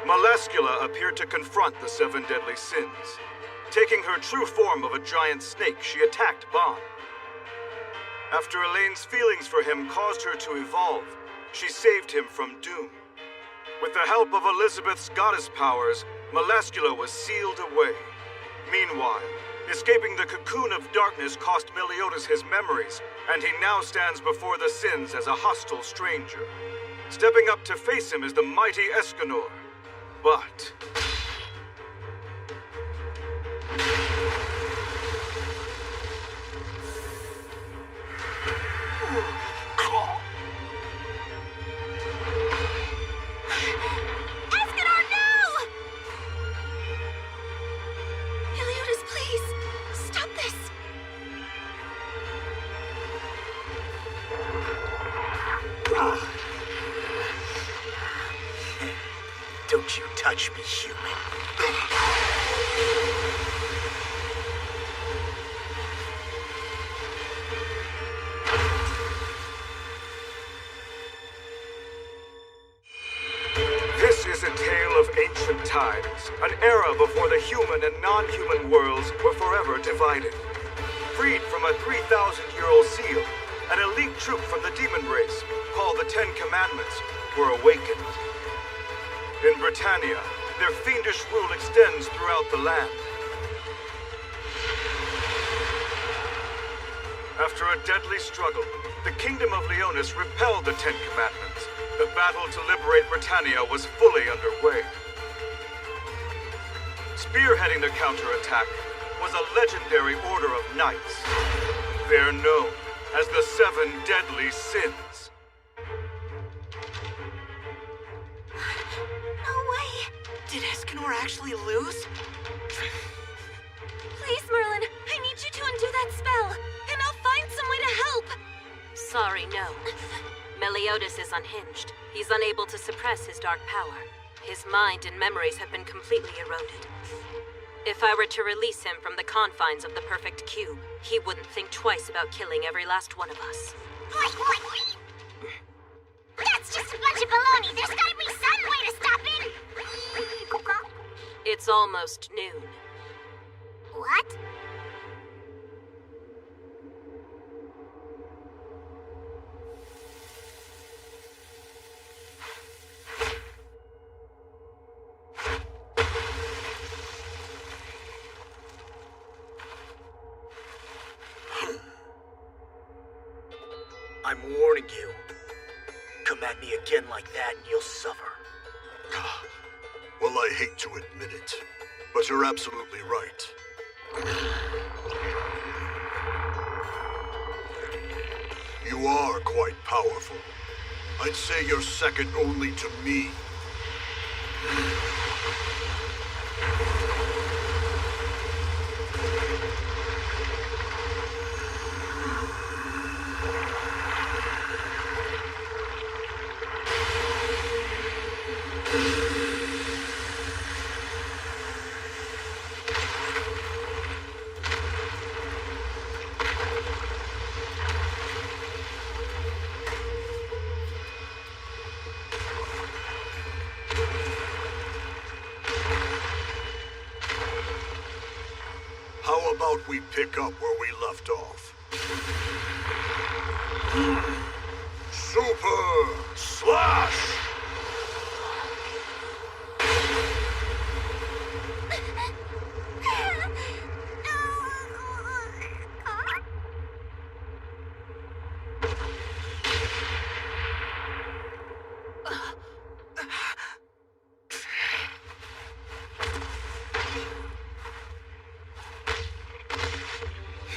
Moleskula appeared to confront the seven deadly sins. Taking her true form of a giant snake, she attacked Bon. After Elaine's feelings for him caused her to evolve, she saved him from doom. With the help of Elizabeth's goddess powers, Moleskula was sealed away. Meanwhile, escaping the cocoon of darkness cost Meliodas his memories, and he now stands before the sins as a hostile stranger. Stepping up to face him is the mighty Escanor. But... Escanor, no! Meliodas, please, stop this. Don't you touch me, human. This is a tale of ancient times, an era before the human and non-human worlds were forever divided. Freed from a 3,000-year-old seal, an elite troop from the demon race, called the Ten Commandments, were awakened. In Britannia, their fiendish rule extends throughout the land. After a deadly struggle, the Kingdom of Leonis repelled the Ten Commandments. The battle to liberate Britannia was fully underway. Spearheading the counterattack was a legendary order of knights. They're known as the Seven Deadly Sins. No way! Did Escanor actually lose? Please, Merlin, I need you to undo that spell, and I'll find some way to help. Sorry, no. Meliodas is unhinged. He's unable to suppress his dark power. His mind and memories have been completely eroded. If I were to release him from the confines of the perfect cube, he wouldn't think twice about killing every last one of us. That's just a bunch of baloney. There's gotta be some way to stop it. It's almost noon. What? I'm warning you. Come at me again like that and you'll suffer. Well, I hate to admit it, but you're absolutely right. You are quite powerful. I'd say you're second only to me. How about we pick up where we left off? Super Slash!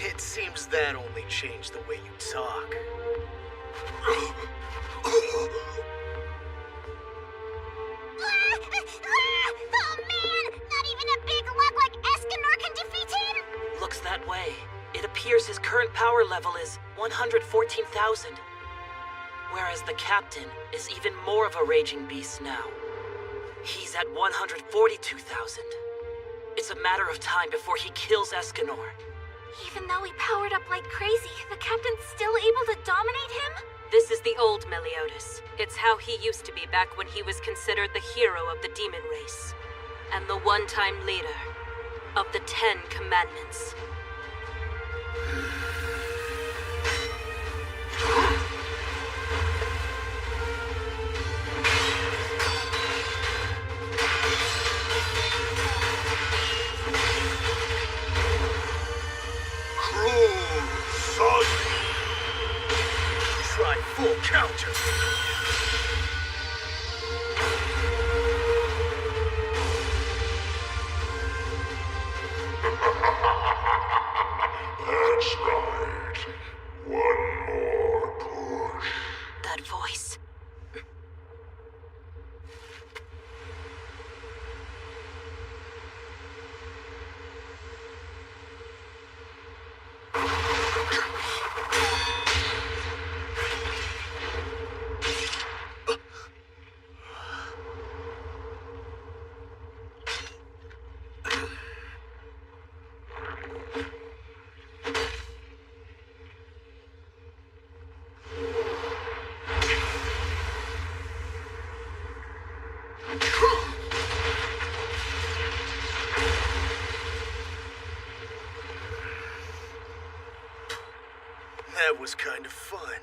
It seems that only changed the way you talk. Oh man! Not even a big lug like Escanor can defeat him? Looks that way. It appears his current power level is 114,000. Whereas the captain is even more of a raging beast now. He's at 142,000. It's a matter of time before he kills Escanor. Even though he powered up like crazy, the captain's still able to dominate him? This is the old Meliodas. It's how he used to be back when he was considered the hero of the demon race. And the one-time leader of the 10 Commandments. Cruel son! Try full counter. That's right. One more push. That voice. That was kind of fun.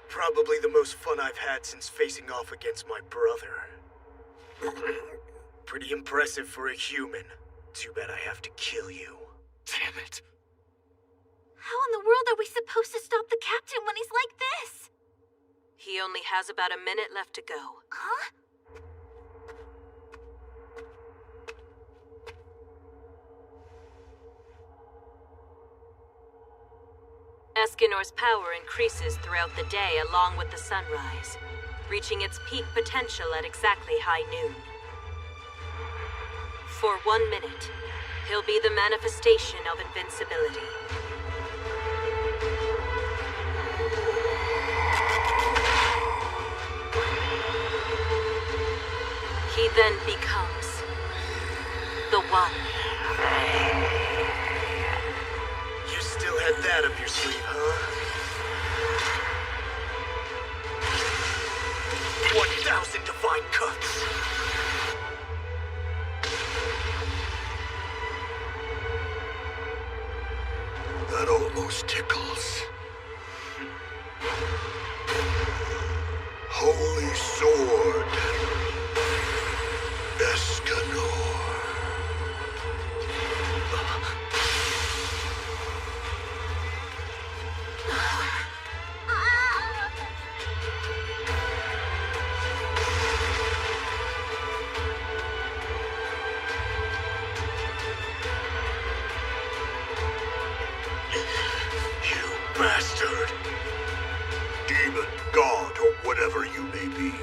Probably the most fun I've had since facing off against my brother. Pretty impressive for a human. Too bad I have to kill you. Damn it. How in the world are we supposed to stop the captain when he's like this? He only has about a minute left to go. Huh? Escanor's power increases throughout the day along with the sunrise, reaching its peak potential at exactly high noon. For 1 minute, he'll be the manifestation of invincibility. He then becomes the One. You still had that up your sleeve, huh? 1,000 divine cuts. That almost tickles. Holy Sword. Escanor. You bastard! Demon, god, or whatever you may be.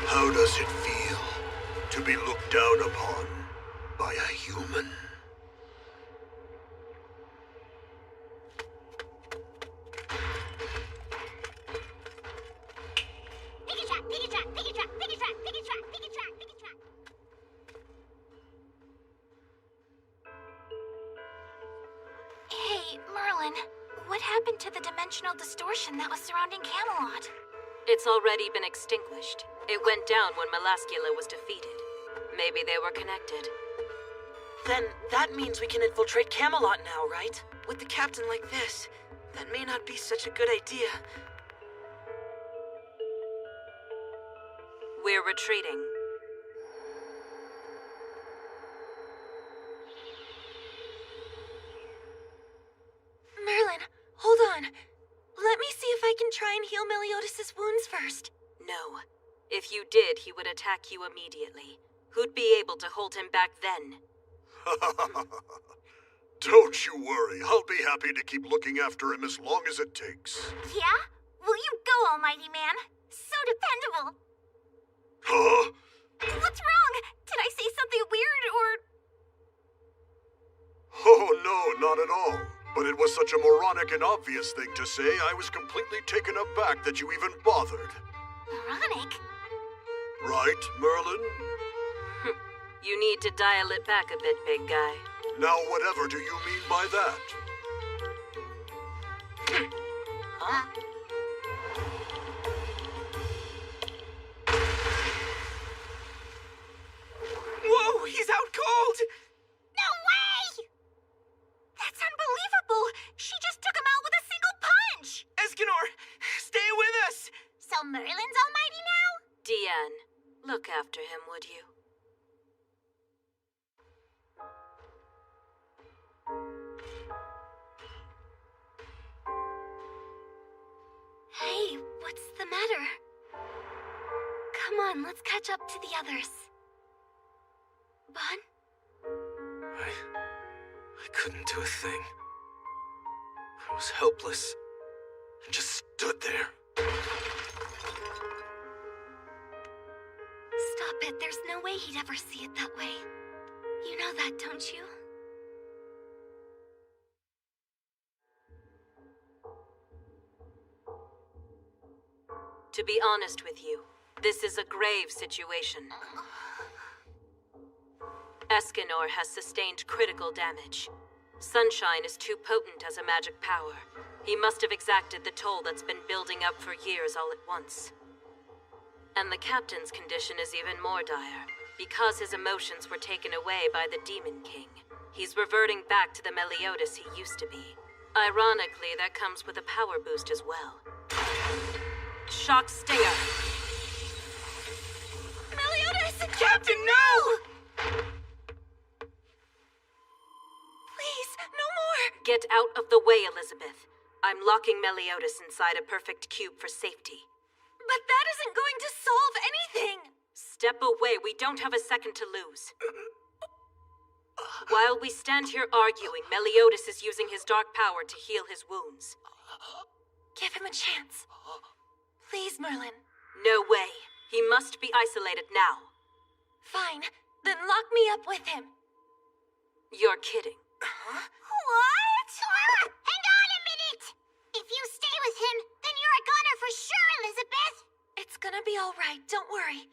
How does it feel to be looked down upon by a human? Pick a track, pick a track, pick a track, pick a track, pick a track, pick a track, pick a track. Hey, Merlin, what happened to the dimensional distortion that was surrounding Camelot? It's already been extinguished. It went down when Melascula was defeated. Maybe they were connected. Then that means we can infiltrate Camelot now, right? With the captain like this, that may not be such a good idea. We're retreating. Merlin, hold on. Let me see if I can try and heal Meliodas' wounds first. No. If you did, he would attack you immediately. Who'd be able to hold him back then? Don't you worry, I'll be happy to keep looking after him as long as it takes. Yeah? Will you go, Almighty Man? So dependable. Huh? What's wrong? Did I say something weird or... Oh, no, not at all. But it was such a moronic and obvious thing to say, I was completely taken aback that you even bothered. Moronic? Right, Merlin? You need to dial it back a bit, big guy. Now, whatever do you mean by that? Huh? Whoa, he's out cold! No way! That's unbelievable! She just took him out with a single punch! Escanor, stay with us! So Merlin's almighty now? Deanne, look after him, would you? Hey, what's the matter? Come on, let's catch up to the others. Bon? I couldn't do a thing. I was helpless. And just stood there. Stop it, there's no way he'd ever see it that way. You know that, don't you? To be honest with you, this is a grave situation. Escanor has sustained critical damage. Sunshine is too potent as a magic power. He must have exacted the toll that's been building up for years all at once. And the captain's condition is even more dire. Because his emotions were taken away by the Demon King, he's reverting back to the Meliodas he used to be. Ironically, that comes with a power boost as well. Shock Stinger! Meliodas! Captain, no! Please, no more! Get out of the way, Elizabeth. I'm locking Meliodas inside a perfect cube for safety. But that isn't going to solve anything! Step away, we don't have a second to lose. While we stand here arguing, Meliodas is using his dark power to heal his wounds. Give him a chance. Please, Merlin. No way. He must be isolated now. Fine. Then lock me up with him. You're kidding. What? Hang on a minute! If you stay with him, then you're a goner for sure, Elizabeth! It's gonna be alright, don't worry.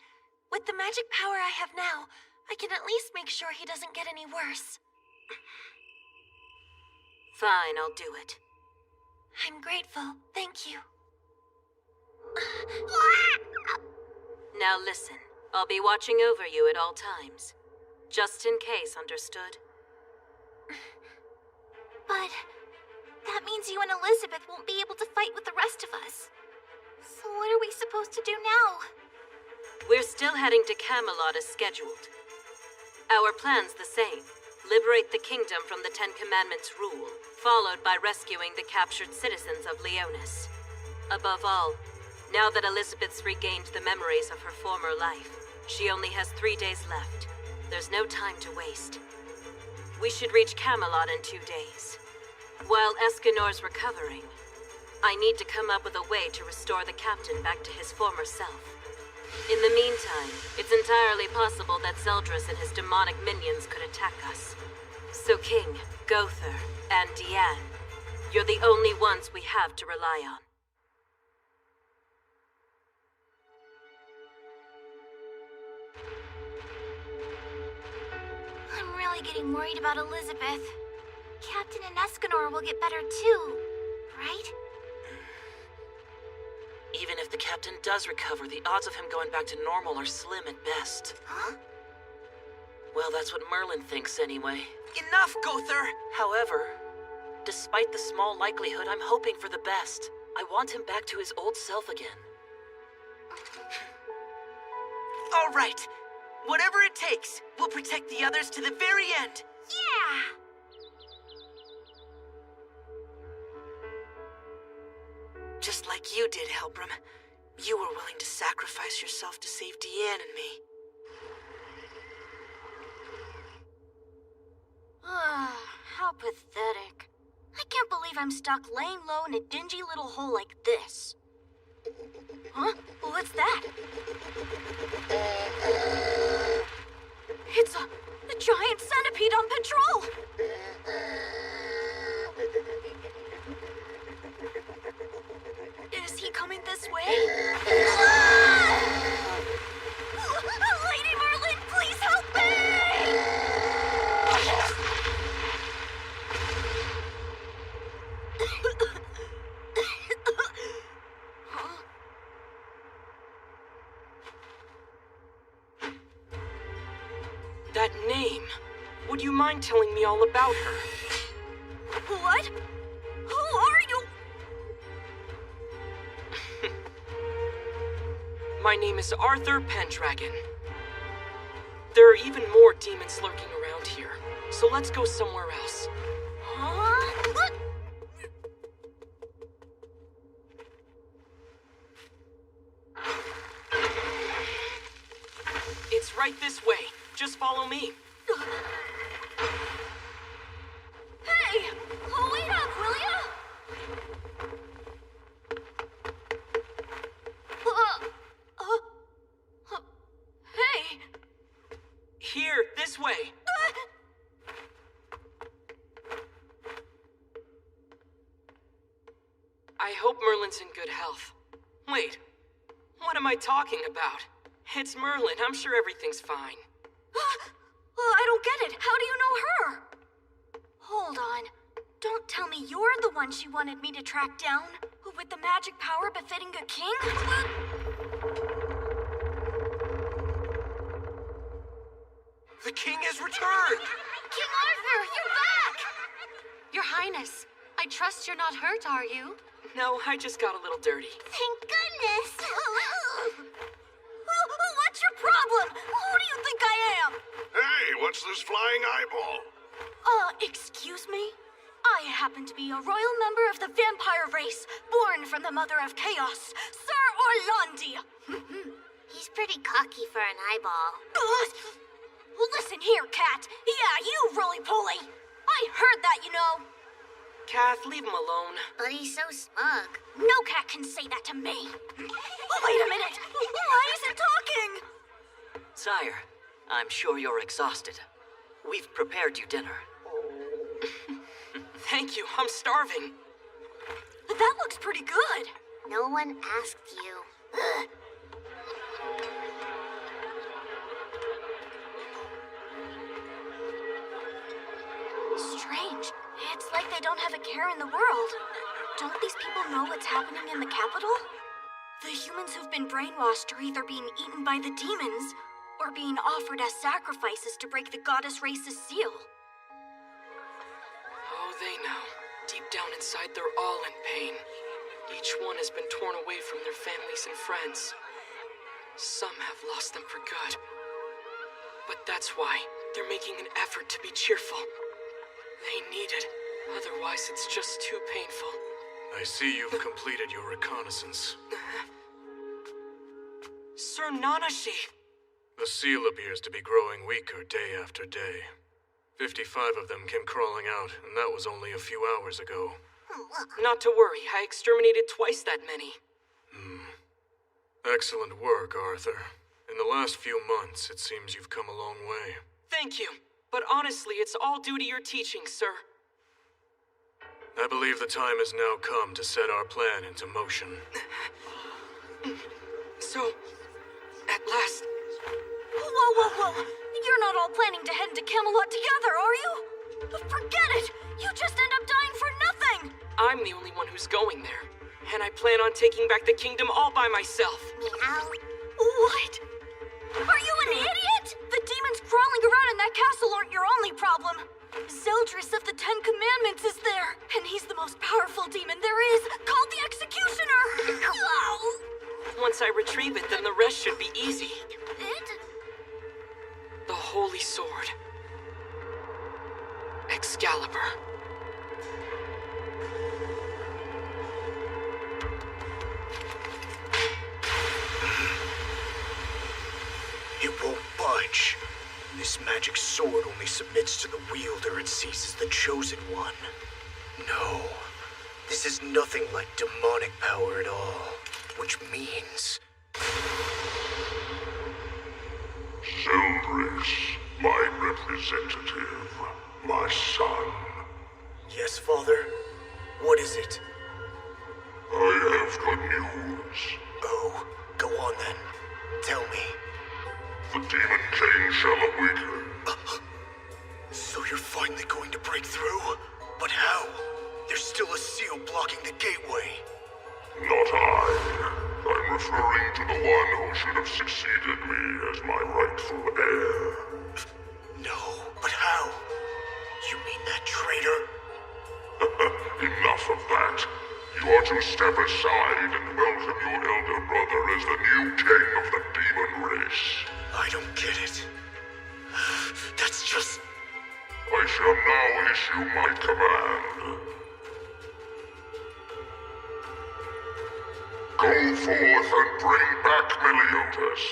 With the magic power I have now, I can at least make sure he doesn't get any worse. Fine, I'll do it. I'm grateful, thank you. Now listen, I'll be watching over you at all times. Just in case, understood? But that means you and Elizabeth won't be able to fight with the rest of us. So what are we supposed to do now? We're still heading to Camelot as scheduled. Our plan's the same. Liberate the kingdom from the Ten Commandments' rule, followed by rescuing the captured citizens of Leonis. Above all, now that Elizabeth's regained the memories of her former life, she only has 3 days left. There's no time to waste. We should reach Camelot in 2 days. While Escanor's recovering, I need to come up with a way to restore the captain back to his former self. In the meantime, it's entirely possible that Zeldris and his demonic minions could attack us. So King, Gother, and Deanne, you're the only ones we have to rely on. I'm really getting worried about Elizabeth. Captain and Escanor will get better too, right? Even if the captain does recover, the odds of him going back to normal are slim at best. Huh? Well, that's what Merlin thinks anyway. Enough, Gother! However, despite the small likelihood, I'm hoping for the best. I want him back to his old self again. All right. Whatever it takes, we'll protect the others to the very end. Yeah! Just like you did, Helbram. You were willing to sacrifice yourself to save Deanne and me. How pathetic. I can't believe I'm stuck laying low in a dingy little hole like this. Huh? What's that? It's a giant centipede on patrol! Is he coming this way? Ah! Lady Merlin, please help me! Would you mind telling me all about her? What? Who are you? My name is Arthur Pendragon. There are even more demons lurking around here, so let's go somewhere else. Huh? It's right this way. Just follow me. Hey! Wait up, will ya? Hey! Here, this way. I hope Merlin's in good health. Wait, what am I talking about? It's Merlin. I'm sure everything's fine. I don't get it. How do you know her? Hold on. Don't tell me you're the one she wanted me to track down, with the magic power befitting a king? The king has returned! King Arthur, you're back! Your Highness, I trust you're not hurt, are you? No, I just got a little dirty. Thank goodness! What's your problem? Who do you think I am? Hey, what's this flying eyeball? Excuse me? I happen to be a royal member of the vampire race, born from the Mother of Chaos, Sir Orlandi. He's pretty cocky for an eyeball. Listen here, Cat. Yeah, you roly-poly. I heard that, you know. Kath, leave him alone. But he's so smug. No cat can say that to me. Wait a minute. Why is it talking? Sire, I'm sure you're exhausted. We've prepared you dinner. Thank you, I'm starving. That looks pretty good. No one asked you. Ugh. Strange. It's like they don't have a care in the world. Don't these people know what's happening in the capital? The humans who've been brainwashed are either being eaten by the demons, or being offered as sacrifices to break the goddess race's seal. Oh, they know. Deep down inside, they're all in pain. Each one has been torn away from their families and friends. Some have lost them for good. But that's why they're making an effort to be cheerful. They need it. Otherwise, it's just too painful. I see you've completed your reconnaissance. Sir Nanashi! The seal appears to be growing weaker day after day. 55 of them came crawling out, and that was only a few hours ago. Not to worry, I exterminated twice that many. Excellent work, Arthur. In the last few months, it seems you've come a long way. Thank you. But honestly, it's all due to your teaching, sir. I believe the time has now come to set our plan into motion. So, at last... Whoa. You're not all planning to head into Camelot together, are you? Forget it! You just end up dying for nothing! I'm the only one who's going there. And I plan on taking back the kingdom all by myself. Meow. What? Are you an idiot? The demons crawling around in that castle aren't your only problem. Zeldris of the Ten Commandments is there, and he's the most powerful demon there is, called the Executioner! Once I retrieve it, then the rest should be easy. The Holy Sword. Excalibur. It won't budge. This magic sword only submits to the wielder and seizes the chosen one. No, this is nothing like demonic power at all, which means... Zeldris, my representative, my son. Yes, Father? What is it? I have good news. Oh, go on then. Tell me. The Demon King shall awaken. So you're finally going to break through? But how? There's still a seal blocking the gateway. Not I. I'm referring to the one who should have succeeded me as my rightful heir. No, but how? You mean that traitor? Enough of that. You are to step aside and welcome your elder brother as the new king of the demon race. I don't get it. That's just... I shall now issue my command. Go forth and bring back Meliodas.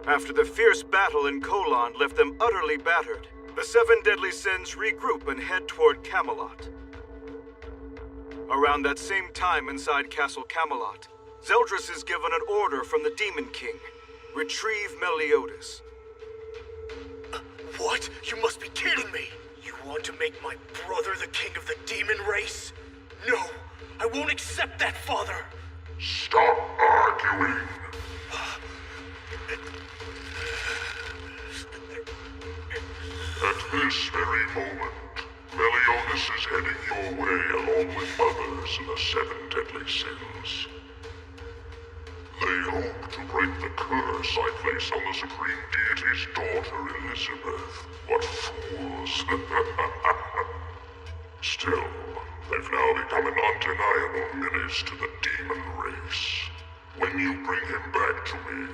After the fierce battle in Colon left them utterly battered, the seven deadly sins regroup and head toward Camelot. Around that same time inside Castle Camelot, Zeldris is given an order from the Demon King. Retrieve Meliodas. What? You must be kidding me! You want to make my brother the king of the demon race? No! I won't accept that, father! Stop arguing. At this very moment, Meliodas is heading your way along with others in the seven deadly sins. They hope to break the curse I place on the Supreme Deity's daughter, Elizabeth. What fools. Still, they've now become an undeniable menace to the demon race. When you bring him back to me,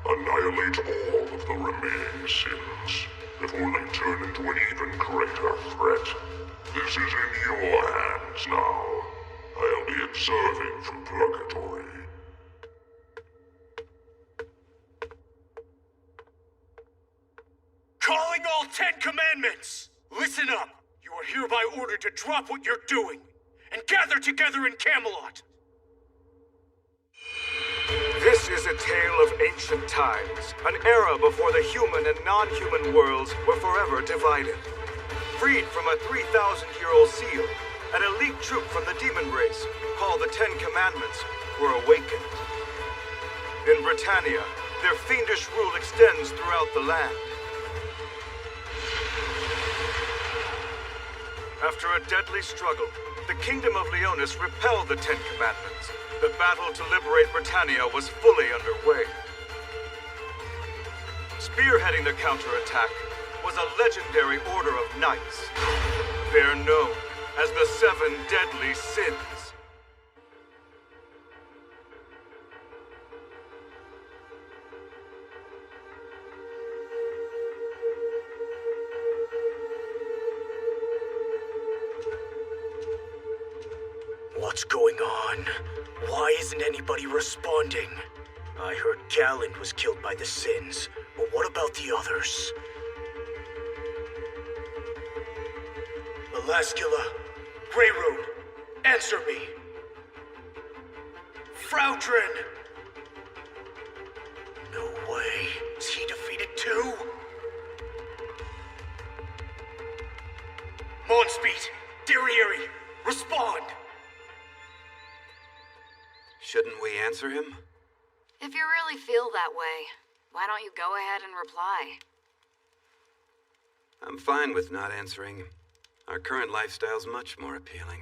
annihilate all of the remaining sins, before they turn into an even greater threat. This is in your hands now. I'll be observing from Purgatory. Calling all 10 commandments! Listen up! You are hereby ordered to drop what you're doing, and gather together in Camelot! This is a tale of ancient times, an era before the human and non-human worlds were forever divided. Freed from a 3,000-year-old seal, an elite troop from the demon race, called the Ten Commandments, were awakened. In Britannia, their fiendish rule extends throughout the land. After a deadly struggle, the Kingdom of Leonis repelled the Ten Commandments. The battle to liberate Britannia was fully underway. Spearheading the counterattack was a legendary order of knights. They're known as the Seven Deadly Sins. What's going on? Why isn't anybody responding? I heard Galland was killed by the Sins, but what about the others? Melascula, Greyroot, answer me! Frautrin! No way. Is he defeated too? Monspeed, Derriere, respond! Shouldn't we answer him? If you really feel that way, why don't you go ahead and reply? I'm fine with not answering. Our current lifestyle's much more appealing.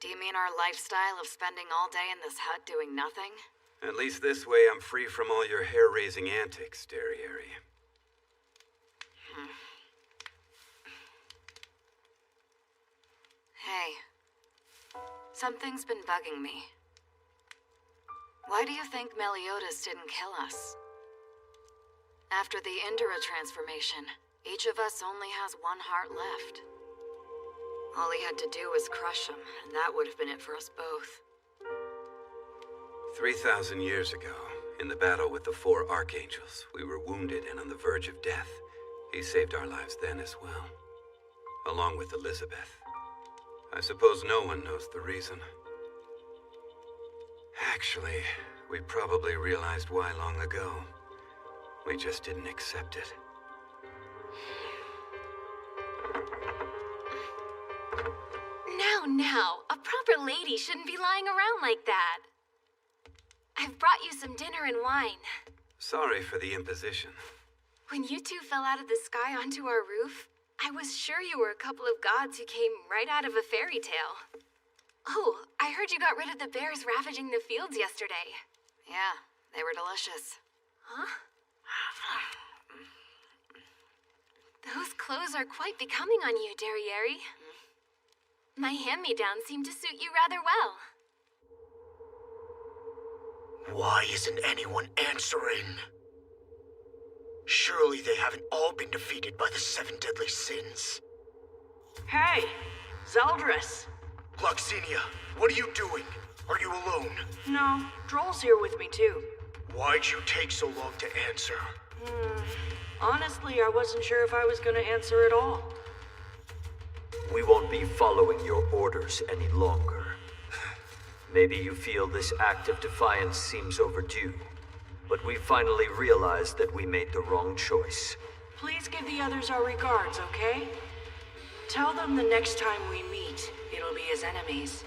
Do you mean our lifestyle of spending all day in this hut doing nothing? At least this way I'm free from all your hair-raising antics, Derriere. Hey, something's been bugging me. Why do you think Meliodas didn't kill us? After the Indra transformation, each of us only has one heart left. All he had to do was crush him, and that would have been it for us both. 3,000 years ago, in the battle with the 4 archangels, we were wounded and on the verge of death. He saved our lives then as well, along with Elizabeth. I suppose no one knows the reason. Actually, we probably realized why long ago. We just didn't accept it. Now, a proper lady shouldn't be lying around like that. I've brought you some dinner and wine. Sorry for the imposition. When you two fell out of the sky onto our roof, I was sure you were a couple of gods who came right out of a fairy tale. Oh, I heard you got rid of the bears ravaging the fields yesterday. Yeah, they were delicious. Huh? Those clothes are quite becoming on you, Derriere. My hand-me-downs seem to suit you rather well. Why isn't anyone answering? Surely they haven't all been defeated by the 7 deadly sins. Hey, Zeldris. Gloxinia, what are you doing? Are you alone? No, Droll's here with me too. Why'd you take so long to answer? Honestly, I wasn't sure if I was gonna answer at all. We won't be following your orders any longer. Maybe you feel this act of defiance seems overdue, but we finally realized that we made the wrong choice. Please give the others our regards, okay? Tell them the next time we meet, it'll be as enemies.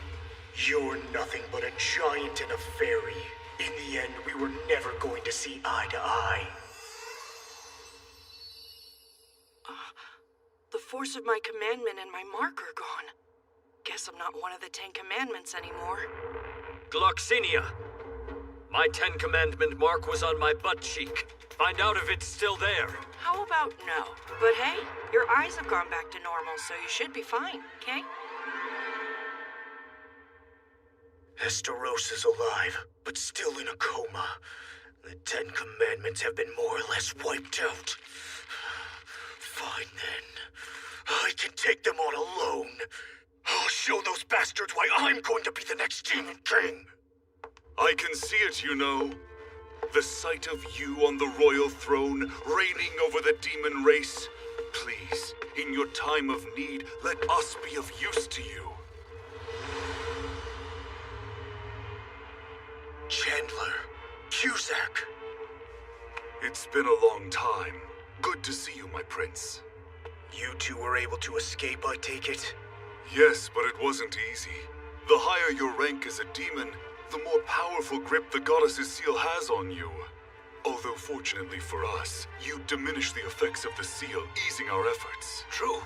You're nothing but a giant and a fairy. In the end, we were never going to see eye to eye. The force of my commandment and my mark are gone. Guess I'm not one of the 10 commandments anymore. Gloxinia! My 10 commandment mark was on my butt cheek. Find out if it's still there. How about no? But hey, your eyes have gone back to normal, so you should be fine, okay? Esteros is alive, but still in a coma. The 10 commandments have been more or less wiped out. Fine then. I can take them on alone. I'll show those bastards why I'm going to be the next Demon King. I can see it, you know. The sight of you on the royal throne, reigning over the demon race. Please, in your time of need, let us be of use to you. Chandler, Cusack. It's been a long time. Good to see you, my prince. You two were able to escape, I take it? Yes, but it wasn't easy. The higher your rank as a demon, the more powerful grip the goddess's seal has on you. Although fortunately for us, you diminish the effects of the seal, easing our efforts. True.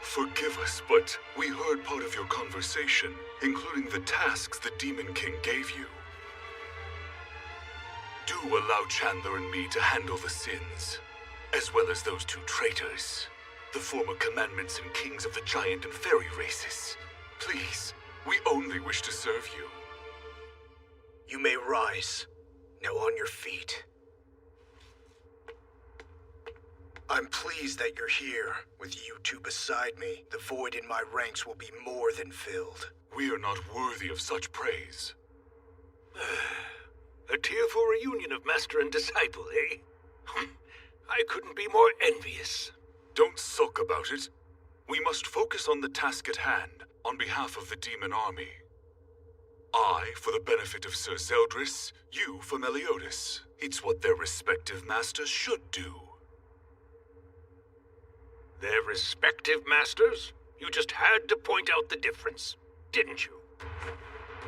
Forgive us, but we heard part of your conversation, including the tasks the Demon King gave you. Do allow Chandler and me to handle the sins, as well as those 2 traitors, the former commandments and kings of the giant and fairy races. Please, we only wish to serve you. You may rise. Now on your feet. I'm pleased that you're here. With you two beside me, the void in my ranks will be more than filled. We are not worthy of such praise. A tearful reunion of master and disciple, eh? I couldn't be more envious. Don't sulk about it. We must focus on the task at hand, on behalf of the demon army. I, for the benefit of Sir Zeldris, you for Meliodas. It's what their respective masters should do. Their respective masters? You just had to point out the difference, didn't you?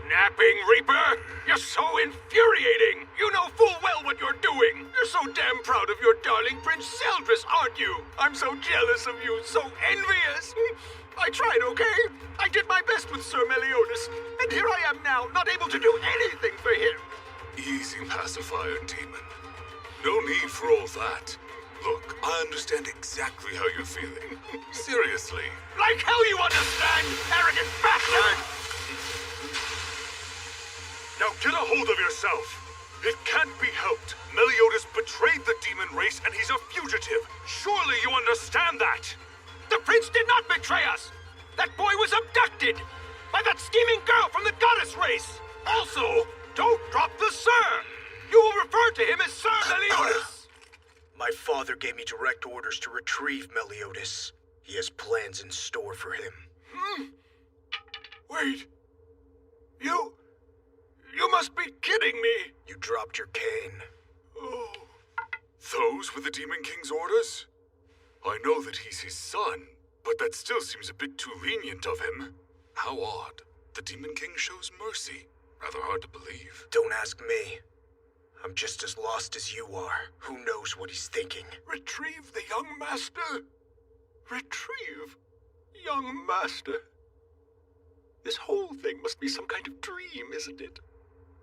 Napping Reaper! You're so infuriating! You know full well what you're doing! You're so damn proud of your darling Prince Zeldris, aren't you? I'm so jealous of you, so envious! I tried, okay? I did my best with Sir Meliodas, and here I am now, not able to do anything for him! Easy pacifier, demon. No need for all that. Look, I understand exactly how you're feeling. Seriously. Like hell you understand, arrogant bastard! Now get a hold of yourself. It can't be helped. Meliodas betrayed the demon race and he's a fugitive. Surely you understand that. The prince did not betray us! That boy was abducted! By that scheming girl from the goddess race! Also, don't drop the sir! You will refer to him as Sir Meliodas! My father gave me direct orders to retrieve Meliodas. He has plans in store for him. Wait. You must be kidding me! You dropped your cane. Oh. Those were the Demon King's orders? I know that he's his son, but that still seems a bit too lenient of him. How odd. The Demon King shows mercy. Rather hard to believe. Don't ask me. I'm just as lost as you are. Who knows what he's thinking? Retrieve the young master? Retrieve? Young master? This whole thing must be some kind of dream, isn't it?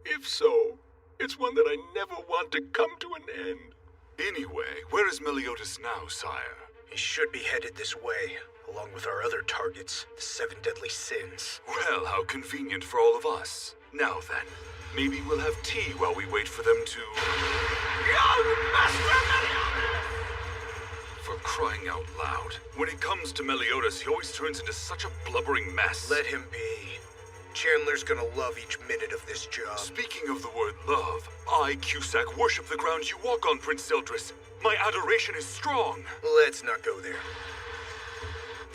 If so, it's one that I never want to come to an end. Anyway, where is Meliodas now, sire? He should be headed this way, along with our other targets, the 7 deadly sins. Well, how convenient for all of us. Now then, maybe we'll have tea while we wait for them to... Young Master Meliodas! For crying out loud. When it comes to Meliodas, he always turns into such a blubbering mess. Let him be. Chandler's gonna love each minute of this job. Speaking of the word love, I, Cusack, worship the ground you walk on, Prince Zeldris. My adoration is strong. Let's not go there.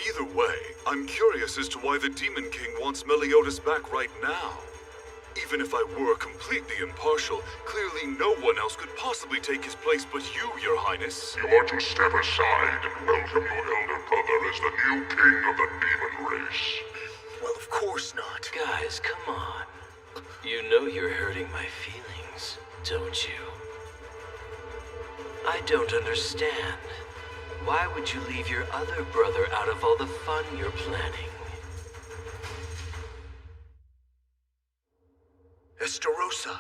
Either way, I'm curious as to why the Demon King wants Meliodas back right now. Even if I were completely impartial, clearly no one else could possibly take his place but you, Your Highness. You are to step aside and welcome your elder brother as the new king of the demon race. Well, of course not. Guys, come on. You know you're hurting my feelings, don't you? I don't understand. Why would you leave your other brother out of all the fun you're planning? Estarossa,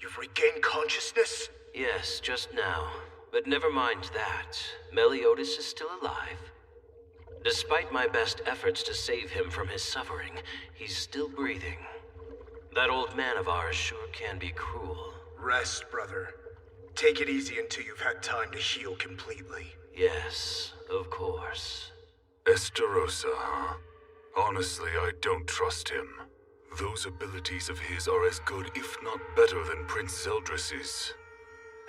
you've regained consciousness? Yes, just now. But never mind that. Meliodas is still alive. Despite my best efforts to save him from his suffering, he's still breathing. That old man of ours sure can be cruel. Rest, brother. Take it easy until you've had time to heal completely. Yes, of course. Estarossa, huh? Honestly, I don't trust him. Those abilities of his are as good, if not better, than Prince Zeldris's.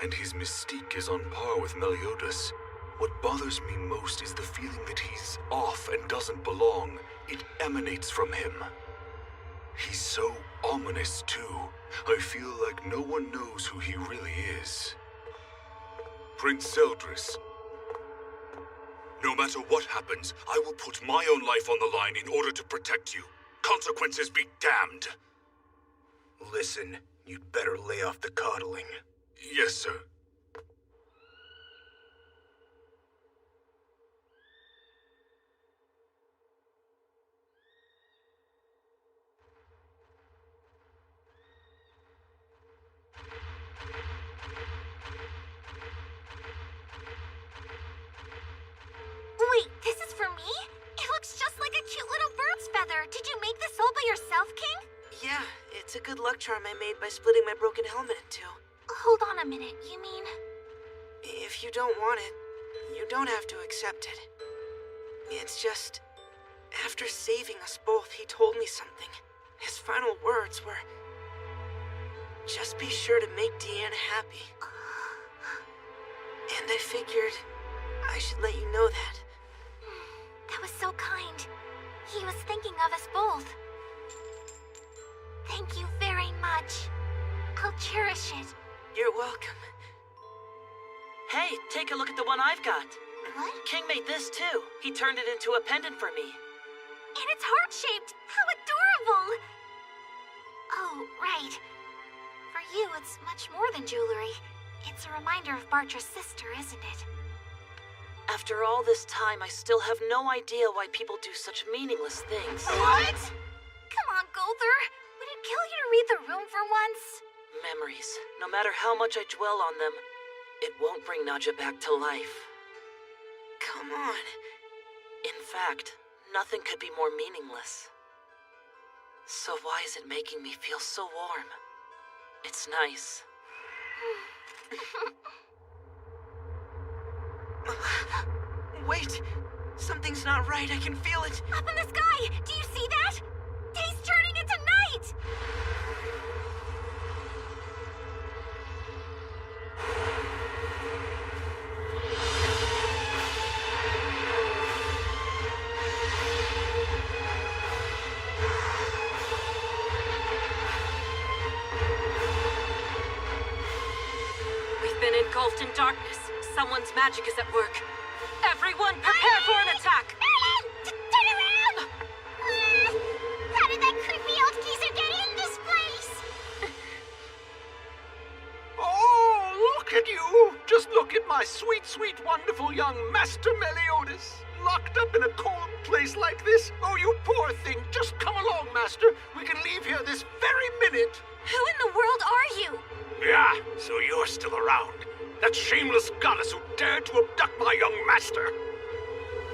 And his mystique is on par with Meliodas. What bothers me most is the feeling that he's off and doesn't belong. It emanates from him. He's so ominous, too. I feel like no one knows who he really is. Prince Zeldris. No matter what happens, I will put my own life on the line in order to protect you. Consequences be damned. Listen, you'd better lay off the coddling. Yes, sir. Wait, this is for me? It looks just like a cute little bird's feather. Did you make this all by yourself, King? Yeah, it's a good luck charm I made by splitting my broken helmet in two. Hold on a minute, you mean? If you don't want it, you don't have to accept it. It's just... After saving us both, he told me something. His final words were... Just be sure to make Deanna happy. And I figured I should let you know that. That was so kind. He was thinking of us both. Thank you very much. I'll cherish it. You're welcome. Hey, take a look at the one I've got. What? King made this too. He turned it into a pendant for me. And it's heart-shaped. How adorable! Oh, right. For you, it's much more than jewelry. It's a reminder of Bartra's sister, isn't it? After all this time, I still have no idea why people do such meaningless things. What? Come on, Golther. Would it kill you to read the room for once? Memories. No matter how much I dwell on them, it won't bring Nadja back to life. Come on. In fact, nothing could be more meaningless. So why is it making me feel so warm? It's nice. Wait! Something's not right. I can feel it. Up in the sky! Do you see that? Day's turning into night! We've been engulfed in darkness. Someone's magic is at work. Everyone, prepare for an attack! Merlin! Turn around! How did that creepy old geezer get in this place? Oh, look at you! Just look at my sweet, sweet, wonderful young Master Meliodas. Locked up in a cold place like this? Oh, you poor thing. Just come along, Master. We can leave here this very minute. Who in the world are you? Yeah, so you're still around. That shameless goddess who dared to abduct my young master.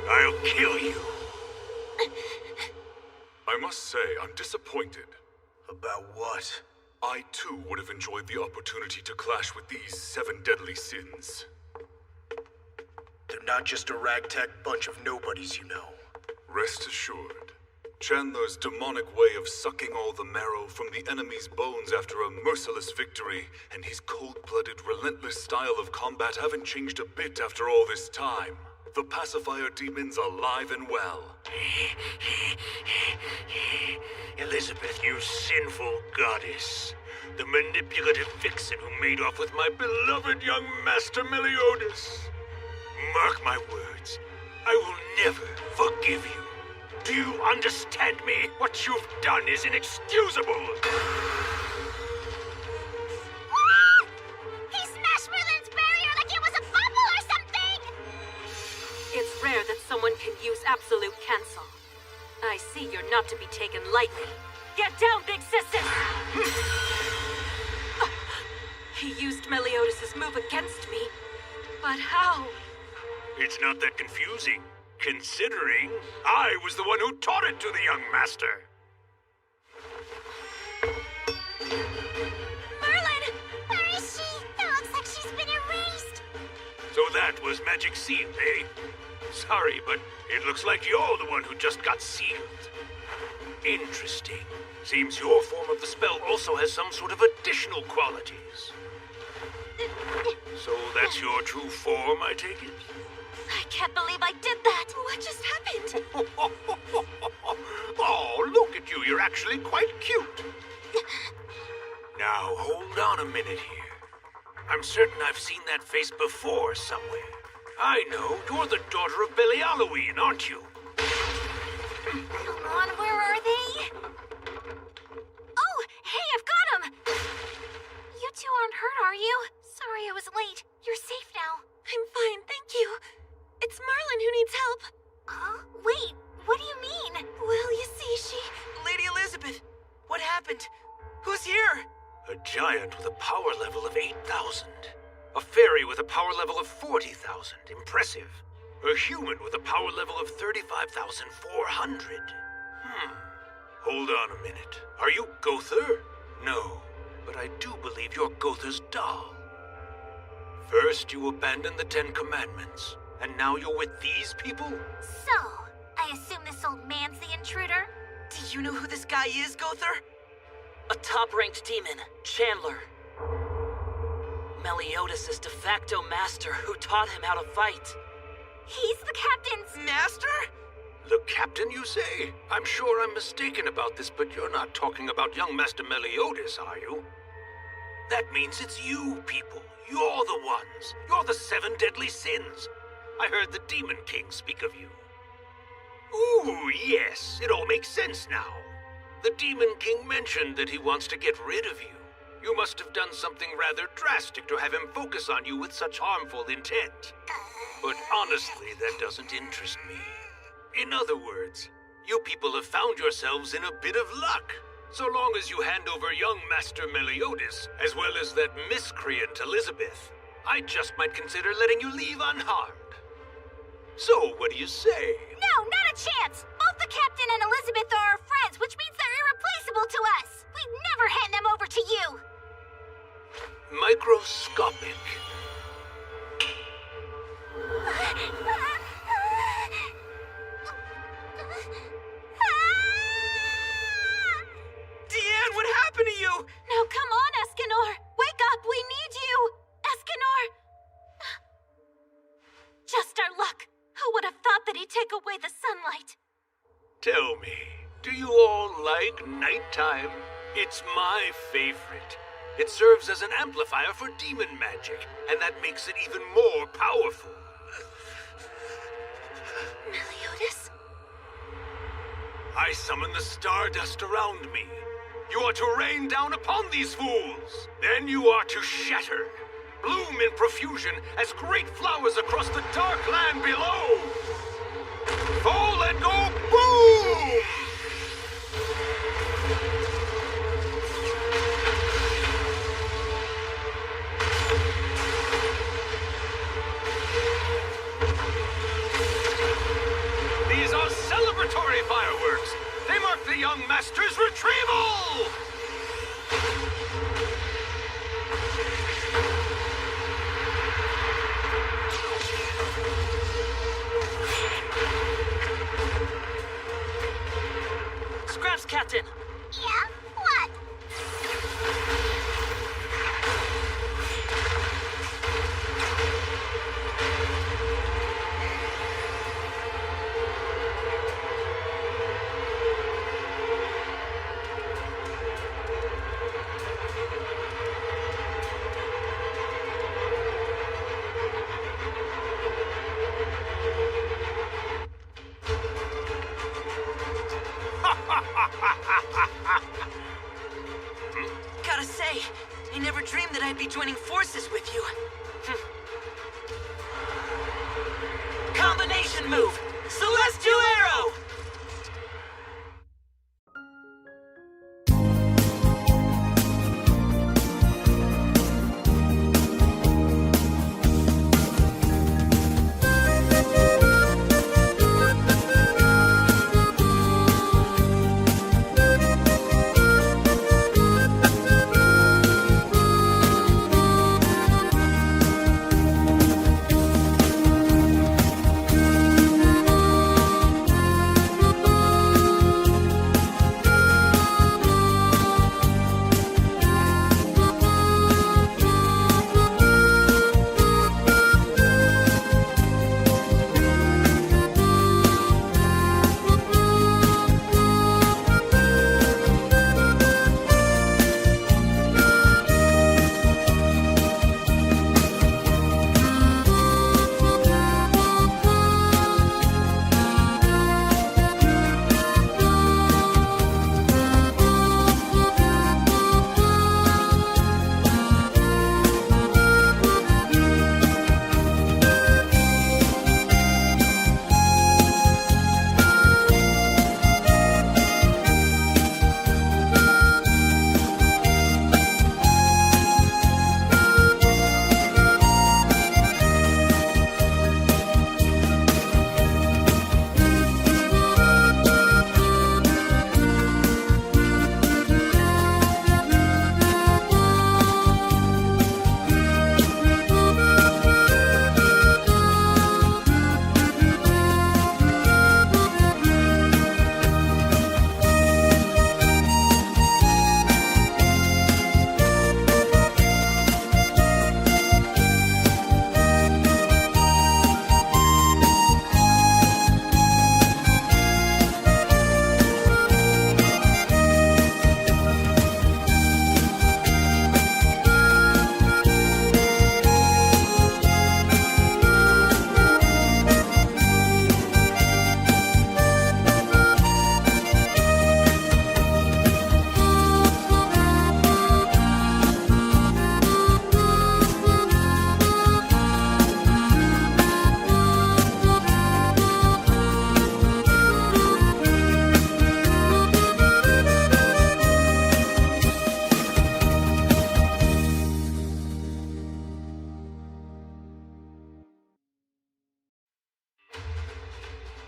I'll kill you. I must say, I'm disappointed. About what? I too would have enjoyed the opportunity to clash with these 7 deadly sins. They're not just a ragtag bunch of nobodies, you know. Rest assured, Chandler's demonic way of sucking all the marrow from the enemy's bones after a merciless victory and his cold-blooded, relentless style of combat haven't changed a bit after all this time. The pacifier demon's alive and well. Elizabeth, you sinful goddess. The manipulative vixen who made off with my beloved young master Meliodas. Mark my words, I will never forgive you. Do you understand me? What you've done is inexcusable. He smashed Merlin's barrier like it was a bubble or something! It's rare that someone can use absolute cancel. I see you're not to be taken lightly. Get down, big sister! He used Meliodas' move against me. But how? It's not that confusing, considering I was the one who taught it to the young master. Merlin! Where is she? It looks like she's been erased. So that was magic sealed, eh? Sorry, but it looks like you're the one who just got sealed. Interesting. Seems your form of the spell also has some sort of additional qualities. So that's your true form, I take it? I can't believe I did that. What just happened? Oh, look at you. You're actually quite cute. Now, hold on a minute here. I'm certain I've seen that face before somewhere. I know. You're the daughter of Belialoween, aren't you? Come on, where are they? Oh, hey, I've got them! You two aren't hurt, are you? Sorry I was late. You're safe now. I'm fine, thank you. It's Merlin who needs help. Huh? Wait, what do you mean? Well, you see, Lady Elizabeth, what happened? Who's here? A giant with a power level of 8,000. A fairy with a power level of 40,000. Impressive. A human with a power level of 35,400. Hold on a minute. Are you Gother? No, but I do believe you're Gother's doll. First, you abandoned the 10 Commandments, and now you're with these people? So, I assume this old man's the intruder? Do you know who this guy is, Gother? A top-ranked demon, Chandler. Meliodas' de facto master who taught him how to fight. He's the captain's... Master? The captain, you say? I'm sure I'm mistaken about this, but you're not talking about young Master Meliodas, are you? That means it's you people. You're the ones. You're the 7 deadly sins. I heard the Demon King speak of you. Ooh, yes. It all makes sense now. The Demon King mentioned that he wants to get rid of you. You must have done something rather drastic to have him focus on you with such harmful intent. But honestly, that doesn't interest me. In other words, you people have found yourselves in a bit of luck. So long as you hand over young Master Meliodas, as well as that miscreant Elizabeth, I just might consider letting you leave unharmed. So, what do you say? No, not a chance! Both the captain and Elizabeth are our friends, which means they're irreplaceable to us! We'd never hand them over to you! Microscopic. Deanne, what happened to you? Now come on, Escanor! Wake up, we need you! Escanor! Just our luck. Who would have thought that he'd take away the sunlight? Tell me, do you all like nighttime? It's my favorite. It serves as an amplifier for demon magic, and that makes it even more powerful. Meliodas? I summon the stardust around me. You are to rain down upon these fools. Then you are to shatter. Bloom in profusion as great flowers across the dark land below. Fall and go boom! young master's retrieval! Scraps, Captain! Yeah? What? Gotta say, I never dreamed that I'd be joining forces with you. Combination move! Celestial Arrow!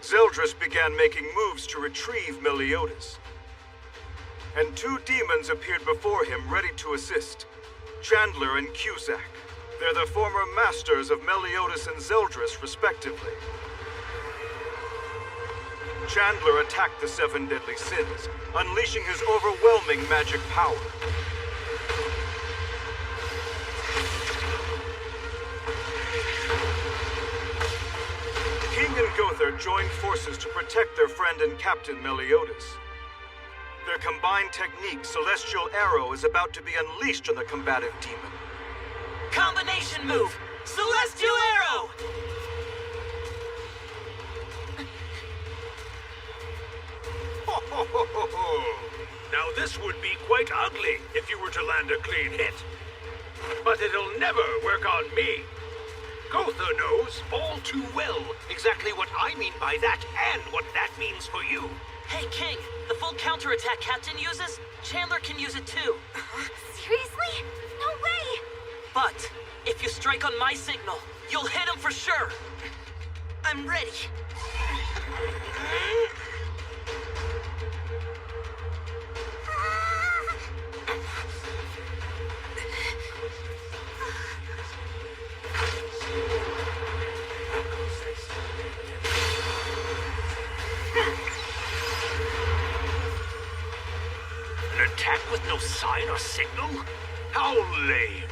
Zeldris began making moves to retrieve Meliodas. And two demons appeared before him ready to assist, Chandler and Cusack. They're the former masters of Meliodas and Zeldris, respectively. Chandler attacked the seven deadly sins, unleashing his overwhelming magic power. King and Gother joined forces to protect their friend and captain Meliodas. Their combined technique, Celestial Arrow, is about to be unleashed on the combative demon. Combination move! Celestial Arrow! Ho, ho, ho, ho, ho. Now this would be quite ugly if you were to land a clean hit. But it'll never work on me. Gotha knows all too well exactly what I mean by that and what that means for you. Hey, King, the full counterattack Captain uses, Chandler can use it too. Seriously? No way! But if you strike on my signal, you'll hit him for sure. I'm ready. attack with no sign or signal? How lame.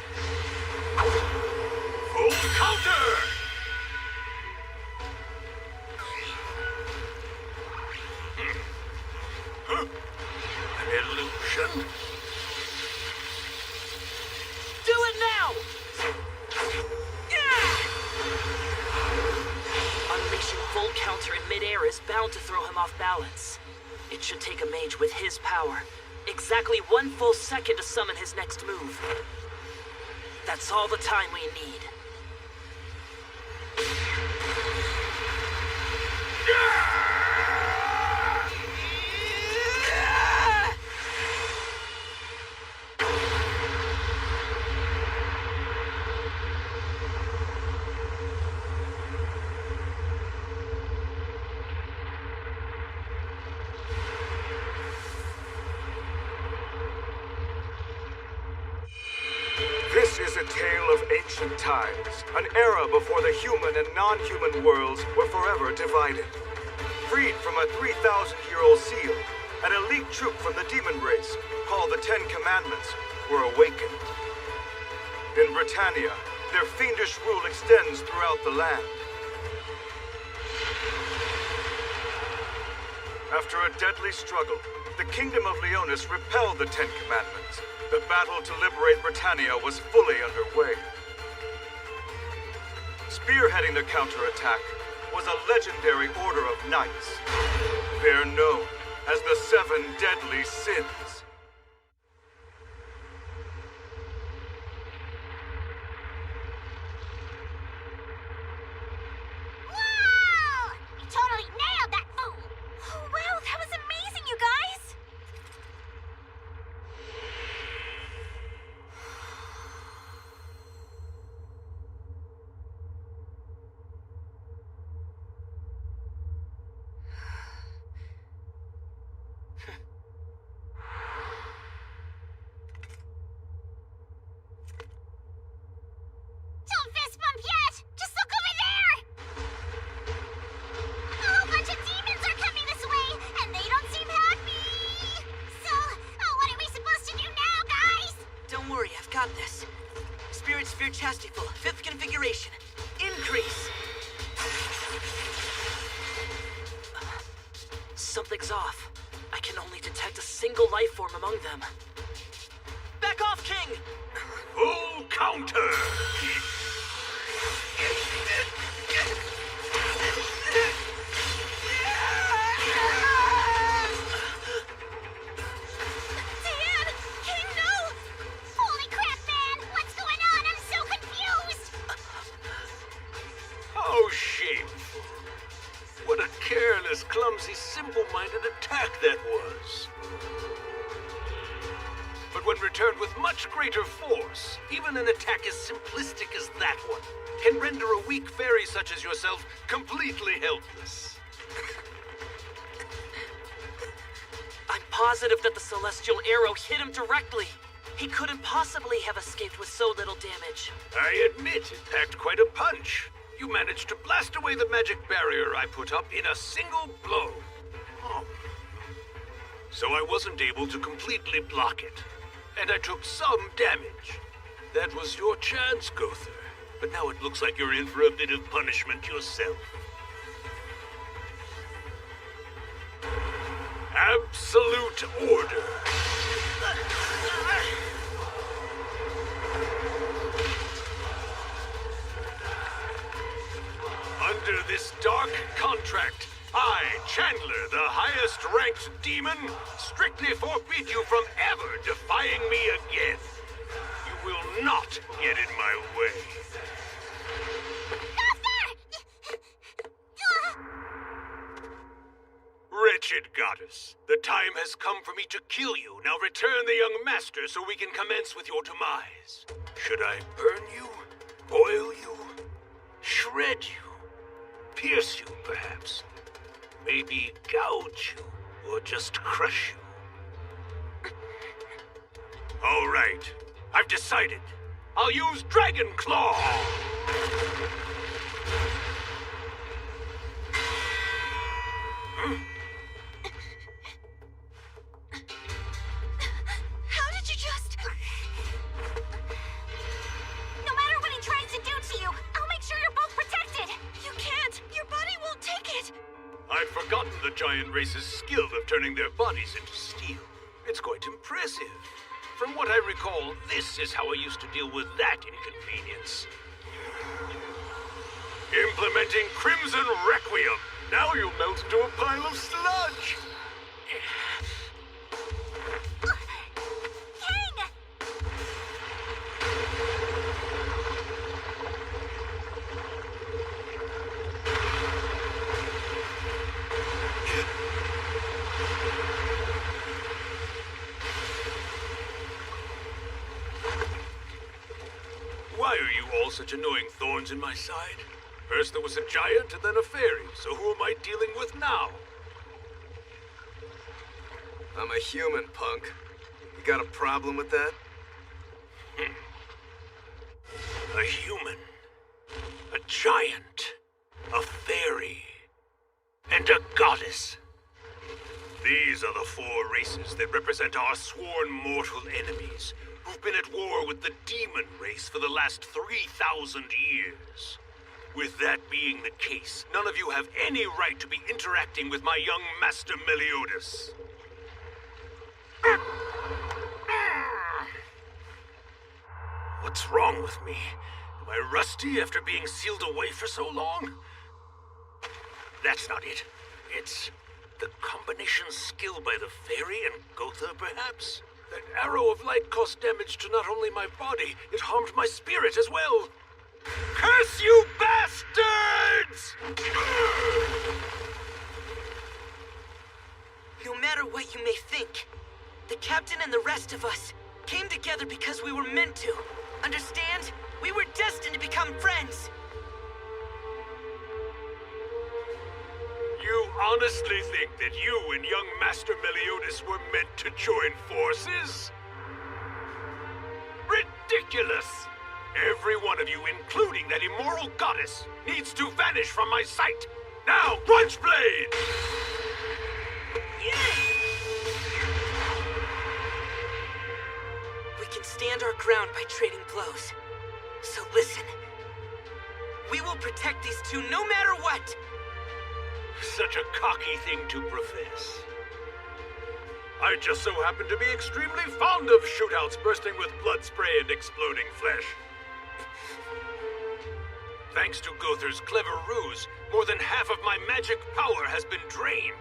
Full counter! Huh? An illusion? Do it now! Yeah! Unleashing full counter in midair is bound to throw him off balance. It should take a mage with his power exactly 1 full second to summon his next move. That's all the time we need. This is a tale of ancient times, an era before the human and non-human worlds were forever divided. Freed from a 3,000-year-old seal, an elite troop from the demon race, called the Ten Commandments, were awakened. In Britannia, their fiendish rule extends throughout the land. After a deadly struggle, the Kingdom of Leonis repelled the Ten Commandments. The battle to liberate Britannia was fully underway. Spearheading the counterattack was a legendary order of knights. They're known as the Seven Deadly Sins. Whoa! You totally nailed that fool! Oh, wow, that was amazing, you guys! Don't fist bump yet! Just look over there! A whole bunch of demons are coming this way, and they don't seem happy! So, what are we supposed to do now, guys? Don't worry, I've got this. Spirit Sphere Chastity-full, 5th configuration. Increase! Something's off. I can only detect a single life form among them. Back off, King! Full counter! Diane! King, no! Holy crap, man! What's going on? I'm so confused! How shameful. What a careless, clumsy, simple-minded attack that was. But when returned with much greater force, even an attack as simplistic as that one can render a weak fairy such as yourself completely helpless. I'm positive that the celestial arrow hit him directly. He couldn't possibly have escaped with so little damage. I admit it packed quite a punch. You managed to blast away the magic barrier I put up in a single blow. Oh. So I wasn't able to completely block it. And I took some damage. That was your chance, Gother. But now it looks like you're in for a bit of punishment yourself. Absolute order. Under this dark contract, I, Chandler, the highest-ranked demon, strictly forbid you from ever defying me again. You will not get in my way. Wretched goddess, the time has come for me to kill you. Now return the young master so we can commence with your demise. Should I burn you? Boil you? Shred you? Pierce you, perhaps? Maybe gouge you? Or just crush you? All right. I've decided. I'll use Dragon Claw! giant race is skilled of turning their bodies into steel. It's quite impressive. From what I recall, this is how I used to deal with that inconvenience. Implementing Crimson Requiem. Now you melt into a pile of sludge. King! Why are you all such annoying thorns in my side? First there was a giant and then a fairy, so who am I dealing with now? I'm a human, punk. You got a problem with that? A human, a giant, a fairy, and a goddess. These are the four races that represent our sworn mortal enemies, who've been at war with the demon race for the last 3,000 years. With that being the case, none of you have any right to be interacting with my young master Meliodas. What's wrong with me? Am I rusty after being sealed away for so long? That's not it. It's the combination skill by the fairy and Gotha, perhaps? That arrow of light caused damage to not only my body, it harmed my spirit as well. Curse you bastards! No matter what you may think, the captain and the rest of us came together because we were meant to. Understand? We were destined to become friends. You honestly think that you and young Master Meliodas were meant to join forces? Ridiculous! Every one of you, including that immoral goddess, needs to vanish from my sight! Now, Grunge Blade! We can stand our ground by trading blows. So listen. We will protect these two no matter what! Such a cocky thing to profess. I just so happen to be extremely fond of shootouts bursting with blood spray and exploding flesh. Thanks to Gother's clever ruse, more than half of my magic power has been drained.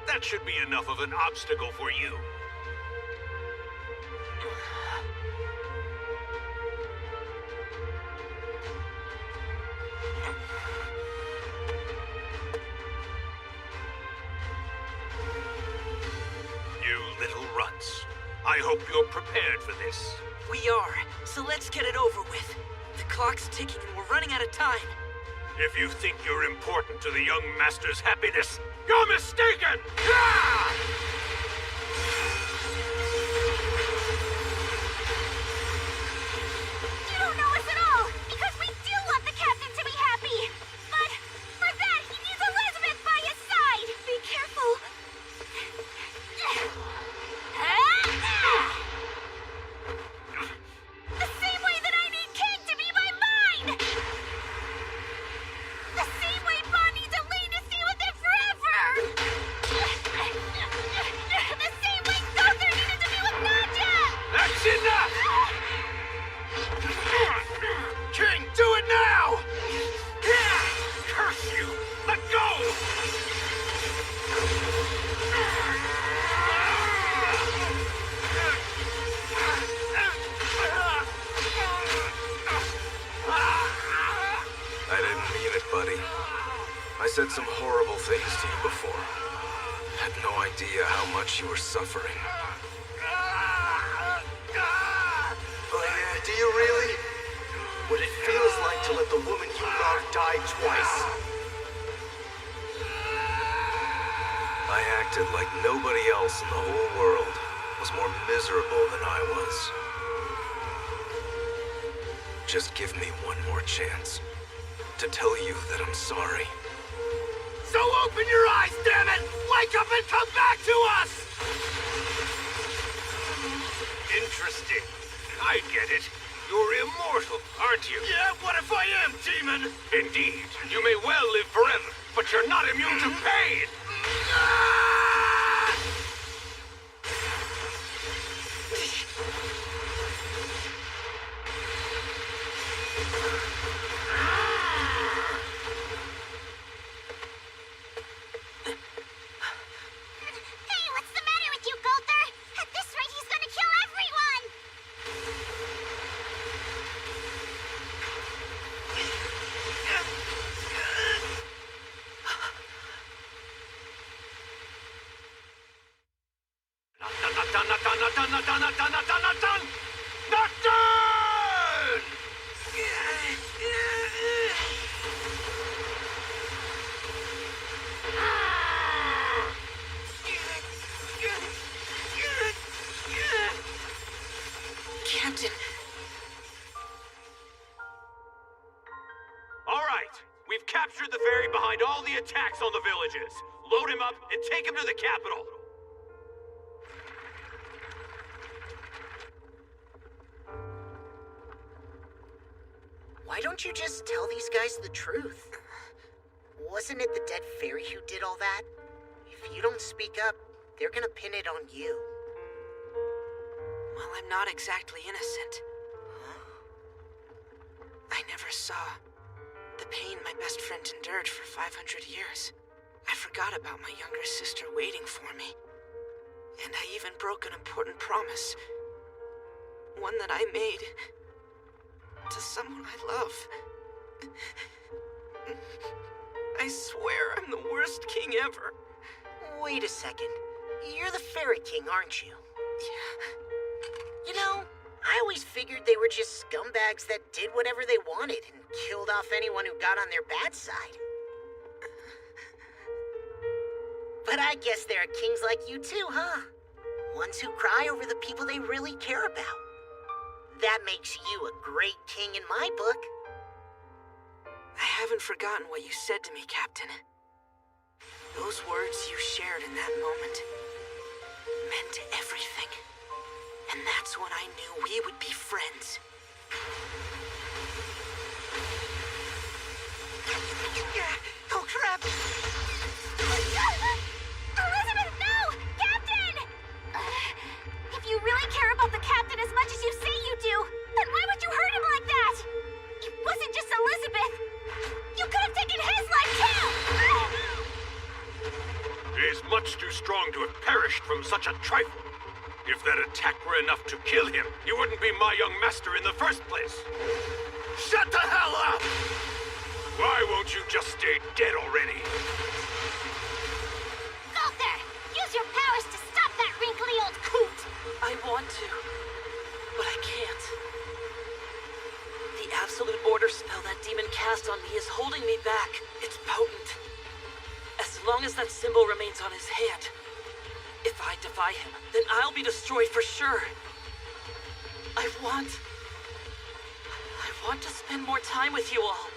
That should be enough of an obstacle for you. You little runts. I hope you're prepared for this. We are, so let's get it over with. The clock's ticking and we're running out of time. If you think you're important to the young master's happiness, you're mistaken! Ah! You don't know us at all, because we do want the captain to be happy. But for that, he needs Elizabeth by his side. Be careful. The same way that I need King to be my mind! The same way Bond needs Elaine to stay with him forever! The same way Gother needed to be with Nadja! That's enough! King, do it now! Curse you! Let go! I didn't mean it, buddy. I said some horrible things to you before. Had no idea how much you were suffering. Oh yeah, do you really? What it feels like to let the woman you love die twice. I acted like nobody else in the whole world was more miserable than I was. Just give me one more chance to tell you that I'm sorry. So open your eyes, damn it! Wake up and come back to us! Interesting. I get it. You're immortal, aren't you? Yeah, what if I am, demon? Indeed. You may well live forever, but you're not immune to pain! not done, not done, not done, not done! Not done! Captain. All right, we've captured the ferry behind all the attacks on the villages. Load him up and take him to the capital. Why don't you just tell these guys the truth? Wasn't it the dead fairy who did all that? If you don't speak up, they're gonna pin it on you. Well, I'm not exactly innocent. I never saw the pain my best friend endured for 500 years. I forgot about my younger sister waiting for me. And I even broke an important promise. One that I made to someone I love. I swear I'm the worst king ever. Wait a second. You're the Fairy King, aren't you? Yeah. You know, I always figured they were just scumbags that did whatever they wanted and killed off anyone who got on their bad side. But I guess there are kings like you too, huh? Ones who cry over the people they really care about. That makes you a great king in my book. I haven't forgotten what you said to me, Captain. Those words you shared in that moment meant everything. And that's when I knew we would be friends. Oh, crap! Elizabeth, no! Captain! If you really care about the captain as much as you say you do, then why would you hurt him like that? It wasn't just Elizabeth. You could have taken his life too! He is much too strong to have perished from such a trifle. If that attack were enough to kill him, you wouldn't be my young master in the first place. Shut the hell up! Why won't you just stay dead already? Gother! Use your powers to stop that wrinkly old coot! I want to, but I can't. The absolute order spell that demon cast on me is holding me back. It's potent. As long as that symbol remains on his hand, if I defy him, then I'll be destroyed for sure. I want to spend more time with you all.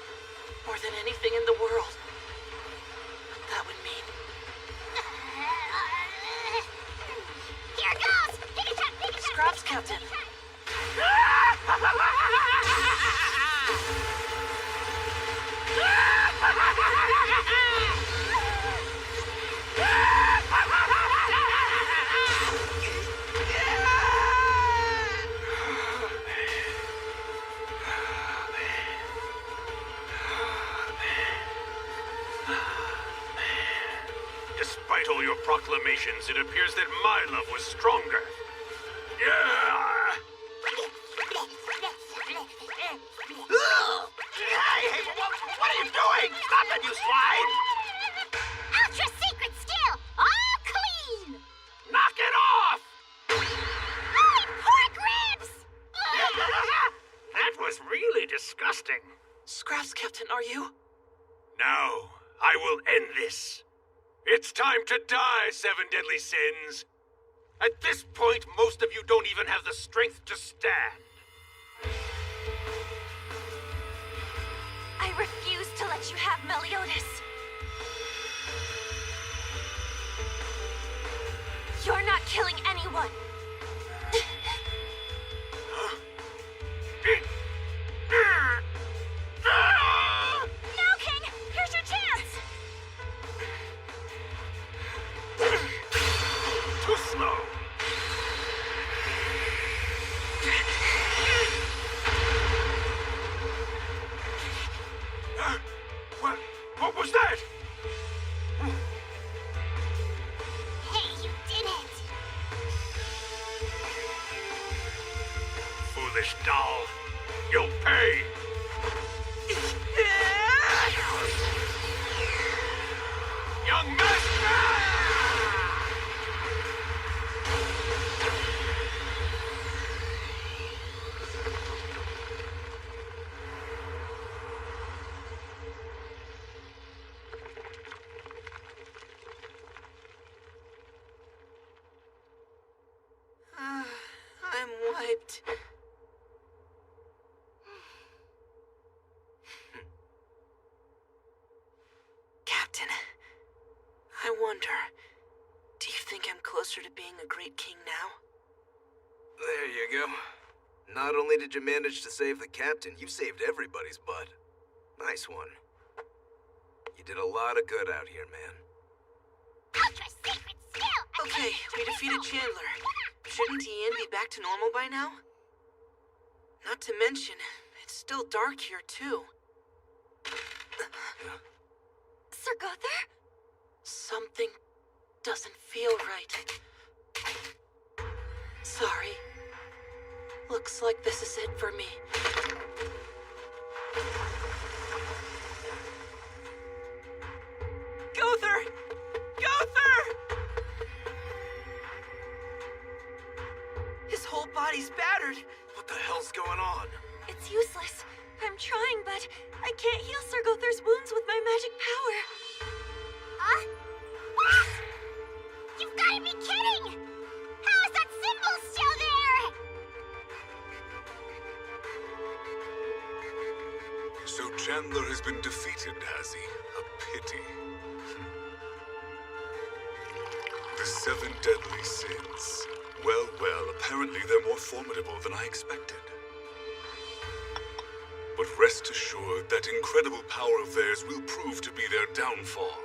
More than anything in the world. But that would mean... Here goes! Pick a Scraps, Captain. Despite all your proclamations, it appears that my love was stronger. Yeah! Hey, what are you doing? Stop it, you swine! Ultra secret skill! All clean! Knock it off! Oh, pork ribs! That was really disgusting. Scraps, Captain, are you? Now, I will end this. It's time to die, Seven Deadly Sins. At this point, most of you don't even have the strength to stand. I refuse to let you have Meliodas. You're not killing anyone. Now, King! Here's your chance! Too slow. What was that? Hey, you did it! Foolish doll. You'll pay. Young master! a great king now? There you go. Not only did you manage to save the captain, you saved everybody's butt. Nice one. You did a lot of good out here, man. Ultra secret skill! Okay, we defeated Chandler. Shouldn't Ian be back to normal by now? Not to mention, it's still dark here too. Sir Gother? Something doesn't feel right. Sorry. Looks like this is it for me. Gother! Gother! His whole body's battered. What the hell's going on? It's useless. I'm trying, but I can't heal Sir Gother's wounds with my magic power. Huh? Ah! You've got to be kidding! How is that symbol still there? So Chandler has been defeated, has he? A pity. The 7 deadly sins. Well, apparently they're more formidable than I expected. But rest assured that incredible power of theirs will prove to be their downfall.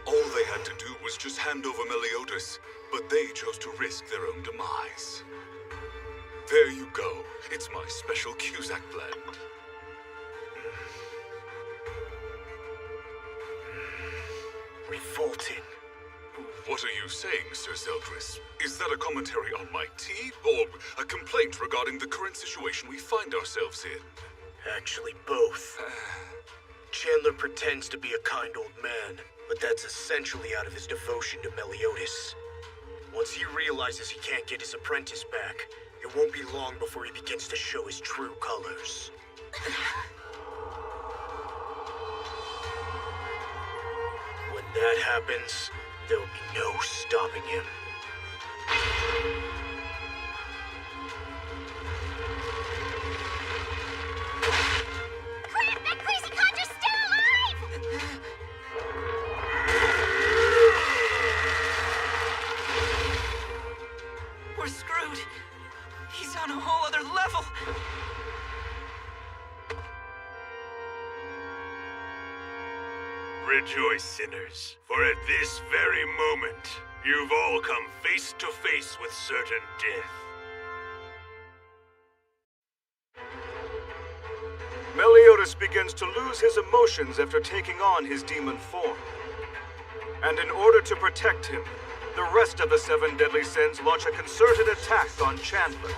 All they had to do was just hand over Meliodas, but they chose to risk their own demise. There you go. It's my special Cusack blend. Revolting. What are you saying, Sir Zeldris? Is that a commentary on my tea, or a complaint regarding the current situation we find ourselves in? Actually, both. Chandler pretends to be a kind old man, but that's essentially out of his devotion to Meliodas. Once he realizes he can't get his apprentice back, it won't be long before he begins to show his true colors. When that happens, there'll be no stopping him. Crap! That crazy conjure's still alive! We're screwed. He's on a whole other level. Rejoice, sinners, for at this very moment, you've all come face to face with certain death. Meliodas begins to lose his emotions after taking on his demon form. And in order to protect him, the rest of the 7 deadly sins launch a concerted attack on Chandler.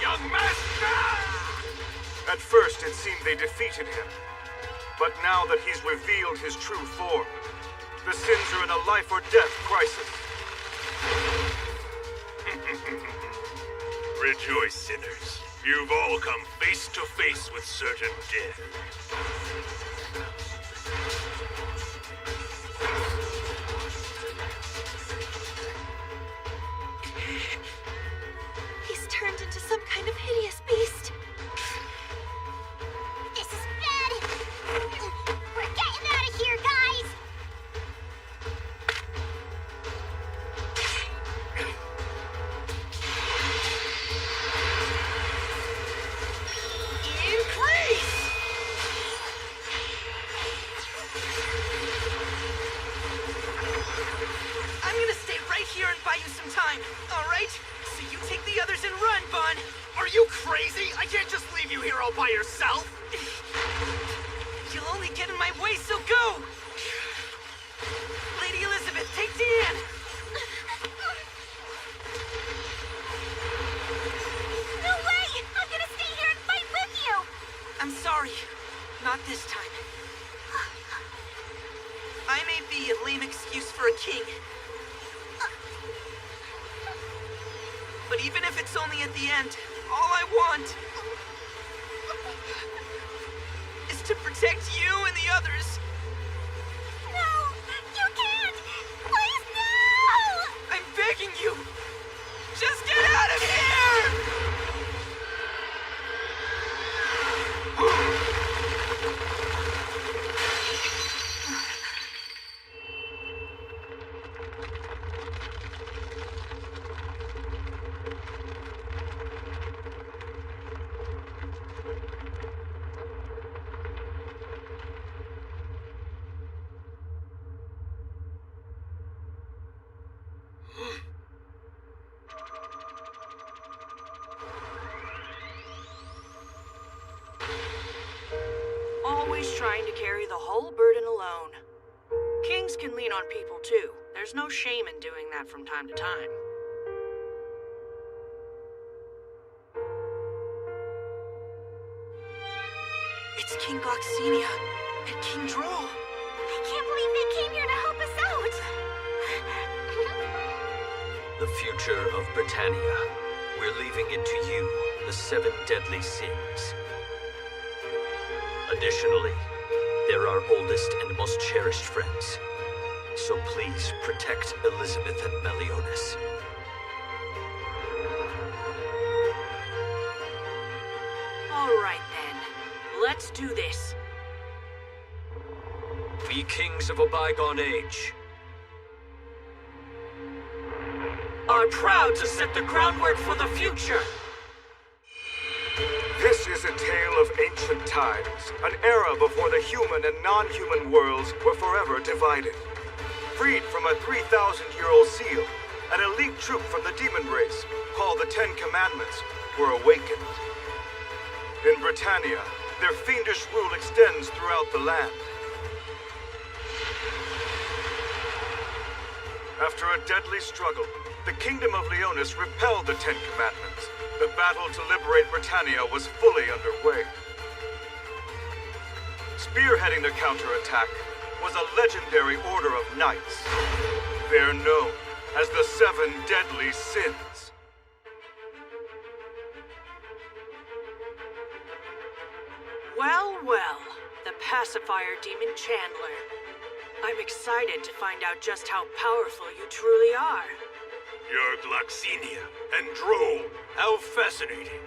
Young master! At first, it seemed they defeated him. But now that he's revealed his true form, the sins are in a life or death crisis. Rejoice, sinners. You've all come face to face with certain death. He's turned into some kind of hideous beast. This is bad. We're getting out of here, guys. Increase! I'm gonna stay right here and buy you some time, all right? So you take the others and run, Bun. Are you crazy? I can't just leave you here all by yourself! You'll only get in my way, so go! Lady Elizabeth, take Deanne! No way! I'm gonna stay here and fight with you! I'm sorry. Not this time. I may be a lame excuse for a king. But even if it's only at the end, all I want is to protect you and the others. No! You can't! Please, no! I'm begging you! Just get out of here! alone. Kings can lean on people too. There's no shame in doing that from time to time. It's King Gloxinia and King Droll. I can't believe they came here to help us out. The future of Britannia. We're leaving it to you, the 7 deadly sins. Additionally, they're our oldest and most cherished friends. So please protect Elizabeth and Meliodas. All right then. Let's do this. We kings of a bygone age Are proud to set the groundwork for the future. This is a tale of ancient times, an era before the human and non-human worlds were forever divided. Freed from a 3,000-year-old seal, an elite troop from the demon race, called the 10 Commandments, were awakened. In Britannia, their fiendish rule extends throughout the land. After a deadly struggle, the Kingdom of Leonis repelled the 10 Commandments. The battle to liberate Britannia was fully underway. Spearheading the counterattack was a legendary order of knights. They're known as the 7 Deadly Sins. Well, well, the pacifier demon Chandler. I'm excited to find out just how powerful you truly are. You're Gloxinia and Droll. How fascinating.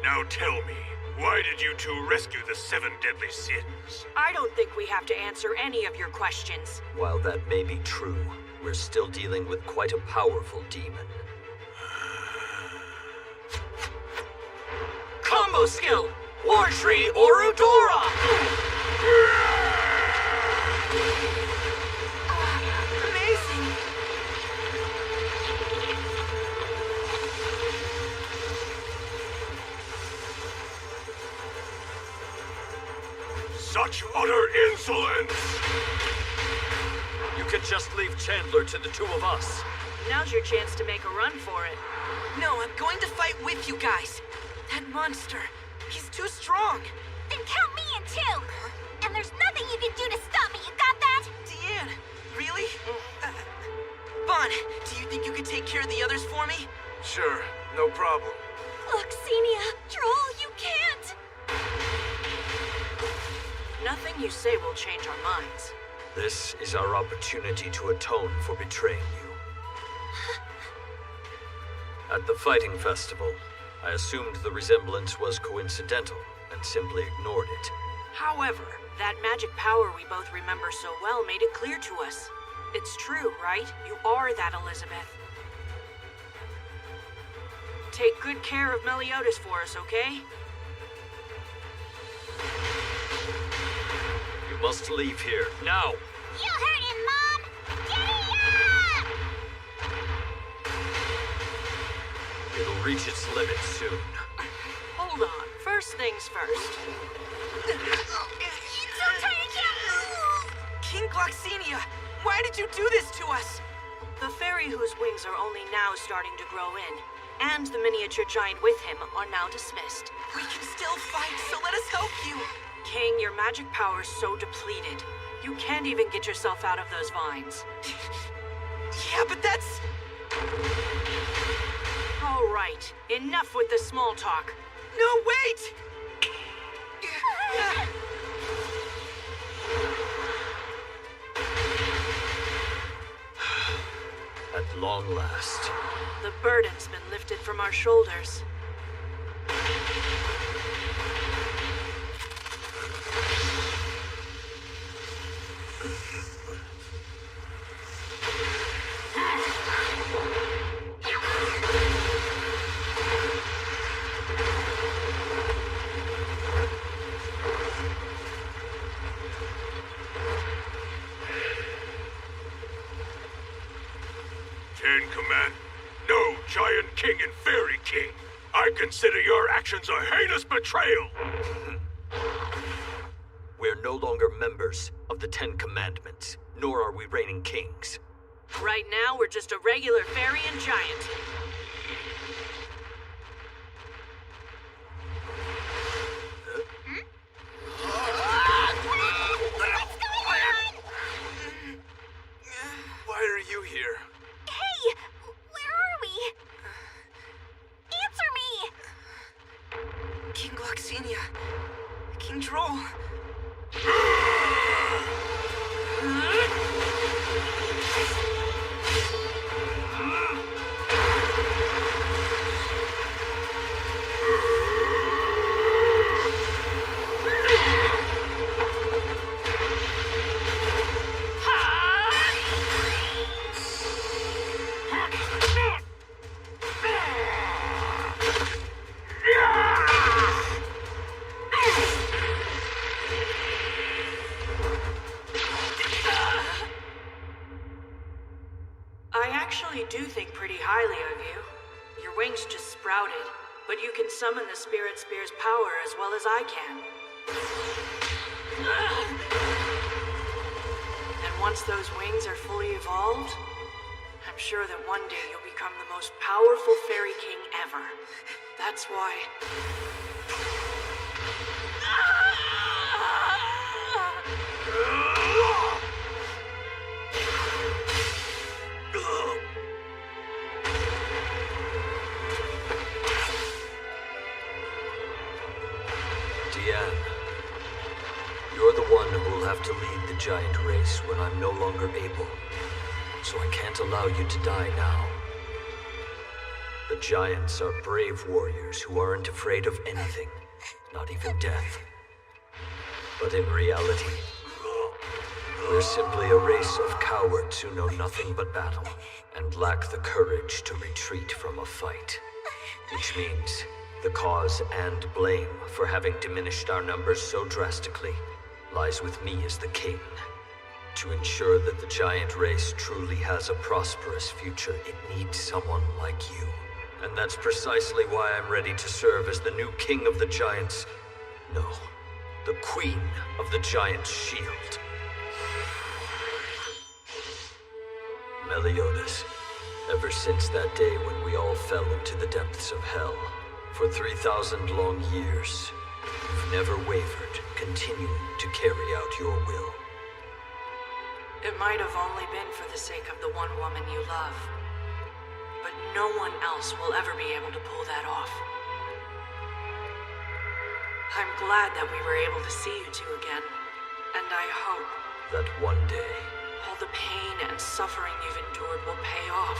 Now tell me, why did you two rescue the 7 deadly sins? I don't think we have to answer any of your questions. While that may be true, we're still dealing with quite a powerful demon. Combo skill! War Tree Orudora! Amazing! Such utter insolence! You can just leave Chandler to the 2 of us. Now's your chance to make a run for it. No, I'm going to fight with you guys. That monster, he's too strong. Then count me in too. And there's nothing you can do to stop me, you got that? Deanne, really? Bon, do you think you could take care of the others for me? Sure, no problem. Gloxinia, Droll, you can't! Nothing you say will change our minds. This is our opportunity to atone for betraying you. At the fighting festival, I assumed the resemblance was coincidental and simply ignored it. However, that magic power we both remember so well made it clear to us. It's true, right? You are that Elizabeth. Take good care of Meliodas for us, okay? You must leave here, now! You heard him, Mom! Giddy up! It'll reach its limit soon. Hold on. First things first. So tired I can't move! King Gloxinia, why did you do this to us? The fairy whose wings are only now starting to grow in, and the miniature giant with him are now dismissed. We can still fight, so let us help you. King, your magic power is so depleted. You can't even get yourself out of those vines. Yeah, but that's... All right, enough with the small talk. No, wait! At long last. The burden's been lifted from our shoulders. No, Giant King and Fairy King. I consider your actions a heinous betrayal. We're no longer members of of the Ten Commandments, nor are we reigning kings. Right now, we're just a regular fairy and giant. Why are you here? Hey! Where are we? Answer me! King Gloxinia. King Droll. I actually do think pretty highly of you. Your wings just sprouted, but you can summon the Spirit Spear's power as well as I can. And once those wings are fully evolved, I'm sure that one day you'll become the most powerful fairy king ever. That's why... Diane, you're the one who will have to lead the giant race when I'm no longer able, so I can't allow you to die now. The giants are brave warriors who aren't afraid of anything, not even death. But in reality, we're simply a race of cowards who know nothing but battle and lack the courage to retreat from a fight. Which means the cause and blame for having diminished our numbers so drastically lies with me as the king. To ensure that the giant race truly has a prosperous future, it needs someone like you. And that's precisely why I'm ready to serve as the new king of the giants. No, the queen of the giant shield. Meliodas, ever since that day when we all fell into the depths of hell, for 3,000 long years, you've never wavered, continuing to carry out your will. It might have only been for the sake of the one woman you love. But no one else will ever be able to pull that off. I'm glad that we were able to see you two again. And I hope that one day, all the pain and suffering you've endured will pay off.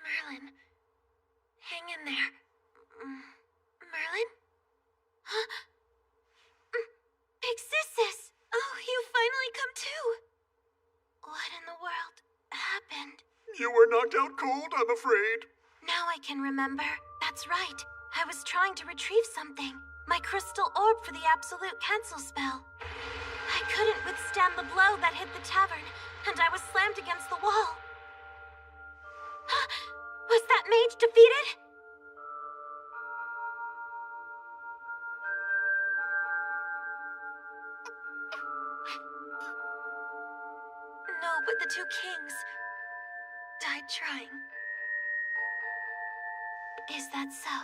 Merlin. Hang in there. Merlin? Huh? Big Sis! Oh, you finally come to! What in the world happened? You were knocked out cold, I'm afraid. Now I can remember. That's right. I was trying to retrieve something. My crystal orb for the absolute cancel spell. I couldn't withstand the blow that hit the tavern, and I was slammed against the wall. Was that mage defeated? No, but the two kings died trying. Is that so?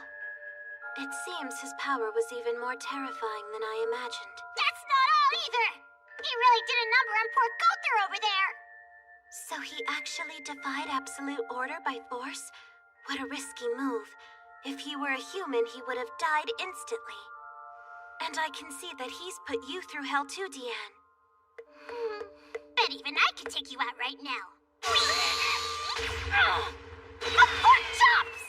It seems his power was even more terrifying than I imagined. That's not all either! He really did a number on poor Gother over there! So he actually defied absolute order by force? What a risky move. If he were a human, he would have died instantly. And I can see that he's put you through hell too, Diane. Bet even I could take you out right now. Pork chops!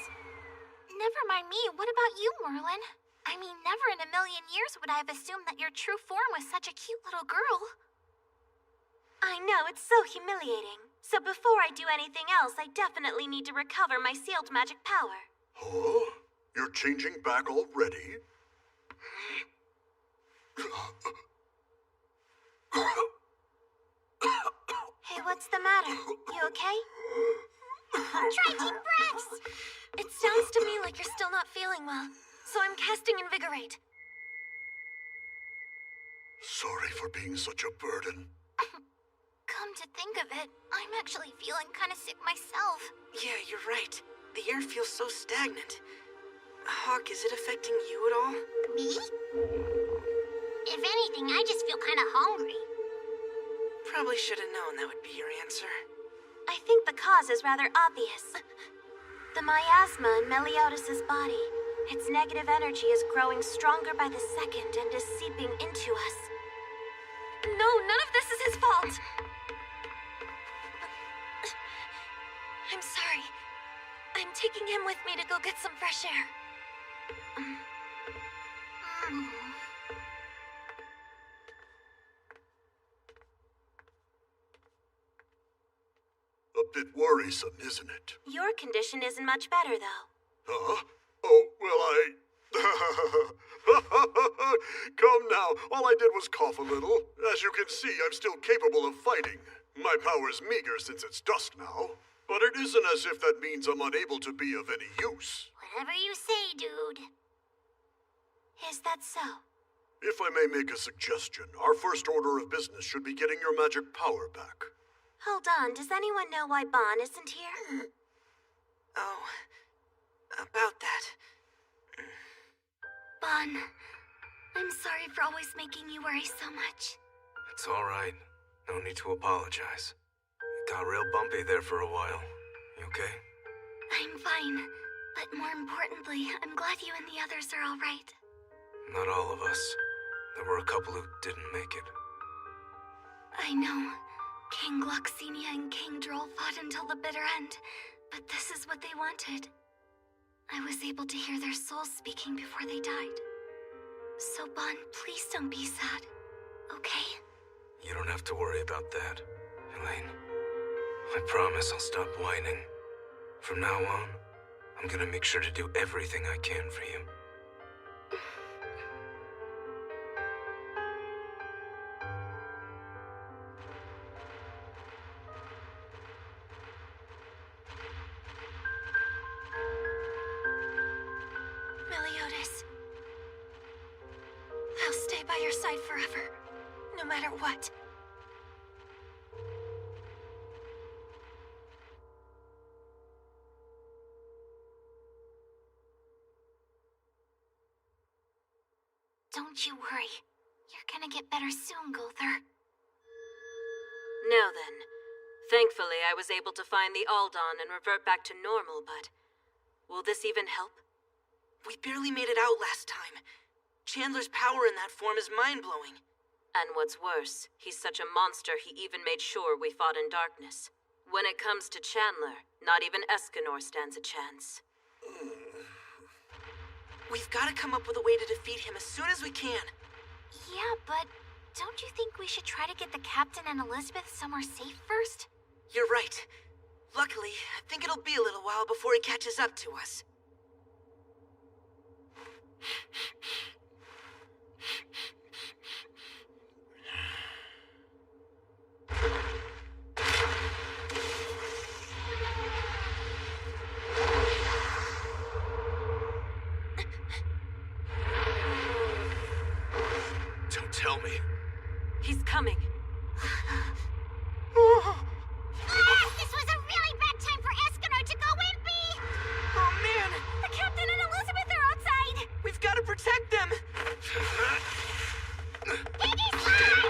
Never mind me, what about you, Merlin? I mean, never in a million years would I have assumed that your true form was such a cute little girl. I know, it's so humiliating. So before I do anything else, I definitely need to recover my sealed magic power. Huh? You're changing back already? What's the matter? You okay? Try deep breaths! It sounds to me like you're still not feeling well, so I'm casting Invigorate. Sorry for being such a burden. Come to think of it, I'm actually feeling kind of sick myself. Yeah, you're right. The air feels so stagnant. Hawk, is it affecting you at all? Me? If anything, I just feel kind of hungry. Probably should have known that would be your answer. I think the cause is rather obvious. The miasma in Meliodas' body. Its negative energy is growing stronger by the second and is seeping into us. No, none of this is his fault! I'm sorry. I'm taking him with me to go get some fresh air. A bit worrisome, isn't it? Your condition isn't much better, though. Huh? Oh, well, Come now, all I did was cough a little. As you can see, I'm still capable of fighting. My power's meager since it's dusk now. But it isn't as if that means I'm unable to be of any use. Whatever you say, dude. Is that so? If I may make a suggestion, our first order of business should be getting your magic power back. Hold on, does anyone know why Bon isn't here? Oh, about that. Bon, I'm sorry for always making you worry so much. It's all right. No need to apologize. It got real bumpy there for a while. You okay? I'm fine. But more importantly, I'm glad you and the others are all right. Not all of us. There were a couple who didn't make it. I know. King Gloxenia and King Droll fought until the bitter end, but this is what they wanted. I was able to hear their souls speaking before they died. So, Bon, please don't be sad, okay? You don't have to worry about that, Elaine. I promise I'll stop whining. From now on, I'm gonna make sure to do everything I can for you. Meliodas. I'll stay by your side forever, no matter what. Don't you worry. You're gonna get better soon, Gulther. Now then. Thankfully, I was able to find the Aldon and revert back to normal, but... will this even help? We barely made it out last time. Chandler's power in that form is mind-blowing. And what's worse, he's such a monster he even made sure we fought in darkness. When it comes to Chandler, not even Escanor stands a chance. We've got to come up with a way to defeat him as soon as we can. Yeah, but don't you think we should try to get the captain and Elizabeth somewhere safe first? You're right. Luckily, I think it'll be a little while before he catches up to us. Don't tell me. He's coming. This was a really bad time for Escanor to go wimpy! Oh man! The captain and Elizabeth are outside! We've got to protect them! Piggy slide!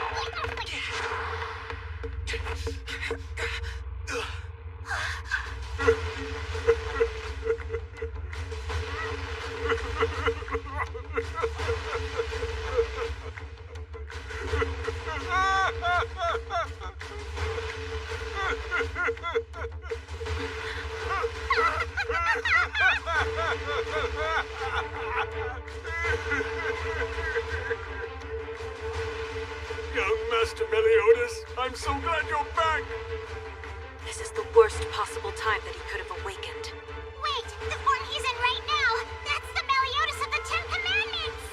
Young Master Meliodas, I'm so glad you're back! This is the worst possible time that he could have awakened. Wait, the form he's in right now! That's the Meliodas of the Ten Commandments!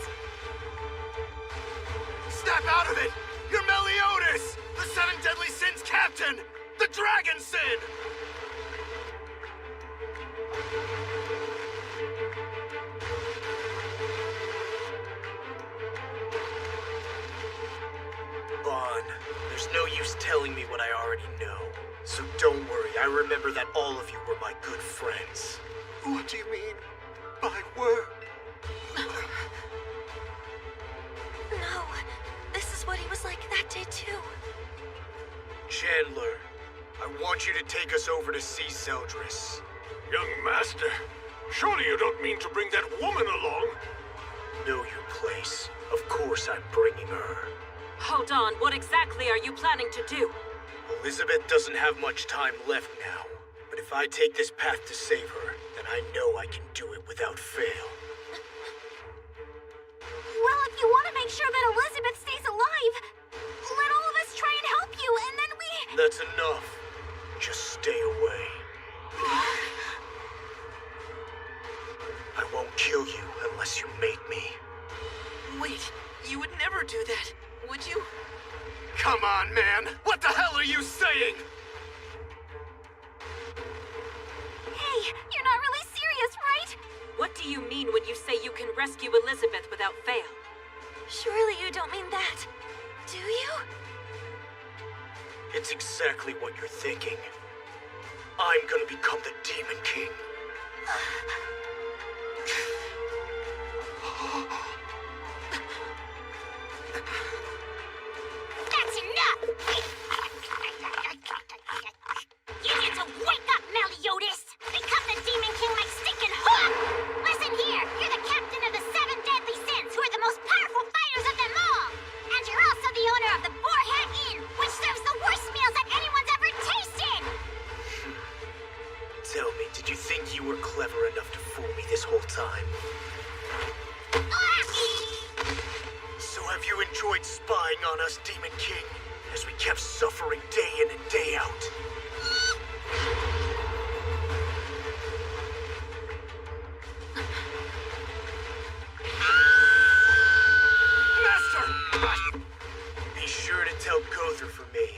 Snap out of it! You're Meliodas! The Seven Deadly Sins captain! The dragon sin! Bon, there's no use telling me what I already know. So don't worry, I remember that all of you were my good friends. What do you mean by were? No, this is what he was like that day too. Chandler, I want you to take us over to see Zeldris. Young master, surely you don't mean to bring that woman along? Know your place. Of course I'm bringing her. Hold on, what exactly are you planning to do? Elizabeth doesn't have much time left now, but if I take this path to save her, then I know I can do it without fail. Well, if you want to make sure that Elizabeth stays alive, let all of us try and help you, and then we... That's enough. Just stay away. I won't kill you unless you make me. Wait, you would never do that, would you? Come on, man! What the hell are you saying? Hey, you're not really serious, right? What do you mean when you say you can rescue Elizabeth without fail? Surely you don't mean that, do you? It's exactly what you're thinking. I'm gonna become the Demon King. That's enough! You need to wake up, Meliodas! Become the Demon King like stinking hawk! Listen here, you're the captain of the 7 deadly sins, who are the most powerful fighters of them all! And you're also the owner of the Boarhat Inn, which serves the worst meals that anyone's ever tasted! Tell me, did you think you were clever enough to fool me this whole time? So have you enjoyed spying on us, Demon King, as we kept suffering day in and day out? Master! Be sure to tell Gother for me.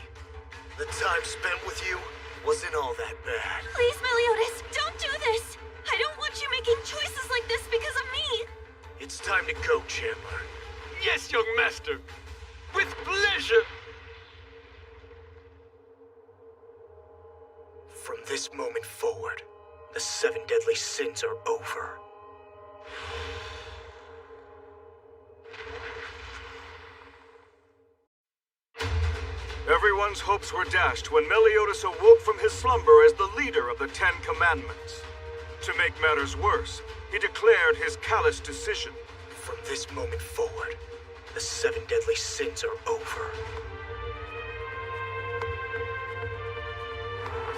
The time spent with you wasn't all that bad. Please, Meliodas, don't do this! I don't want you making choices like this because of me! It's time to go, Chandler. Yes, young master. With pleasure. From this moment forward, the 7 deadly sins are over. Everyone's hopes were dashed when Meliodas awoke from his slumber as the leader of the 10 Commandments. To make matters worse, he declared his callous decision. From this moment forward, the 7 deadly sins are over.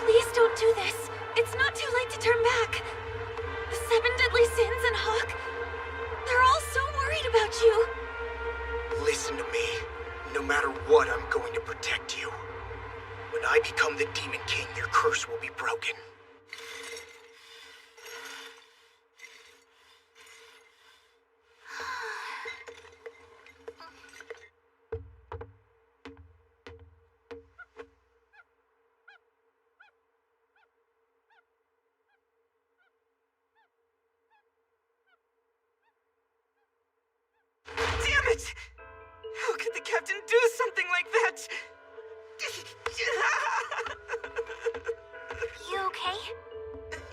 Please don't do this. It's not too late to turn back. The 7 deadly sins and Hawk, they're all so worried about you. Listen to me. No matter what, I'm going to protect you. When I become the Demon King, your curse will be broken. Damn it! How could the captain do something like that? You okay?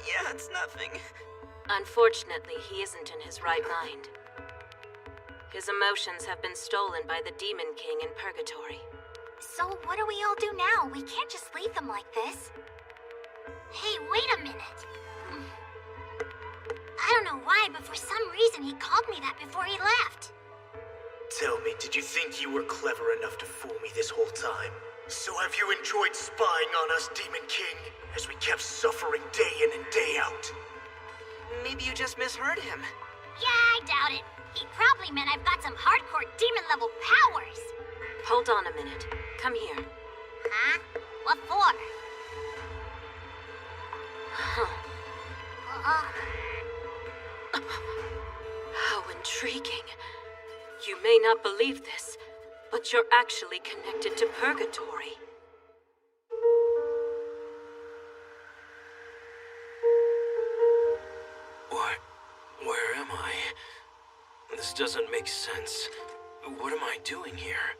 Yeah, it's nothing. Unfortunately, he isn't in his right mind. His emotions have been stolen by the Demon King in Purgatory. So what do we all do now? We can't just leave them like this. Hey, wait a minute. I don't know why, but for some reason he called me that before he left. Tell me, did you think you were clever enough to fool me this whole time? So have you enjoyed spying on us, Demon King, as we kept suffering day in and day out? Maybe you just misheard him. Yeah, I doubt it. He probably meant I've got some hardcore demon-level powers. Hold on a minute. Come here. Huh? What for? Huh. Uh, How intriguing. You may not believe this, but you're actually connected to Purgatory. doesn't make sense. What am I doing here?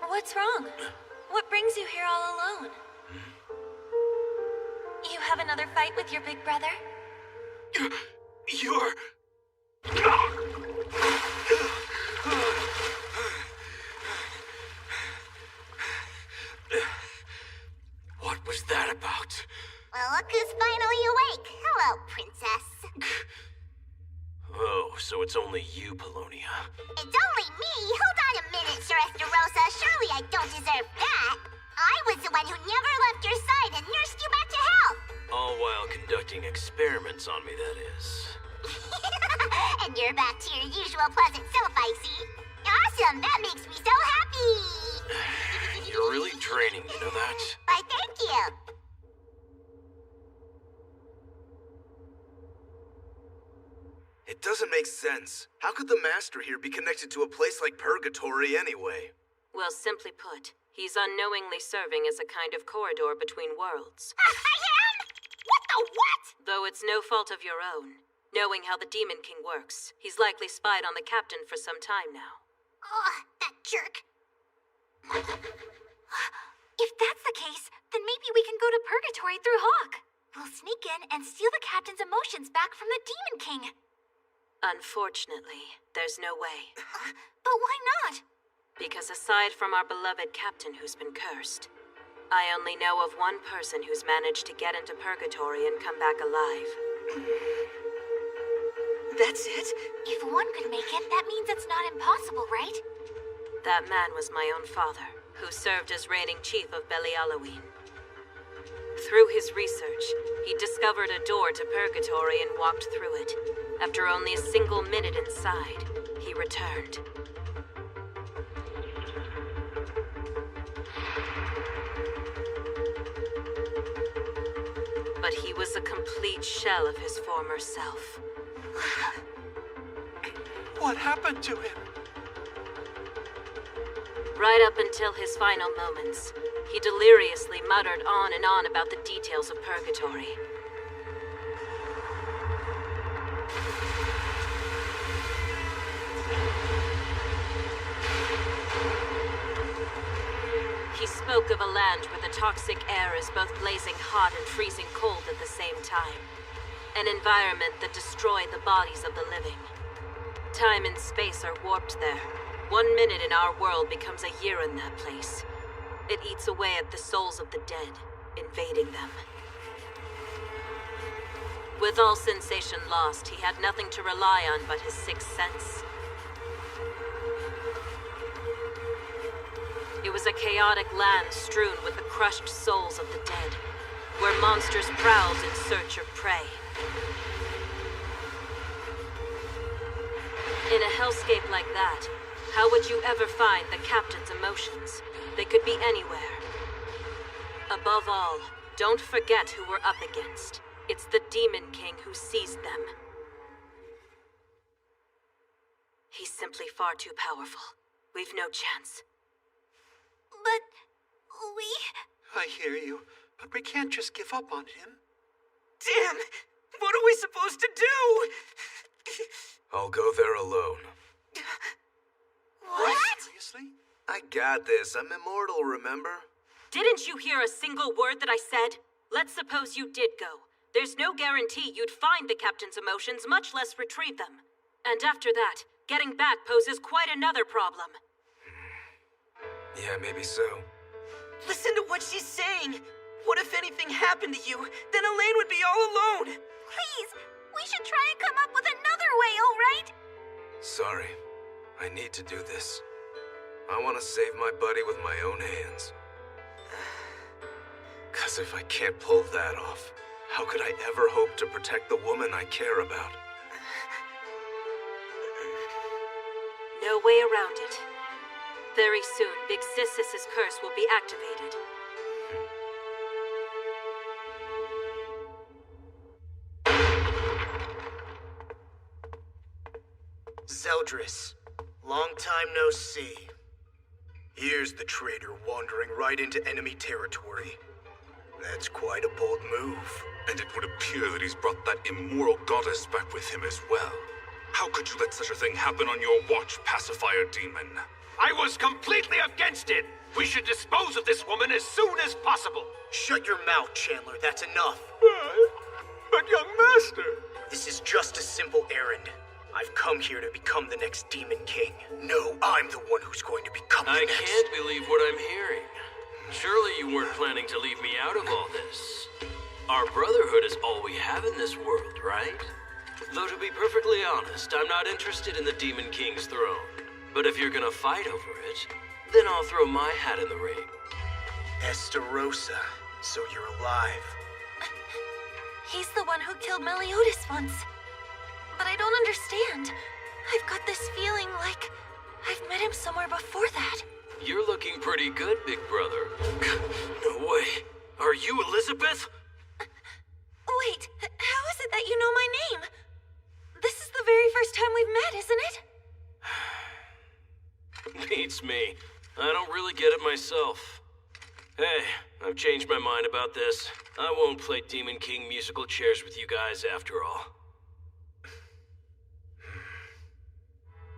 What's wrong? What brings you here all alone? You have another fight with your big brother? You're... What was that about? Well, look who's finally awake. Hello, princess. Oh, so it's only you, Polonia. It's only me? Hold on a minute, Sir Esterosa. Surely I don't deserve that. I was the one who never left your side and nursed you back to health. All while conducting experiments on me, that is. And you're back to your usual pleasant self, I see. Awesome, that makes me so happy. You're really draining, you know that? Why, thank you. It doesn't make sense. How could the Master here be connected to a place like Purgatory anyway? Well, simply put, he's unknowingly serving as a kind of corridor between worlds. I am? What the what? Though it's no fault of your own. Knowing how the Demon King works, he's likely spied on the captain for some time now. Oh, that jerk. If that's the case, then maybe we can go to Purgatory through Hawk. We'll sneak in and steal the captain's emotions back from the Demon King. Unfortunately, there's no way. But why not? Because aside from our beloved captain who's been cursed, I only know of one person who's managed to get into Purgatory and come back alive. That's it? If one could make it, that means it's not impossible, right? That man was my own father, who served as reigning chief of Belialoween. Through his research, he discovered a door to Purgatory and walked through it. After only a single minute inside, he returned. But he was a complete shell of his former self. What happened to him? Right up until his final moments, he deliriously muttered on and on about the details of Purgatory. He spoke of a land where the toxic air is both blazing hot and freezing cold at the same time. An environment that destroyed the bodies of the living. Time and space are warped there. 1 minute in our world becomes a year in that place. It eats away at the souls of the dead, invading them. With all sensation lost, he had nothing to rely on but his sixth sense. It was a chaotic land strewn with the crushed souls of the dead, where monsters prowled in search of prey. In a hellscape like that, how would you ever find the captain's emotions? They could be anywhere. Above all, don't forget who we're up against. It's the Demon King who seized them. He's simply far too powerful. We've no chance. But we... I hear you, but we can't just give up on him. Damn! What are we supposed to do? I'll go there alone. What? Seriously? I got this. I'm immortal, remember? Didn't you hear a single word that I said? Let's suppose you did go. There's no guarantee you'd find the captain's emotions, much less retrieve them. And after that, getting back poses quite another problem. Yeah, maybe so. Listen to what she's saying. What if anything happened to you? Then Elaine would be all alone. Please, we should try and come up with another way, all right? Sorry. I need to do this. I want to save my buddy with my own hands. 'Cause if I can't pull that off, how could I ever hope to protect the woman I care about? No way around it. Very soon, Big Sis's curse will be activated. Zeldris, long time no see. Here's the traitor wandering right into enemy territory. That's quite a bold move. And it would appear that he's brought that immoral goddess back with him as well. How could you let such a thing happen on your watch, pacifier demon? I was completely against it! We should dispose of this woman as soon as possible! Shut your mouth, Chandler. That's enough. But young master... This is just a simple errand. I've come here to become the next Demon King. No, I'm the one who's going to become the next. I can't believe what I'm hearing. Surely you weren't planning to leave me out of all this. Our brotherhood is all we have in this world, right? Though to be perfectly honest, I'm not interested in the Demon King's throne. But if you're gonna fight over it, then I'll throw my hat in the ring. Estarossa, so you're alive. He's the one who killed Meliodas once. But I don't understand. I've got this feeling like I've met him somewhere before that. You're looking pretty good, big brother. No way. Are you Elizabeth? Wait, how is it that you know my name? This is the very first time we've met, isn't it? Beats me. I don't really get it myself. Hey, I've changed my mind about this. I won't play Demon King musical chairs with you guys after all.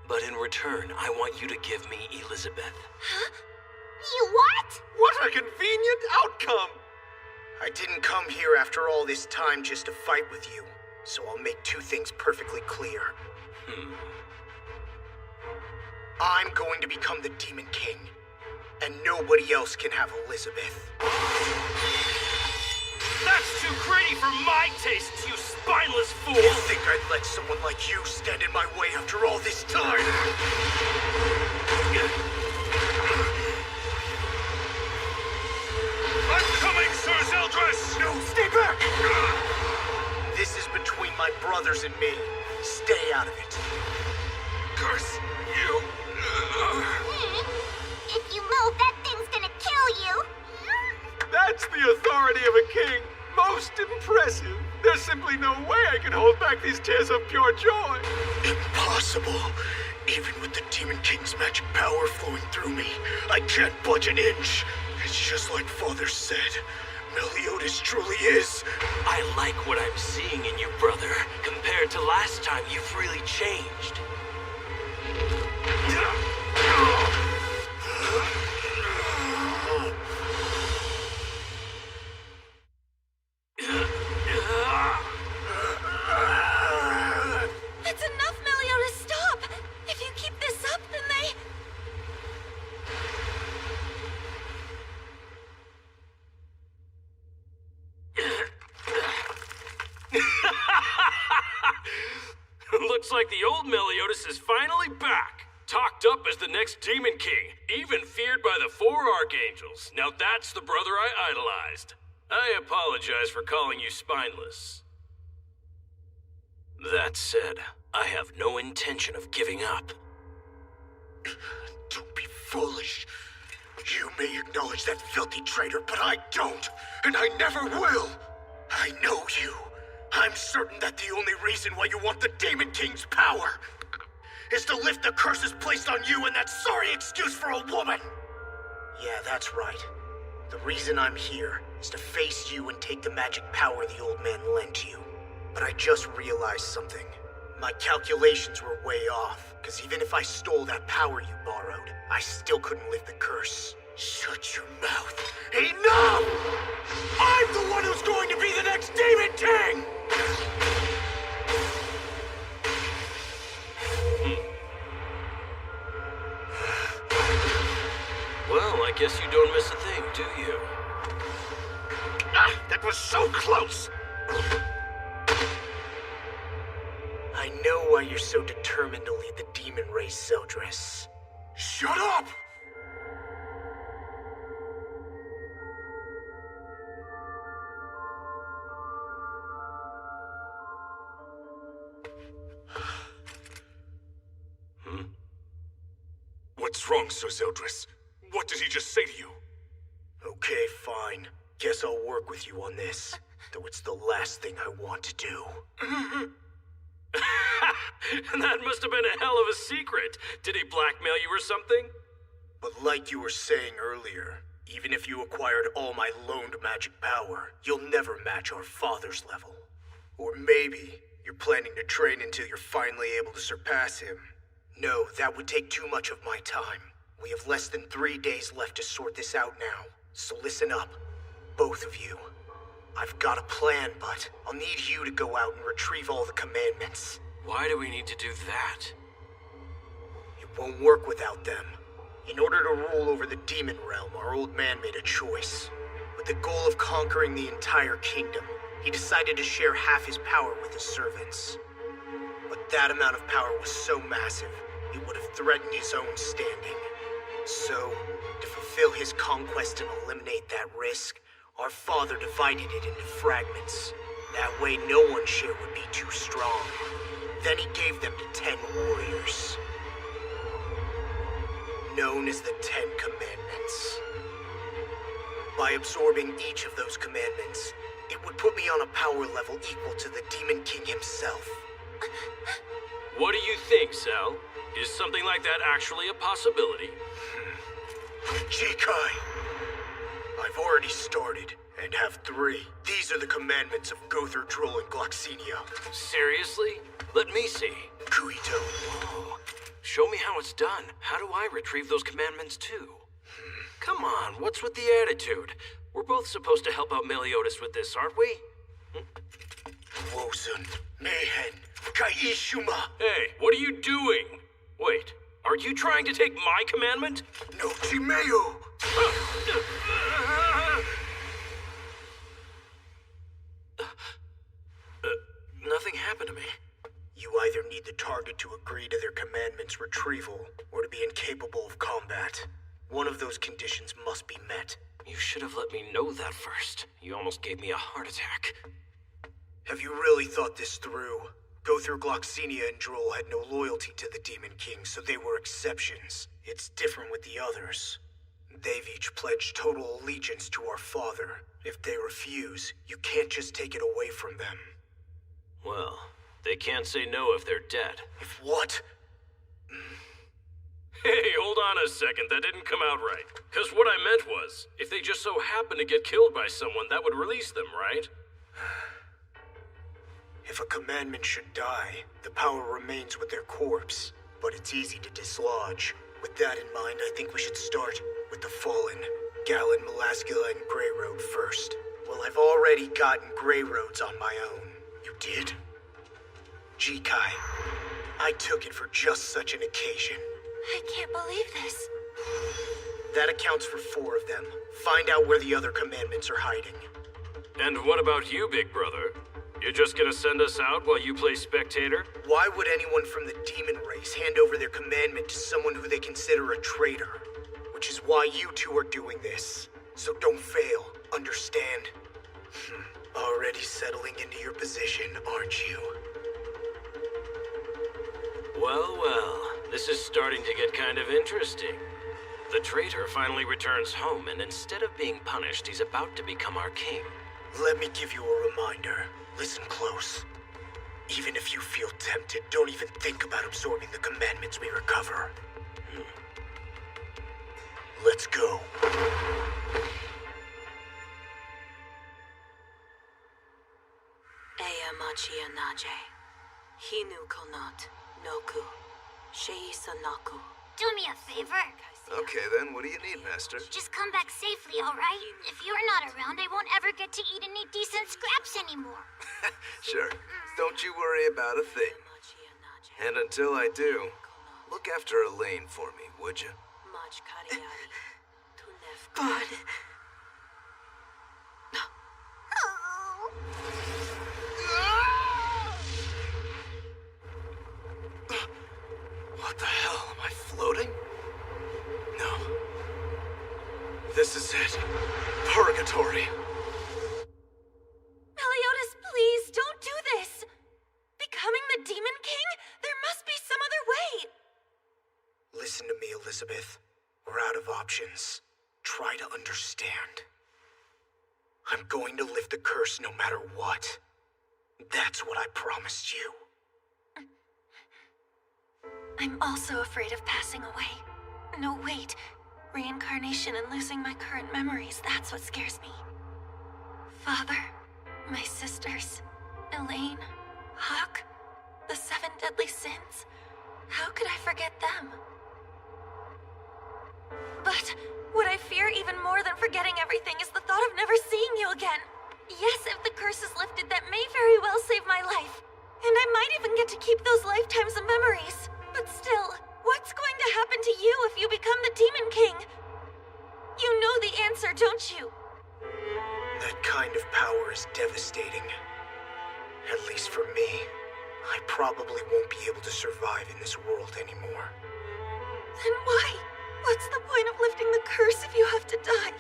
But in return, I want you to give me Elizabeth. Huh? You what? What a convenient outcome! I didn't come here after all this time just to fight with you, so I'll make two things perfectly clear. I'm going to become the Demon King, and nobody else can have Elizabeth. That's too gritty for my tastes, you spineless fool! You think I'd let someone like you stand in my way after all this time? I'm coming, Sir Zeldris! No, stay back! This is between my brothers and me. Stay out of it. Curse you! If you move, that thing's gonna kill you. That's the authority of a king. Most impressive. There's simply no way I can hold back these tears of pure joy. Impossible. Even with the Demon King's magic power flowing through me, I can't budge an inch. It's just like Father said. Meliodas truly is. I like what I'm seeing in you, brother. Compared to last time, you've really changed. That's enough, Meliodas, stop! If you keep this up, then they... Looks like the old Meliodas is finally back. Talked up as the next Demon King, even feared by the 4 Archangels. Now that's the brother I idolized. I apologize for calling you spineless. That said, I have no intention of giving up. Don't be foolish. You may acknowledge that filthy traitor, but I don't, and I never will. I know you. I'm certain that the only reason why you want the Demon King's power is to lift the curses placed on you and that sorry excuse for a woman. Yeah, that's right. The reason I'm here is to face you and take the magic power the old man lent you. But I just realized something. My calculations were way off, because even if I stole that power you borrowed, I still couldn't lift the curse. Shut your mouth. Enough! I'm the one who's going to be the next Demon King! Well, I guess you don't miss a thing, do you? Ah, that was so close! I know why you're so determined to lead the demon race, Zeldris. Shut up! What's wrong, Sir Zeldris? What did he just say to you? Okay, fine. Guess I'll work with you on this. Though it's the last thing I want to do. That must have been a hell of a secret. Did he blackmail you or something? But like you were saying earlier, even if you acquired all my loaned magic power, you'll never match our father's level. Or maybe you're planning to train until you're finally able to surpass him. No, that would take too much of my time. We have less than 3 days left to sort this out now. So listen up, both of you. I've got a plan, but I'll need you to go out and retrieve all the commandments. Why do we need to do that? It won't work without them. In order to rule over the demon realm, our old man made a choice. With the goal of conquering the entire kingdom, he decided to share half his power with his servants. But that amount of power was so massive, it would have threatened his own standing. So, to fulfill his conquest and eliminate that risk, our father divided it into fragments. That way no one's share would be too strong. Then he gave them to 10 warriors, known as the 10 Commandments. By absorbing each of those commandments, it would put me on a power level equal to the Demon King himself. What do you think, Sal? Is something like that actually a possibility? Jikai, I've already started, and have 3. These are the commandments of Gother, Droll, and Gloxinia. Seriously? Let me see. Kuito. Oh, show me how it's done. How do I retrieve those commandments too? Come on, what's with the attitude? We're both supposed to help out Meliodas with this, aren't we? Wosun, Mehen, Kaishuma. Hey, what are you doing? Wait, are you trying to take my commandment? No Chimeo. Nothing happened to me. You either need the target to agree to their commandments' retrieval, or to be incapable of combat. One of those conditions must be met. You should have let me know that first. You almost gave me a heart attack. Have you really thought this through? Gother, Gloxinia, and Droll had no loyalty to the Demon King, so they were exceptions. It's different with the others. They've each pledged total allegiance to our father. If they refuse, you can't just take it away from them. Well, they can't say no if they're dead. If what? Hey, hold on a second, that didn't come out right. Because what I meant was, if they just so happen to get killed by someone, that would release them, right? If a commandment should die, the power remains with their corpse, but it's easy to dislodge. With that in mind, I think we should start with the Fallen, Galen, Melascula, and Grey Road first. Well, I've already gotten Grey Roads on my own. You did? Jikai, I took it for just such an occasion. I can't believe this. That accounts for 4 of them. Find out where the other commandments are hiding. And what about you, big brother? You're just gonna send us out while you play spectator? Why would anyone from the demon race hand over their commandment to someone who they consider a traitor? Which is why you 2 are doing this. So don't fail, understand? Already settling into your position, aren't you? Well, well, this is starting to get kind of interesting. The traitor finally returns home, and instead of being punished, he's about to become our king. Let me give you a reminder. Listen close. Even if you feel tempted, don't even think about absorbing the commandments we recover. Let's go. Ea machia naje. Hinu konot. Noku. Sheisa naku. Do me a favor. Okay then, what do you need, Master? Just come back safely, alright? If you're not around, I won't ever get to eat any decent scraps anymore. Sure. Don't you worry about a thing. And until I do, look after Elaine for me, would you? Bud. What the hell? Am I floating? No. This is it. Purgatory. Meliodas, please, don't do this! Becoming the Demon King? There must be some other way! Listen to me, Elizabeth. We're out of options. Try to understand. I'm going to lift the curse no matter what. That's what I promised you. I'm also afraid of passing away. No, wait. Reincarnation and losing my current memories, that's what scares me. Father, my sisters, Elaine, Hawk, the 7 deadly sins. How could I forget them? But what I fear even more than forgetting everything is the thought of never seeing you again. Yes, if the curse is lifted, that may very well save my life. And I might even get to keep those lifetimes of memories. But still, what's going to happen to you if you become the Demon King? You know the answer, don't you? That kind of power is devastating. At least for me. I probably won't be able to survive in this world anymore. Then why? What's the point of lifting the curse if you have to die?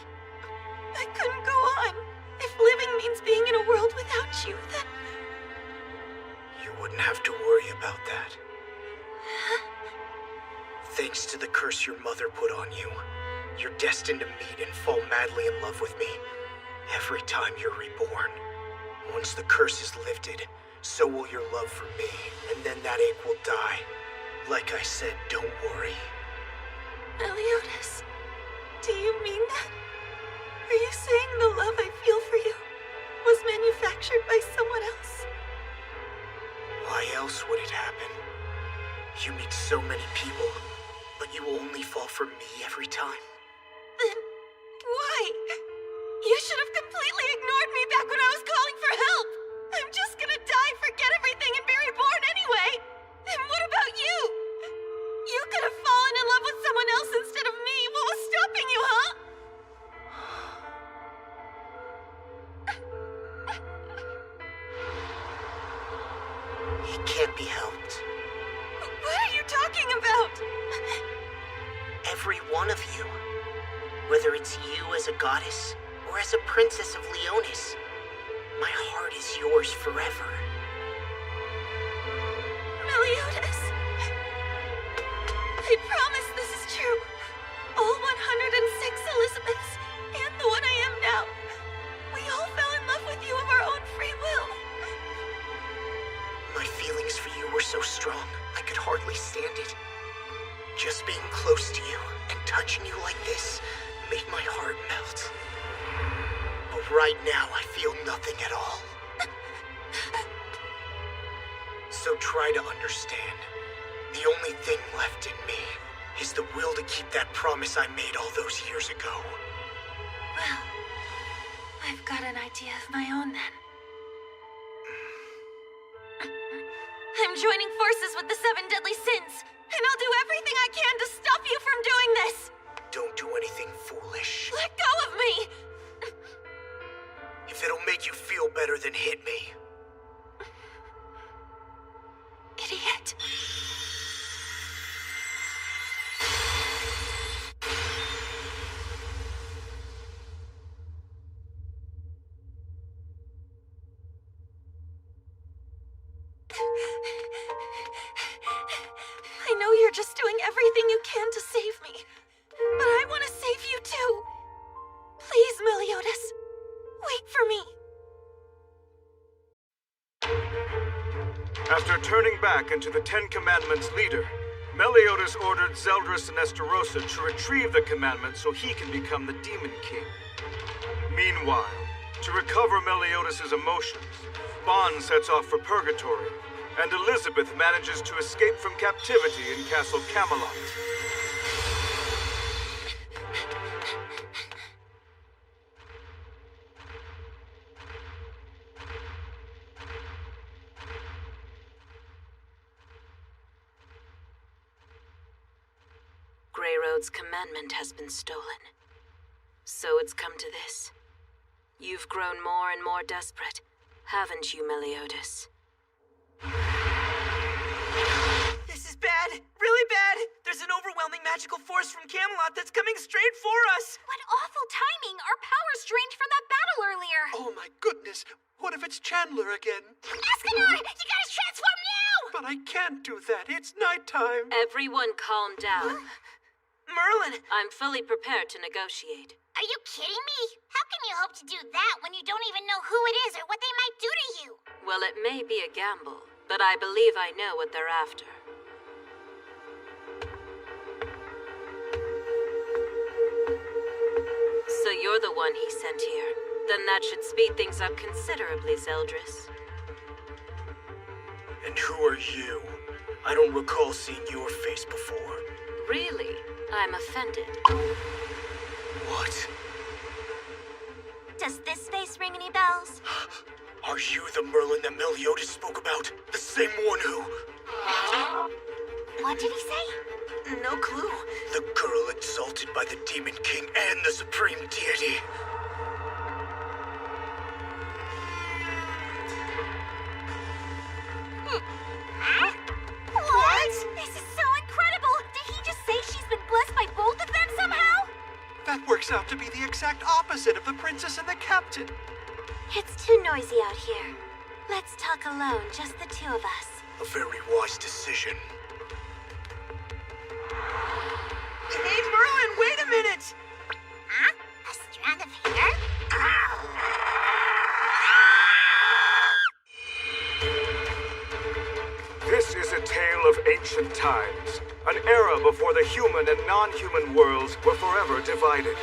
I couldn't go on. If living means being in a world without you, then... You wouldn't have to worry about that. Thanks to the curse your mother put on you, you're destined to meet and fall madly in love with me every time you're reborn. Once the curse is lifted, so will your love for me, and then that ache will die. Like I said, don't worry. Meliodas, do you mean that? Are you saying the love I feel for you was manufactured by someone else? Why else would it happen? You meet so many people, but you only fall for me every time. Then, why? You should have completely ignored me back when I was calling for help! I'm just gonna die, forget everything, and be reborn anyway! And what about you? You could have fallen in love with someone else instead of me. What was stopping you, huh? It can't be helped. What are you talking about? Every one of you. Whether it's you as a goddess, or as a princess of Leonis, my heart is yours forever. Meliodas. I promise this is true. All 106 Elizabeths, and the one I am now. We all fell in love with you of our own free will. My feelings for you were so strong, I could hardly stand it. Just being close to you and touching you like this made my heart melt. But right now, I feel nothing at all. So try to understand. The only thing left in me is the will to keep that promise I made all those years ago. Well, I've got an idea of my own then. I'm joining forces with the 7 deadly sins, and I'll do everything I can to stop you from doing this! Don't do anything foolish. Let go of me! If it'll make you feel better, then hit me. Idiot. I know you're just doing everything you can to save me, but I want to save you too. Please, Meliodas, wait for me. After turning back into the 10 Commandments leader, Meliodas ordered Zeldris and Estarossa to retrieve the commandments so he can become the Demon King. Meanwhile, to recover Meliodas' emotions, Bon sets off for Purgatory, and Elizabeth manages to escape from captivity in Castle Camelot. Grey Road's commandment has been stolen. So it's come to this. You've grown more and more desperate, haven't you, Meliodas? This is bad. Really bad. There's an overwhelming magical force from Camelot that's coming straight for us. What awful timing! Our power's drained from that battle earlier. Oh my goodness. What if it's Chandler again? Escanor! You gotta transform now! But I can't do that. It's nighttime. Everyone calm down. Merlin! I'm fully prepared to negotiate. Are you kidding me? How can you hope to do that when you don't even know who it is or what they might do to you? Well, it may be a gamble, but I believe I know what they're after. Then that should speed things up considerably, Zeldris. And who are you? I don't recall seeing your face before. Really? I'm offended. What? Does this face ring any bells? Are you the Merlin that Meliodas spoke about? The same one who... What did he say? No clue. The girl exalted by the Demon King and the Supreme Deity. What? This is so incredible! Did he just say she's been blessed by both of them somehow? That works out to be the exact opposite of the princess and the captain. It's too noisy out here. Let's talk alone, just the two of us. A very wise decision. Hey, Merlin, wait a minute! Huh? A strand of hair? This is a tale of ancient times, an era before the human and non-human worlds were forever divided.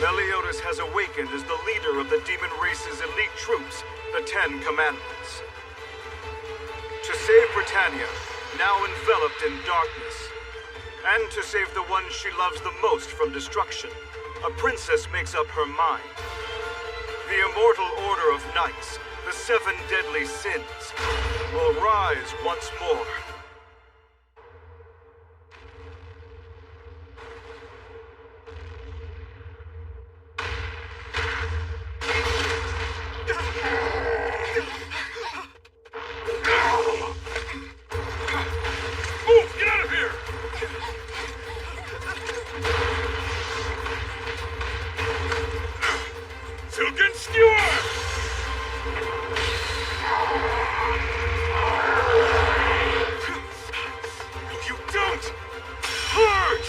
Meliodas has awakened as the leader of the demon race's elite troops, the Ten Commandments. To save Britannia, now enveloped in darkness, and to save the one she loves the most from destruction, a princess makes up her mind. The immortal order of knights, the seven deadly sins, will rise once more. Move! Get out of here! Silken Skewer! You don't hurt!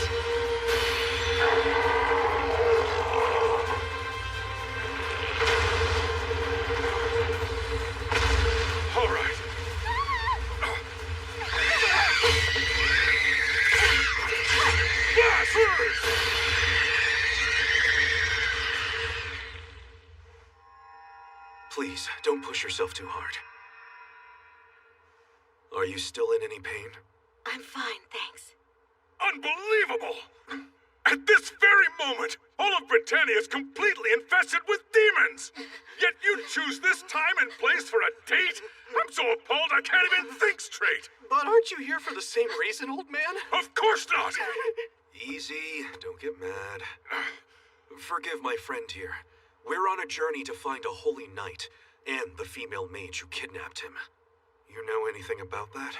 All right. Please, don't push yourself too hard. Are you still in any pain? I'm fine, thanks. Unbelievable! At this very moment, all of Britannia is completely infested with demons! Yet you choose this time and place for a date? I'm so appalled I can't even think straight! But aren't you here for the same reason, old man? Of course not! Easy, don't get mad. Forgive my friend here. We're on a journey to find a holy knight and the female mage who kidnapped him. You know anything about that?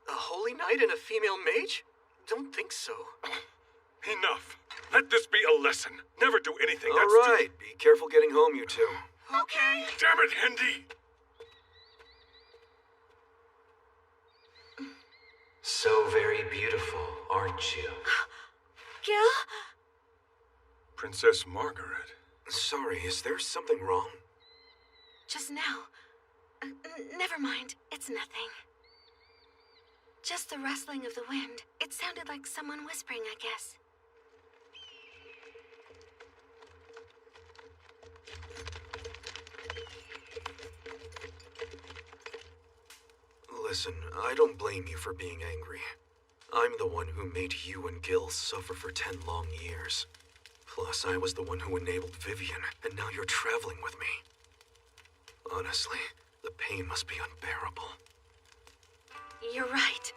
A holy knight and a female mage? Don't think so. Enough. Let this be a lesson. Never do anything All that's right, be careful getting home, you two. Okay. Damn it, Hendy! So very beautiful, aren't you? Gil? Princess Margaret. Sorry, is there something wrong? Just now. Never mind. It's nothing. Just the rustling of the wind. It sounded like someone whispering, I guess. Listen, I don't blame you for being angry. I'm the one who made you and Gil suffer for 10 long years. Plus, I was the one who enabled Vivian, and now you're traveling with me. Honestly, the pain must be unbearable. You're right.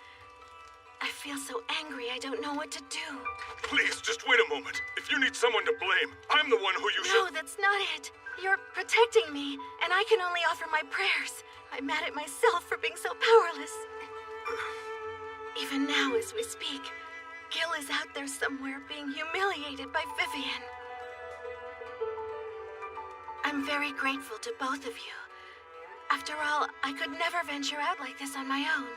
I feel so angry I don't know what to do. Please, just wait a moment. If you need someone to blame, I'm the one who you should... No, that's not it. You're protecting me, and I can only offer my prayers. I'm mad at myself for being so powerless. Even now, as we speak, Gil is out there somewhere being humiliated by Vivian. I'm very grateful to both of you. After all, I could never venture out like this on my own.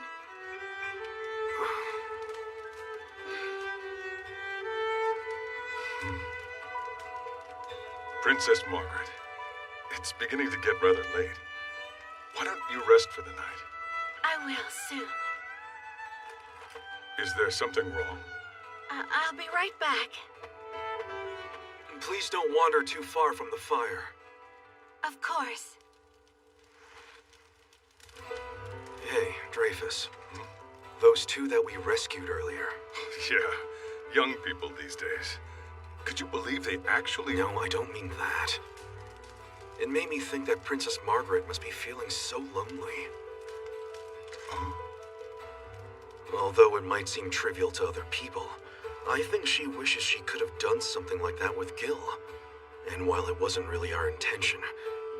Princess Margaret, it's beginning to get rather late. Why don't you rest for the night? I will soon. Is there something wrong? I'll be right back. Please don't wander too far from the fire. Of course. Hey, Dreyfus. Those two that we rescued earlier. Yeah, young people these days. Could you believe they actually... No, I don't mean that. It made me think that Princess Margaret must be feeling so lonely. Although it might seem trivial to other people, I think she wishes she could have done something like that with Gil. And while it wasn't really our intention,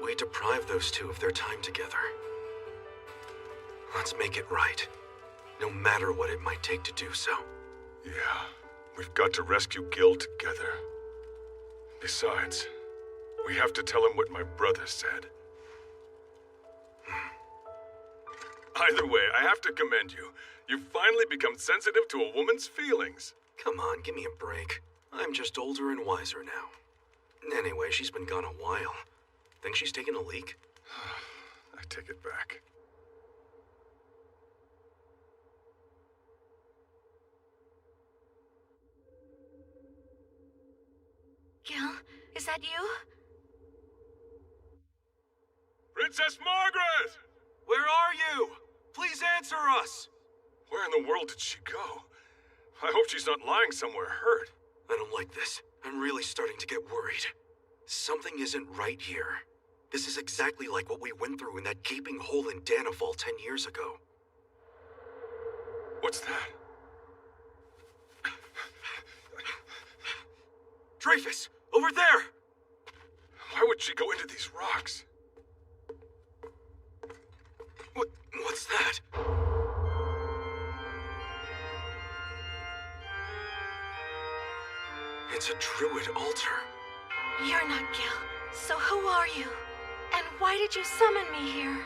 we deprived those two of their time together. Let's make it right, no matter what it might take to do so. Yeah, we've got to rescue Gil together. Besides, we have to tell him what my brother said. Either way, I have to commend you. You've finally become sensitive to a woman's feelings. Come on, give me a break. I'm just older and wiser now. Anyway, she's been gone a while. Think she's taken a leak? I take it back. Gil, is that you? Princess Margaret! Where are you? Please answer us! Where in the world did she go? I hope she's not lying somewhere hurt. I don't like this. I'm really starting to get worried. Something isn't right here. This is exactly like what we went through in that gaping hole in Danafall 10 years ago. What's that? Dreyfus! Over there! Why would she go into these rocks? What's that? It's a druid altar. You're not Gil. So who are you? And why did you summon me here?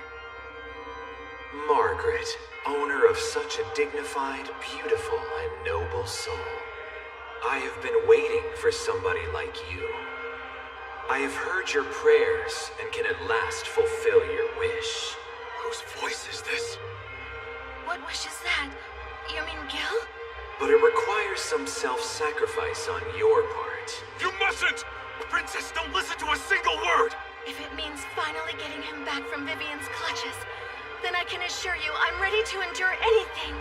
Margaret, owner of such a dignified, beautiful, and noble soul. I have been waiting for somebody like you. I have heard your prayers and can at last fulfill your wish. Whose voice is this? What wish is that? You mean Gil? But it requires some self-sacrifice on your part. You mustn't! Princess, don't listen to a single word! If it means finally getting him back from Vivian's clutches, then I can assure you I'm ready to endure anything.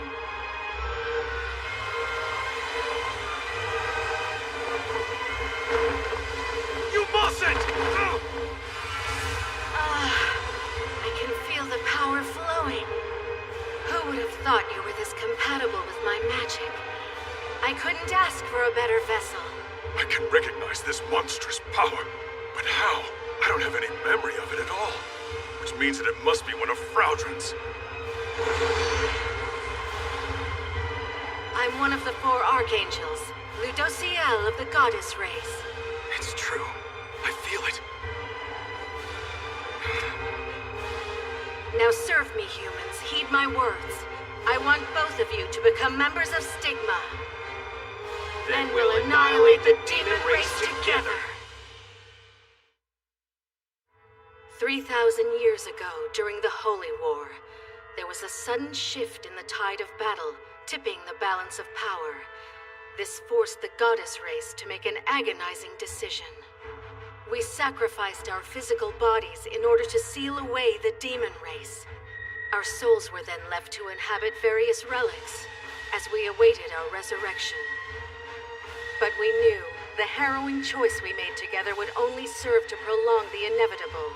You mustn't! I can feel the power flowing. Who would have thought you were this compatible with my magic? I couldn't ask for a better vessel. I can recognize this monstrous power. But how? I don't have any memory of it at all. Which means that it must be one of Fraudrin's. I'm one of the 4 archangels, Ludociel of the goddess race. It's true. I feel it. Now serve me, humans. Heed my words. I want both of you to become members of Stigma. Then we'll annihilate the demon race together. 3,000 years ago, during the Holy War, there was a sudden shift in the tide of battle, tipping the balance of power. This forced the goddess race to make an agonizing decision. We sacrificed our physical bodies in order to seal away the demon race. Our souls were then left to inhabit various relics, as we awaited our resurrection. But we knew the harrowing choice we made together would only serve to prolong the inevitable.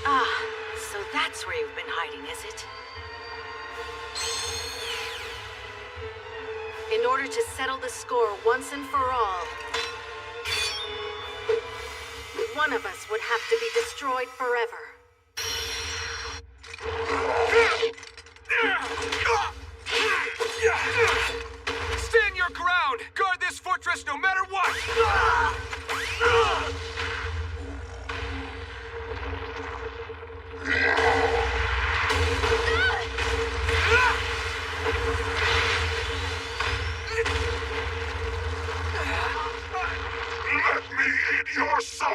Ah, so that's where you've been hiding, is it? In order to settle the score once and for all, one of us would have to be destroyed forever. Stand your ground! Guard this fortress no matter what! Let me eat your soul!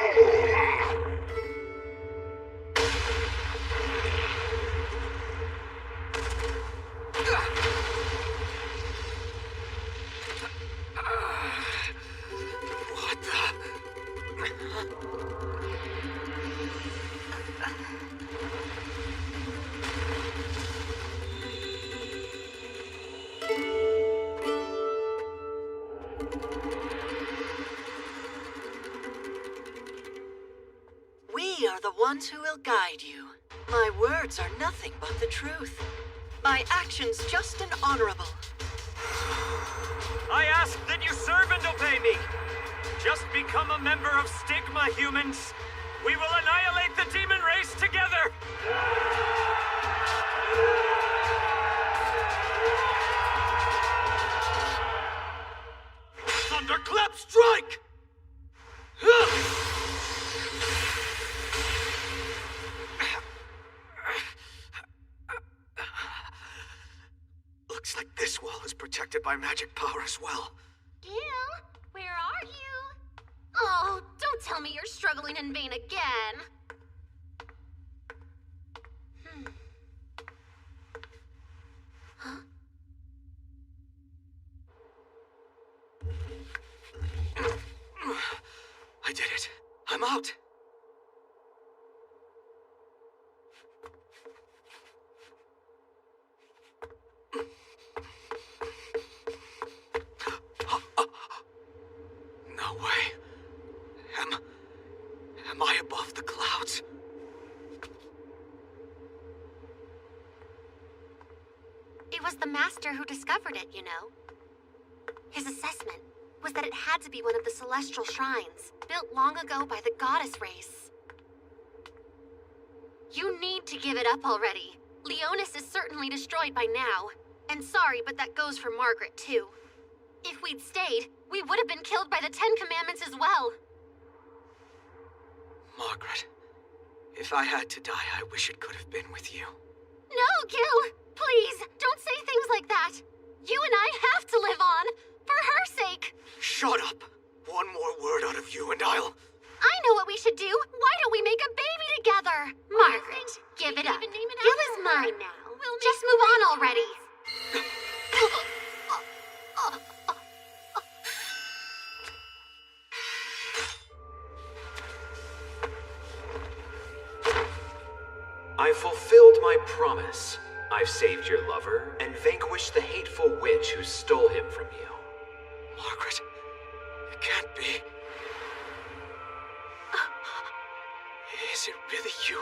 We are the ones who will guide you. My words are nothing but the truth. My actions just and honorable. I ask that you serve and obey me. Just become a member of Stigma, humans. We will annihilate the demon race together! Thunderclap strike! Looks like this wall is protected by magic power as well. Gil, where are you? Oh, don't tell me you're struggling in vain again. Huh? I did it. I'm out. No way. Am I above the clouds? It was the Master who discovered it, you know. His assessment was that it had to be one of the celestial shrines, built long ago by the goddess race. You need to give it up already. Leonis is certainly destroyed by now. And sorry, but that goes for Margaret, too. If we'd stayed, we would have been killed by the Ten Commandments as well. Margaret, if I had to die, I wish it could have been with you. No, Gil! Please, don't say things like that. You and I have to live on, for her sake. Shut up! One more word out of you and I'll... I know what we should do. Why don't we make a baby together? Margaret, give it up. Gil is mine now. Just move on already. I fulfilled my promise. I've saved your lover and vanquished the hateful witch who stole him from you. Margaret, it can't be. Is it really you?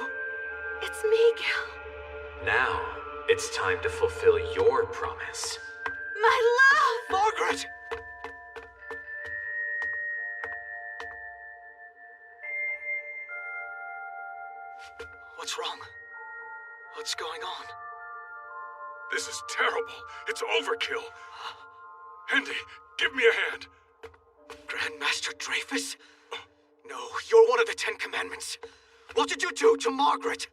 It's me, Gil. Now, it's time to fulfill your promise. My love! Margaret! What's wrong? What's going on? This is terrible. It's overkill. Hendy, give me a hand. Grandmaster Dreyfus? No, you're one of the Ten Commandments. What did you do to Margaret?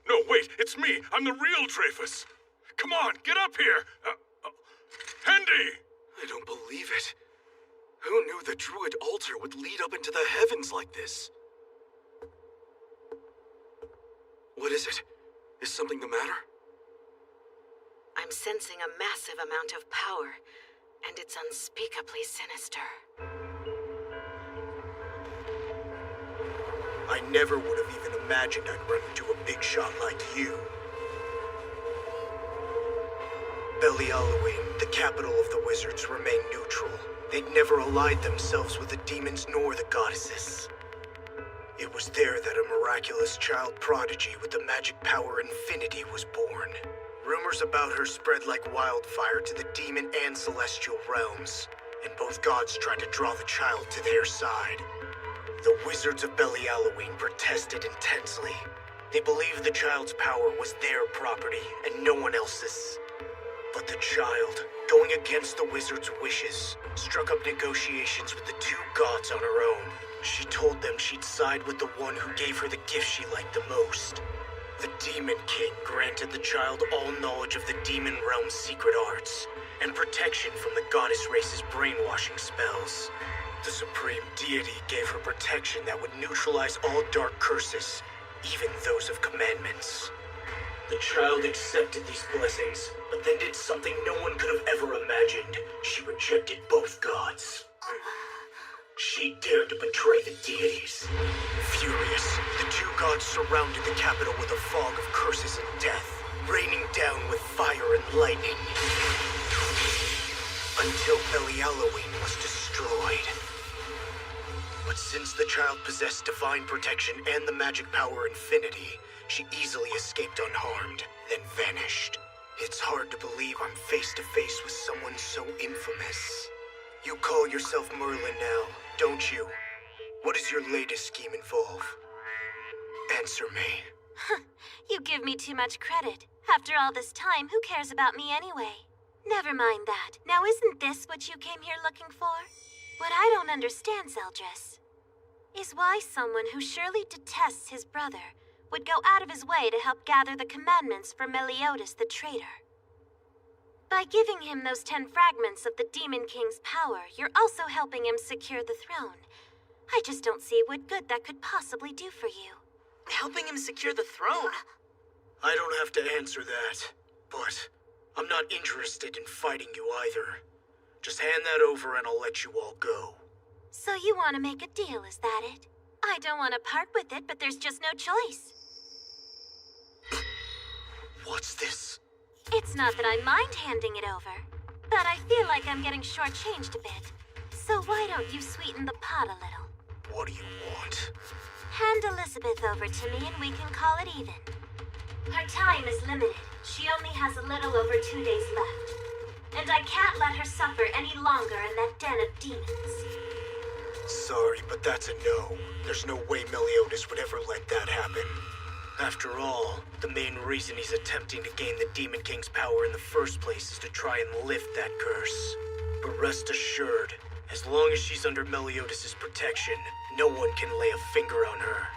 No, wait, it's me. I'm the real Dreyfus. Come on, get up here. Hendy! I don't believe it. Who knew the Druid altar would lead up into the heavens like this? What is it? Is something the matter? I'm sensing a massive amount of power, and it's unspeakably sinister. I never would have even imagined I'd run into a big shot like you. Belialowin, the capital of the wizards, remained neutral. They'd never allied themselves with the demons nor the goddesses. It was there that a miraculous child prodigy with the magic power infinity was born. Rumors about her spread like wildfire to the demon and celestial realms, and both gods tried to draw the child to their side. The wizards of Belialowin protested intensely. They believed the child's power was their property and no one else's. But the child, going against the wizards' wishes, struck up negotiations with the two gods on her own. She told them she'd side with the one who gave her the gift she liked the most. The Demon King granted the child all knowledge of the demon realm's secret arts, and protection from the goddess race's brainwashing spells. The supreme deity gave her protection that would neutralize all dark curses, even those of commandments. The child accepted these blessings, but then did something no one could have ever imagined. She rejected both gods. She dared to betray the deities. Furious, the two gods surrounded the capital with a fog of curses and death, raining down with fire and lightning. until Belialoween was destroyed. But since the child possessed divine protection and the magic power Infinity, she easily escaped unharmed, then vanished. It's hard to believe I'm face to face with someone so infamous. You call yourself Merlin now, don't you? What does your latest scheme involve? Answer me. You give me too much credit. After all this time, who cares about me anyway? Never mind that. Now isn't this what you came here looking for? What I don't understand, Zeldris, is why someone who surely detests his brother would go out of his way to help gather the commandments for Meliodas the traitor. By giving him those 10 fragments of the Demon King's power, you're also helping him secure the throne. I just don't see what good that could possibly do for you. Helping him secure the throne? I don't have to answer that, but I'm not interested in fighting you either. Just hand that over and I'll let you all go. So you want to make a deal, is that it? I don't want to part with it, but there's just no choice. What's this? It's not that I mind handing it over, but I feel like I'm getting shortchanged a bit. So why don't you sweeten the pot a little? What do you want? Hand Elizabeth over to me and we can call it even. Her time is limited. She only has a little over 2 days left. And I can't let her suffer any longer in that den of demons. Sorry, but that's a no. There's no way Meliodas would ever let that happen. After all, the main reason he's attempting to gain the Demon King's power in the first place is to try and lift that curse. But rest assured, as long as she's under Meliodas' protection, no one can lay a finger on her.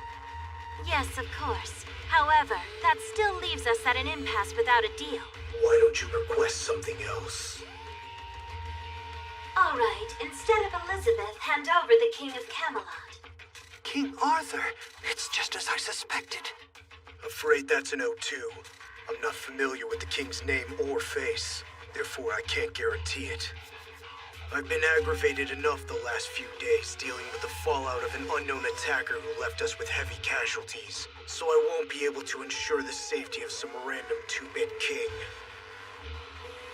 Yes, of course. However, that still leaves us at an impasse without a deal. Why don't you request something else? All right, instead of Elizabeth, hand over the King of Camelot. King Arthur? It's just as I suspected. Afraid that's a no too. I'm not familiar with the king's name or face, therefore I can't guarantee it. I've been aggravated enough the last few days dealing with the fallout of an unknown attacker who left us with heavy casualties, so I won't be able to ensure the safety of some random 2-bit king.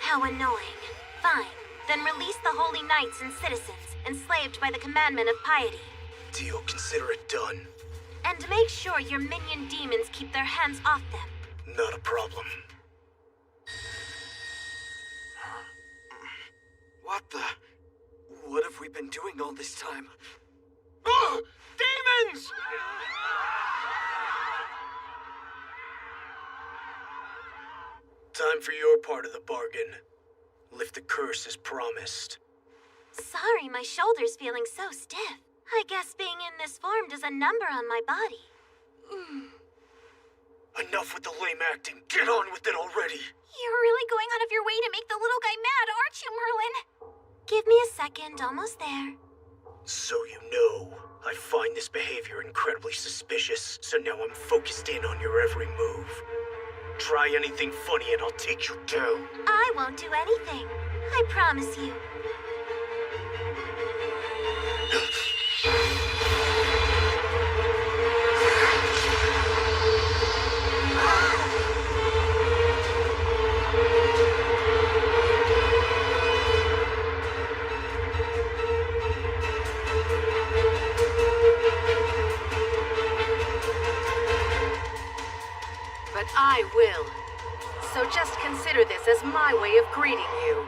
How annoying. Fine. Then release the holy knights and citizens, enslaved by the commandment of piety. Deal, consider it done. And make sure your minion demons keep their hands off them. Not a problem. What the? What have we been doing all this time? Oh! Demons! Time for your part of the bargain. Lift the curse as promised. Sorry, my shoulder's feeling so stiff. I guess being in this form does a number on my body. Enough with the lame acting. Get on with it already. You're really going out of your way to make the little guy mad, aren't you, Merlin? Give me a second, almost there. So you know, I find this behavior incredibly suspicious, so now I'm focused in on your every move. Try anything funny and I'll take you down. I won't do anything. I promise you. But I will. So just consider this as my way of greeting you.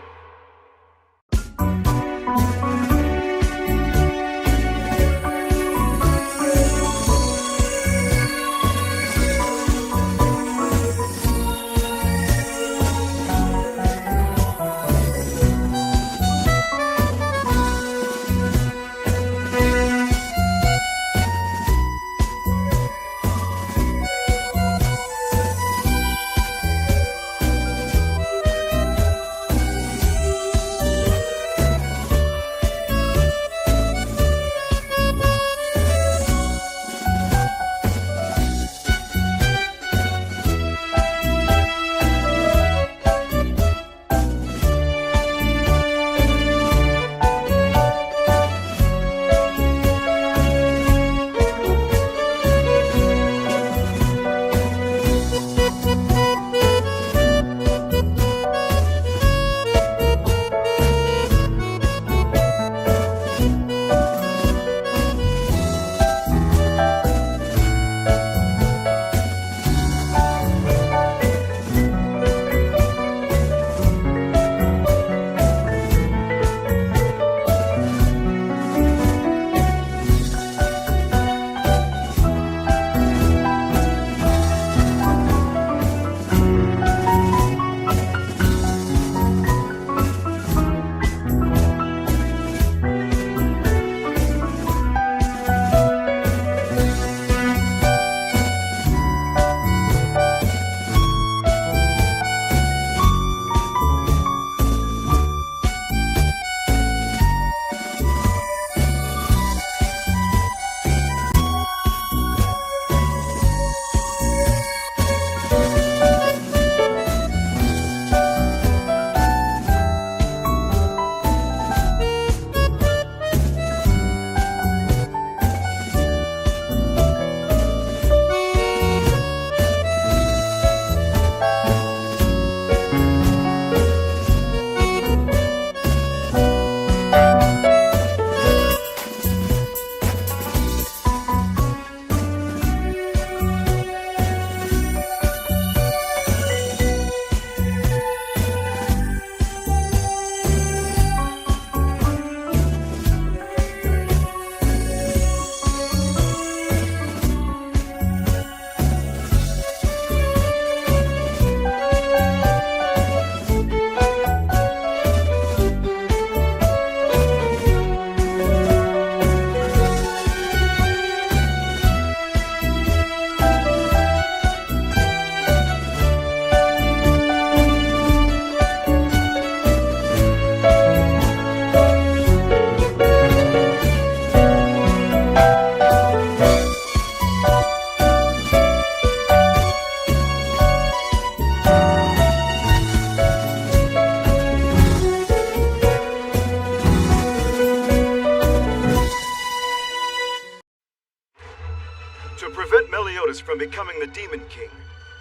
Meliodas from becoming the Demon King,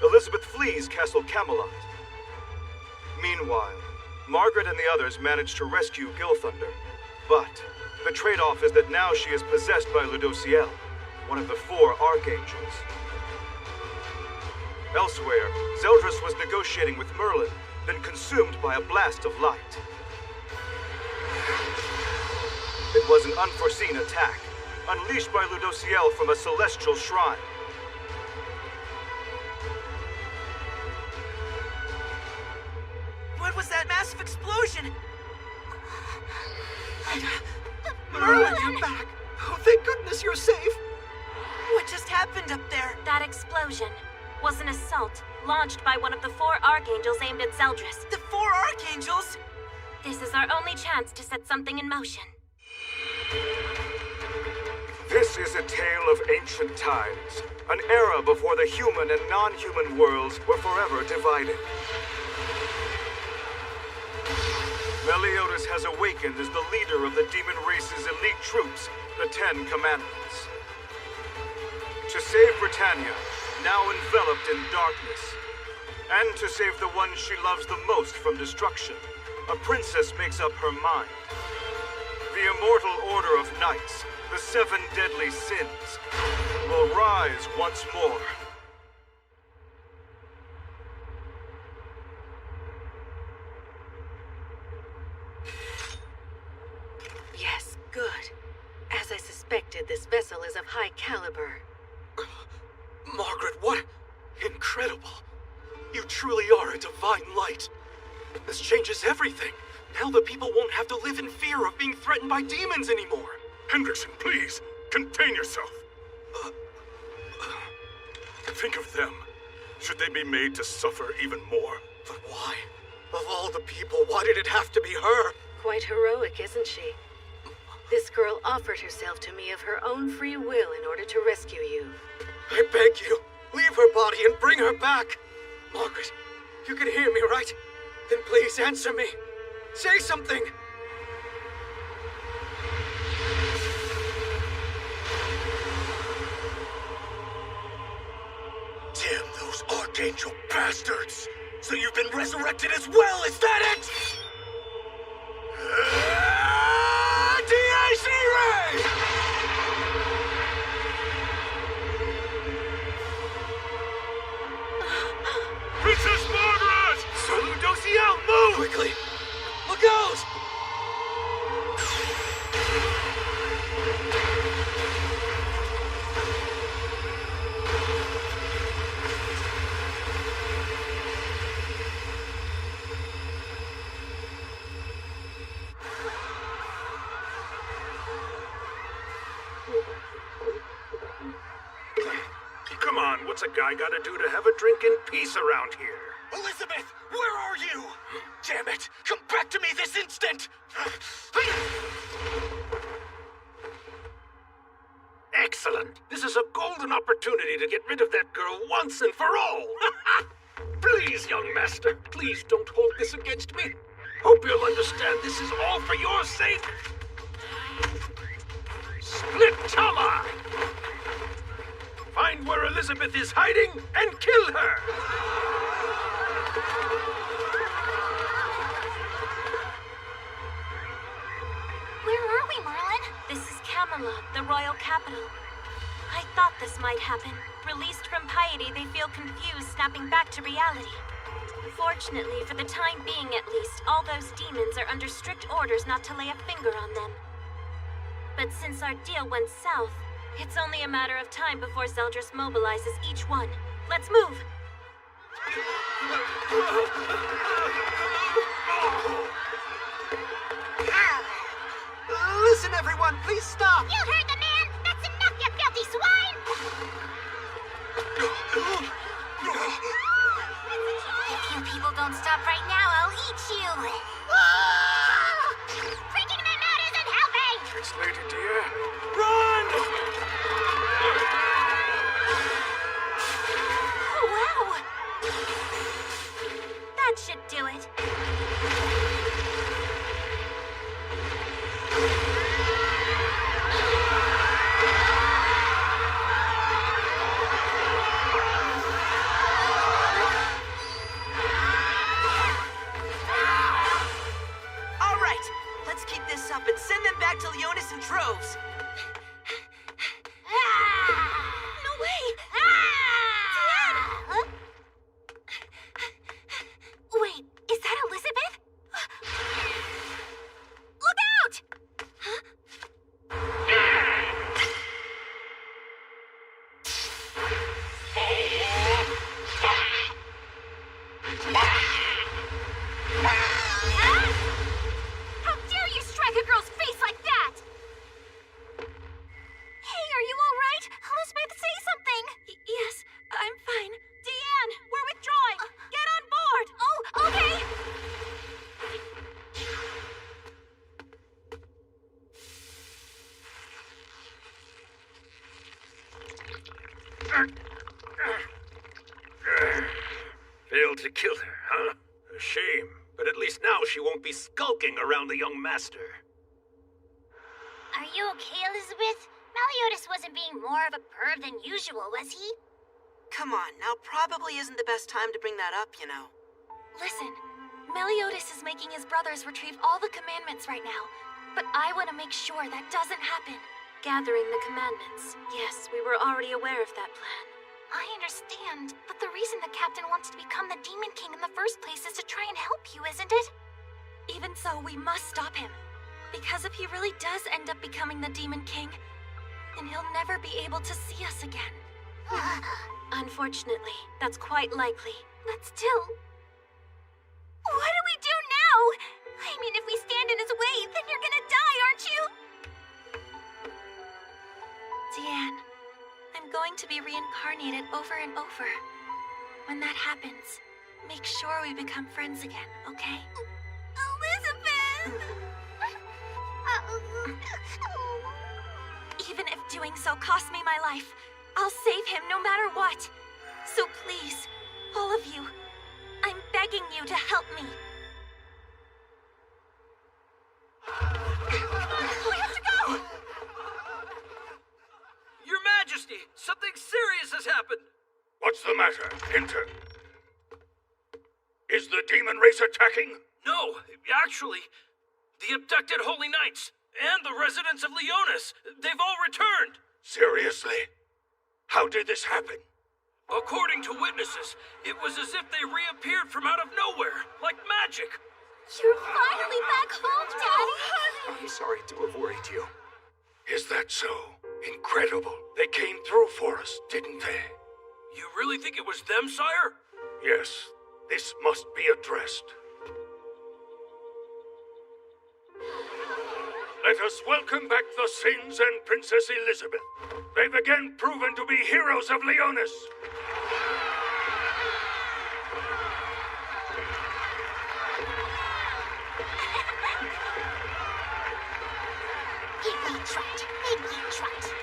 Elizabeth flees Castle Camelot. Meanwhile, Margaret and the others manage to rescue Gilthunder, but the trade-off is that now she is possessed by Ludociel, one of the 4 archangels. Elsewhere, Zeldris was negotiating with Merlin, then consumed by a blast of light. It was an unforeseen attack, unleashed by Ludociel from a celestial shrine. What was that massive explosion? Merlin, you're back! Oh, thank goodness you're safe! What just happened up there? That explosion was an assault launched by one of the 4 archangels aimed at Zeldris. The 4 archangels? This is our only chance to set something in motion. This is a tale of ancient times, an era before the human and non-human worlds were forever divided. Meliodas has awakened as the leader of the demon race's elite troops, the 10 Commandments. To save Britannia, now enveloped in darkness, and to save the one she loves the most from destruction, a princess makes up her mind. The immortal order of knights, the 7 deadly sins, will rise once more. Yes, good. As I suspected, this vessel is of high caliber. Margaret, what? Incredible. You truly are a divine light. This changes everything. Now the people won't have to live in fear of being threatened by demons anymore. Hendrickson, please, contain yourself. Think of them. Should they be made to suffer even more? But why? Of all the people, why did it have to be her? Quite heroic, isn't she? This girl offered herself to me of her own free will in order to rescue you. I beg you, leave her body and bring her back. Margaret, you can hear me, right? Then please answer me. Say something. Damn those Archangel bastards! So you've been resurrected as well, is that it? DAC Ray! Princess Margaret! Sir Ludociel, move! Quickly! Look out! Come on, what's a guy gotta do to have a drink in peace around here? Elizabeth, where are you? Damn it! Come back to me this instant! Excellent. This is a golden opportunity to get rid of that girl once and for all. Please, young master, please don't hold this against me. Hope you'll understand this is all for your sake. Split Tama! Find where Elizabeth is hiding and kill her! Where are we, Merlin? This is Camelot, the royal capital. I thought this might happen. Released from piety, they feel confused, snapping back to reality. Fortunately, for the time being at least, all those demons are under strict orders not to lay a finger on them. But since our deal went south, it's only a matter of time before Zeldris mobilizes each one. Let's move! Listen, everyone, please stop! You heard the man! That's enough, you filthy swine! If you people don't stop right now, I'll eat you! Freaking them out isn't helping! It's Lady Dear. Run! Oh, wow! That should do it. to kill her, huh? A shame, but at least now she won't be skulking around the young master. Are you okay, Elizabeth? Meliodas wasn't being more of a perv than usual, was he? Come on, now probably isn't the best time to bring that up, you know. Listen, Meliodas is making his brothers retrieve all the commandments right now, but I want to make sure that doesn't happen. Gathering the commandments. Yes, we were already aware of that plan. I understand, but the reason the captain wants to become the Demon King in the first place is to try and help you, isn't it? Even so, we must stop him. Because if he really does end up becoming the Demon King, then he'll never be able to see us again. Unfortunately, that's quite likely. But still... What do we do now? I mean, if we stand in his way, then you're gonna die, aren't you? Deanne, I'm going to be reincarnated over and over. When that happens, make sure we become friends again, okay? Elizabeth! Even if doing so costs me my life, I'll save him no matter what. So please, all of you, I'm begging you to help me. We have to go! Your Majesty, something serious has happened. What's the matter? Enter. Is the demon race attacking? No, actually, the abducted Holy Knights and the residents of Leonis, they've all returned. Seriously? How did this happen? According to witnesses, it was as if they reappeared from out of nowhere, like magic. You're finally back home, Daddy! I'm sorry to have worried you. Is that so? Incredible. They came through for us, didn't they? You really think it was them, sire? Yes. This must be addressed. Let us welcome back the Sins and Princess Elizabeth. They've again proven to be heroes of Leonis. Give me trot. Make me trot.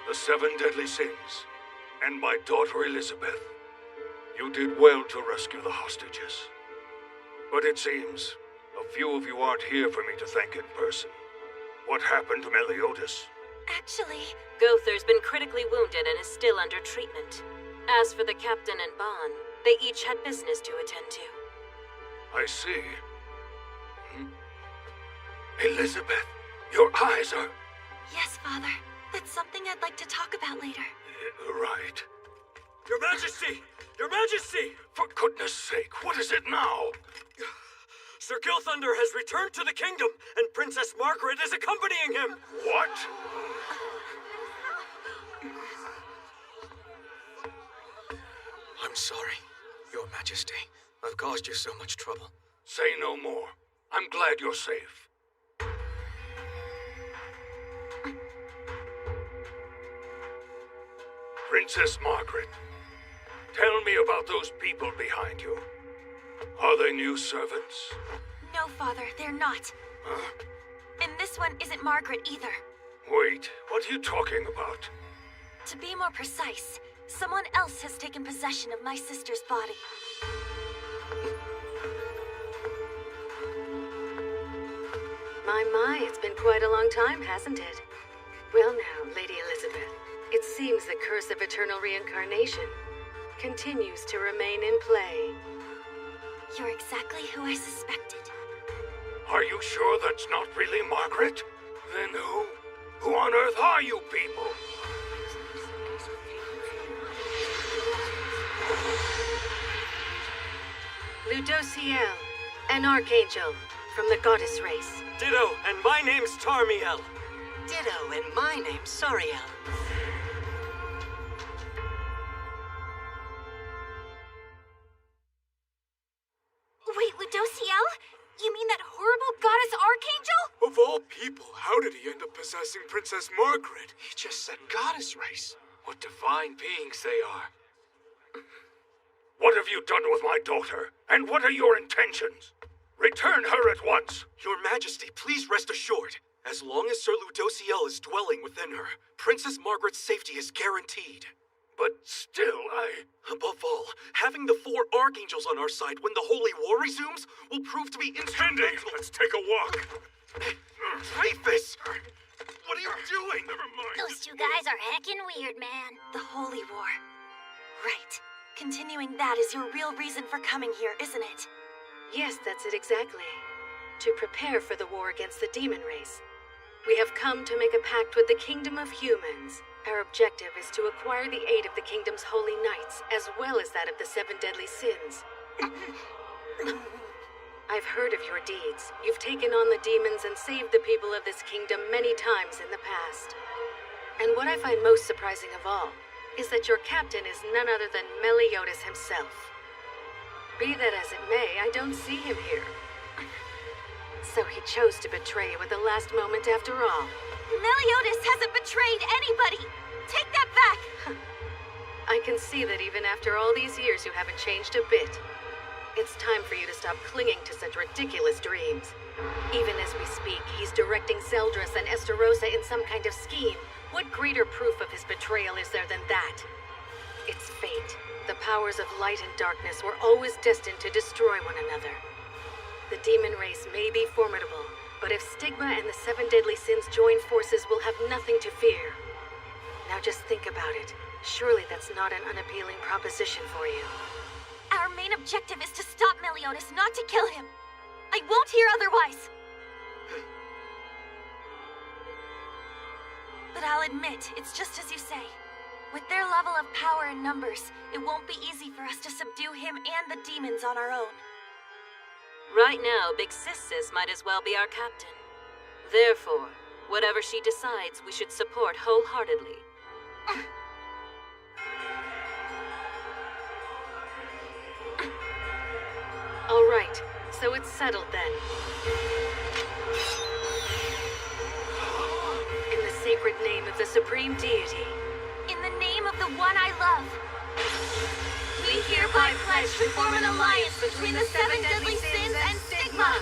The 7 deadly sins, and my daughter Elizabeth. You did well to rescue the hostages. But it seems a few of you aren't here for me to thank in person. What happened to Meliodas? Actually, Gother's been critically wounded and is still under treatment. As for the captain and Bon, they each had business to attend to. I see. Elizabeth, your eyes are... Yes, Father. That's something I'd like to talk about later. Right. Your Majesty! Your Majesty! For goodness sake, what is it now? Sir Gilthunder has returned to the kingdom, and Princess Margaret is accompanying him! What? I'm sorry, Your Majesty. I've caused you so much trouble. Say no more. I'm glad you're safe. Princess Margaret, tell me about those people behind you. Are they new servants? No, Father, they're not. Huh? And this one isn't Margaret either. Wait, what are you talking about? To be more precise, someone else has taken possession of my sister's body. My, it's been quite a long time, hasn't it? Well now, Lady Elizabeth, it seems the curse of eternal reincarnation continues to remain in play. You're exactly who I suspected. Are you sure that's not really Margaret? Then who? Who on earth are you people? Ludociel, an archangel from the goddess race. Ditto, and my name's Tarmiel. Ditto, and my name's Sariel. Wait, Ludociel? You mean that horrible goddess archangel? Of all people, how did he end up possessing Princess Margaret? He just said goddess race. What divine beings they are. What have you done with my daughter? And what are your intentions? Return her at once. Your Majesty, please rest assured. As long as Sir Ludociel is dwelling within her, Princess Margaret's safety is guaranteed. But still, Above all, having the 4 Archangels on our side when the Holy War resumes will prove to be instrumental. Tendi, let's take a walk. Dreyfus! What are you doing? Never mind. Those two guys are heckin' weird, man. The Holy War. Right. Continuing that is your real reason for coming here, isn't it? Yes, that's it exactly. To prepare for the war against the demon race. We have come to make a pact with the kingdom of humans. Our objective is to acquire the aid of the kingdom's holy knights, as well as that of the 7 deadly sins. I've heard of your deeds. You've taken on the demons and saved the people of this kingdom many times in the past. And what I find most surprising of all is that your captain is none other than Meliodas himself. Be that as it may, I don't see him here. So he chose to betray you at the last moment after all. Meliodas hasn't betrayed anybody! Take that back! I can see that even after all these years you haven't changed a bit. It's time for you to stop clinging to such ridiculous dreams. Even as we speak, he's directing Zeldris and Esterosa in some kind of scheme. What greater proof of his betrayal is there than that? It's fate. The powers of light and darkness were always destined to destroy one another. The demon race may be formidable, but if Stigma and the 7 deadly sins join forces, we'll have nothing to fear. Now just think about it. Surely that's not an unappealing proposition for you. Our main objective is to stop Meliodas, not to kill him. I won't hear otherwise. But I'll admit, it's just as you say. With their level of power and numbers, it won't be easy for us to subdue him and the demons on our own. Right now, Big Sis might as well be our captain. Therefore, whatever she decides, we should support wholeheartedly. All right, so it's settled then. In the sacred name of the Supreme Deity. In the name of the one I love. We hereby pledge to form an alliance between the 7 deadly sins and Stigma.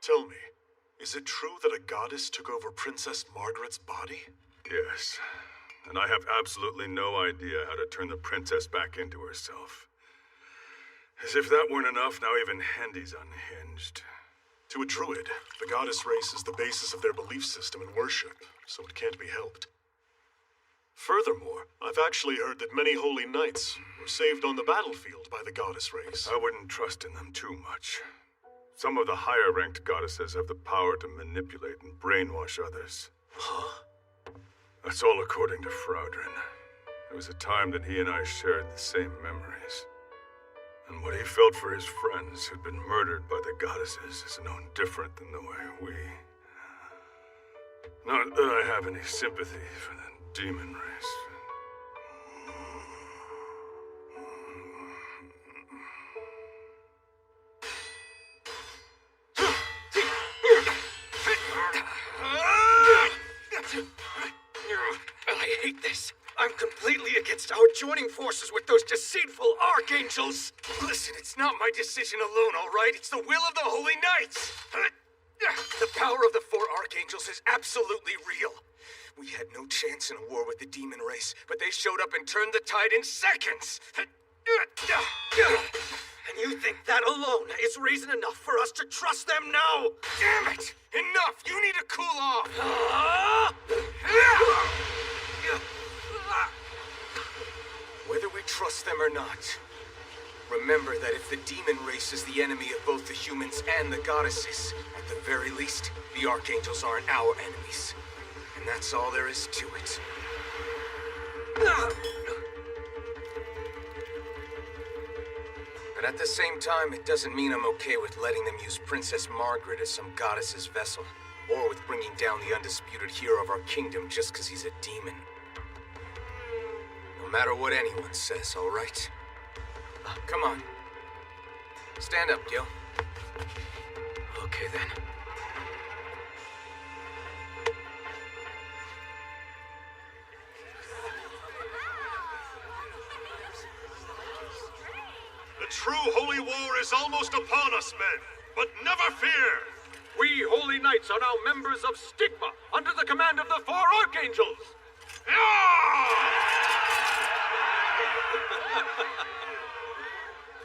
Tell me, is it true that a goddess took over Princess Margaret's body? Yes, and I have absolutely no idea how to turn the princess back into herself. As if that weren't enough, now even Hendy's unhinged. To a druid, the goddess race is the basis of their belief system and worship, so it can't be helped. Furthermore, I've actually heard that many holy knights were saved on the battlefield by the goddess race. I wouldn't trust in them too much. Some of the higher-ranked goddesses have the power to manipulate and brainwash others. Huh? That's all according to Fraudrin. There was a time that he and I shared the same memories. And what he felt for his friends who'd been murdered by the goddesses is no different than the way we... Not that I have any sympathy for the demon race. I hate this. I'm completely against our joining forces with those deceitful archangels. Listen, it's not my decision alone, all right? It's the will of the Holy Knights. The power of the 4 archangels is absolutely real. We had no chance in a war with the demon race, but they showed up and turned the tide in seconds. And you think that alone is reason enough for us to trust them now? Damn it! Enough! You need to cool off! Whether we trust them or not, remember that if the demon race is the enemy of both the humans and the goddesses, at the very least, the archangels aren't our enemies. And that's all there is to it. But at the same time, it doesn't mean I'm okay with letting them use Princess Margaret as some goddess's vessel, or with bringing down the undisputed hero of our kingdom just because he's a demon. No matter what anyone says, all right? Come on. Stand up, Gil. Okay, then. The true holy war is almost upon us, men. But never fear! We holy knights are now members of Stigma, under the command of the 4 archangels.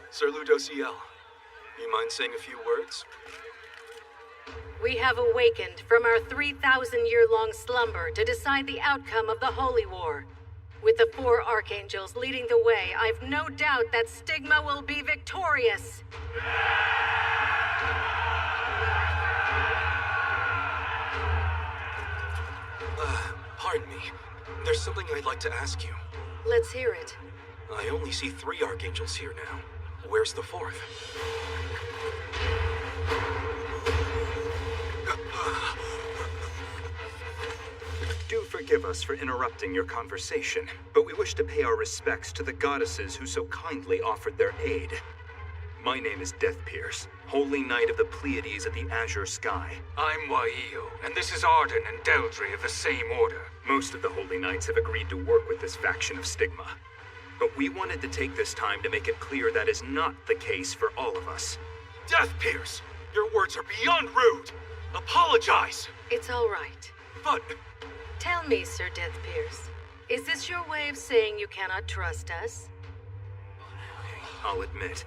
Sir Ludociel, you mind saying a few words? We have awakened from our 3,000-year-long slumber to decide the outcome of the Holy War. With the 4 archangels leading the way, I've no doubt that Stigma will be victorious. Pardon me. There's something I'd like to ask you. Let's hear it. I only see 3 archangels here now. Where's the 4th? Do forgive us for interrupting your conversation, but we wish to pay our respects to the goddesses who so kindly offered their aid. My name is Deathpierce, Holy Knight of the Pleiades of the Azure Sky. I'm Waio, and this is Arden and Deldry of the same order. Most of the Holy Knights have agreed to work with this faction of Stigma. But we wanted to take this time to make it clear that is not the case for all of us. Deathpierce, your words are beyond rude. Apologize. It's all right. But... Tell me, Sir Deathpierce, is this your way of saying you cannot trust us? I'll admit,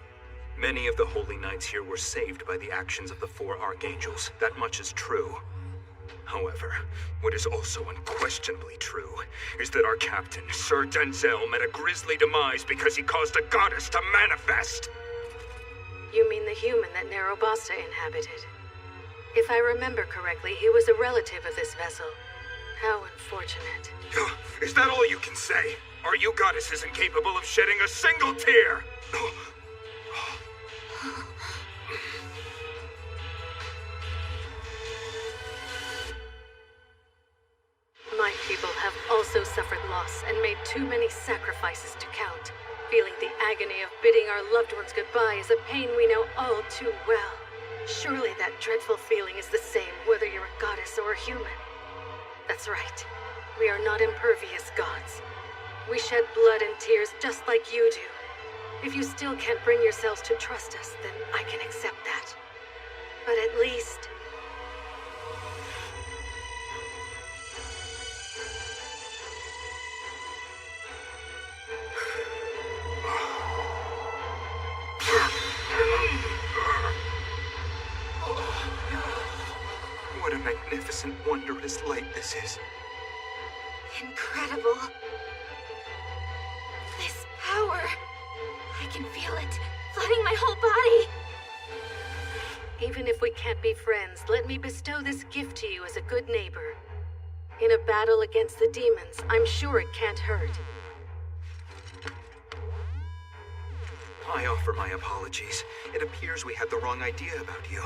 many of the Holy Knights here were saved by the actions of the 4 archangels. That much is true. However, what is also unquestionably true is that our captain, Sir Denzel, met a grisly demise because he caused a goddess to manifest. You mean the human that Narobasta inhabited? If I remember correctly, he was a relative of this vessel. How unfortunate. Is that all you can say? Are you goddesses incapable of shedding a single tear? My people have also suffered loss and made too many sacrifices to count. Feeling the agony of bidding our loved ones goodbye is a pain we know all too well. Surely that dreadful feeling is the same whether you're a goddess or a human. That's right. We are not impervious gods. We shed blood and tears just like you do. If you still can't bring yourselves to trust us, then I can accept that. But at least... What a magnificent, wondrous light this is. Incredible. This power. I can feel it, flooding my whole body. Even if we can't be friends, let me bestow this gift to you as a good neighbor. In a battle against the demons, I'm sure it can't hurt. I offer my apologies. It appears we had the wrong idea about you.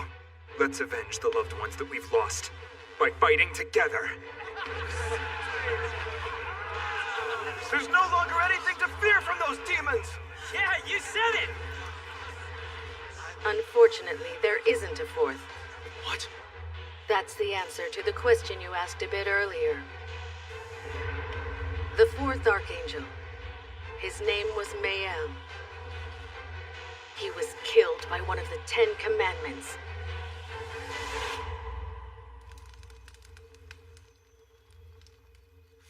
Let's avenge the loved ones that we've lost by fighting together. There's no longer anything to fear from those demons! Yeah, you said it! Unfortunately, there isn't a 4th. What? That's the answer to the question you asked a bit earlier. The 4th Archangel. His name was Mael. He was killed by one of the 10 Commandments.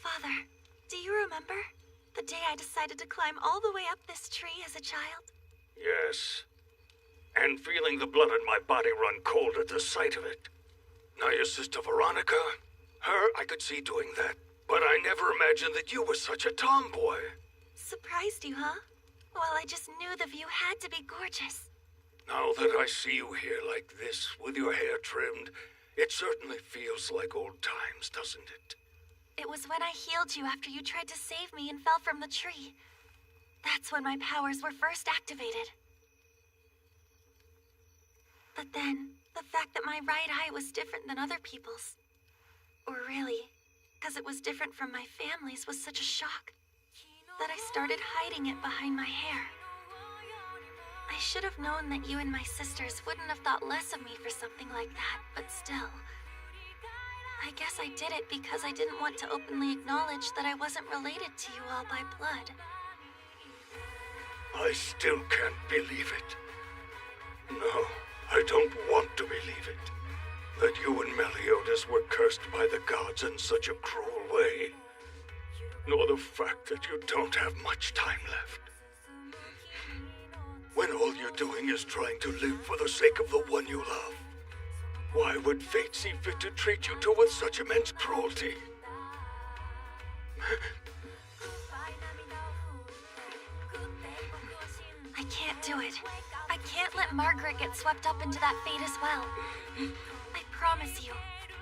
Father, do you remember? The day I decided to climb all the way up this tree as a child? Yes. And feeling the blood in my body run cold at the sight of it. Now your sister Veronica, her I could see doing that. But I never imagined that you were such a tomboy. Surprised you, huh? Well, I just knew the view had to be gorgeous. Now that I see you here like this, with your hair trimmed, it certainly feels like old times, doesn't it? It was when I healed you after you tried to save me and fell from the tree. That's when my powers were first activated. But then, the fact that my right eye was different than other people's, or really, because it was different from my family's, was such a shock that I started hiding it behind my hair. I should have known that you and my sisters wouldn't have thought less of me for something like that, but still. I guess I did it because I didn't want to openly acknowledge that I wasn't related to you all by blood. I I still can't believe it. No, I don't want to believe it. That you and Meliodas were cursed by the gods in such a cruel way. Nor the fact that you don't have much time left. When all you're doing is trying to live for the sake of the one you love. Why would fate see fit to treat you two with such immense cruelty? I can't do it. I can't let Margaret get swept up into that fate as well. I promise you,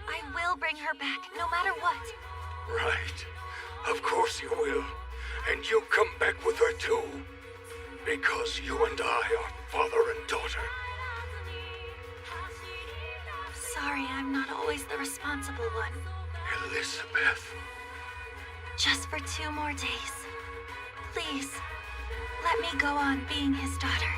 I will bring her back, no matter what. Right. Of course you will. And you come back with her too. Because you and I are father and daughter. Sorry, I'm not always the responsible one. Elizabeth. Just for 2 more days. Please, let me go on being his daughter.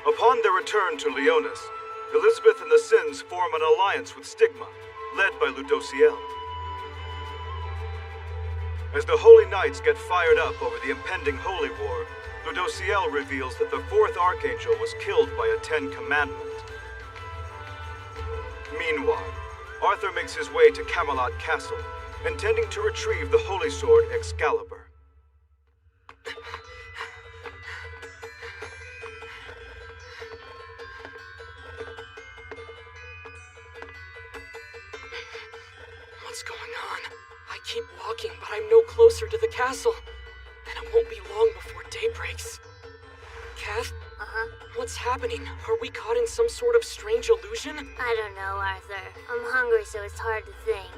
Upon their return to Leonis, Elizabeth and the Sins form an alliance with Stigma, led by Ludociel. As the Holy Knights get fired up over the impending Holy War, Ludociel reveals that the 4th Archangel was killed by a 10 Commandment. Meanwhile, Arthur makes his way to Camelot Castle, intending to retrieve the Holy Sword Excalibur. What's going on? I keep walking, but I'm no closer to the castle. And it won't be long before day breaks. Kath? Uh-huh. What's happening? Are we caught in some sort of strange illusion? I don't know, Arthur. I'm hungry, so it's hard to think.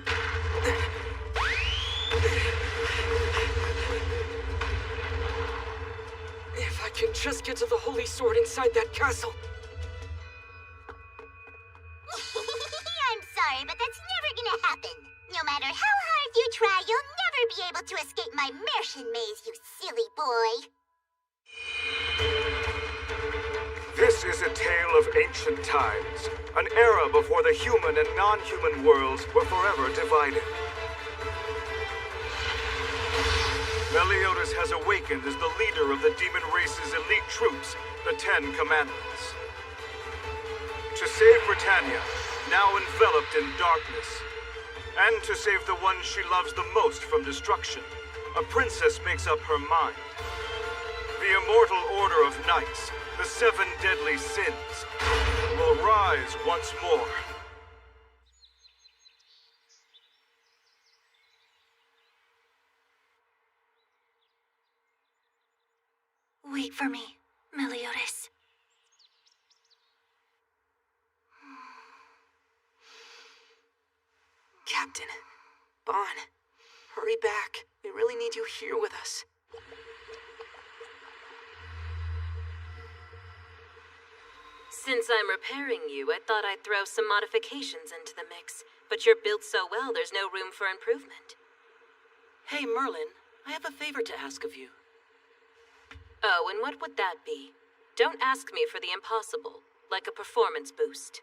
If I can just get to the Holy Sword inside that castle. I'm sorry, but that's never gonna happen. No matter how hard you try, you'll never be able to escape my Mercian maze, you silly boy. This is a tale of ancient times, an era before the human and non-human worlds were forever divided. Meliodas has awakened as the leader of the demon race's elite troops, the 10 Commandments. To save Britannia, now enveloped in darkness, and to save the one she loves the most from destruction, a princess makes up her mind. The immortal order of knights, the 7 deadly sins, will rise once more. Wait for me, Meliodas. Captain. Bon. Hurry back. We really need you here with us. Since I'm repairing you, I thought I'd throw some modifications into the mix. But you're built so well, there's no room for improvement. Hey, Merlin. I have a favor to ask of you. Oh, and what would that be? Don't ask me for the impossible, like a performance boost.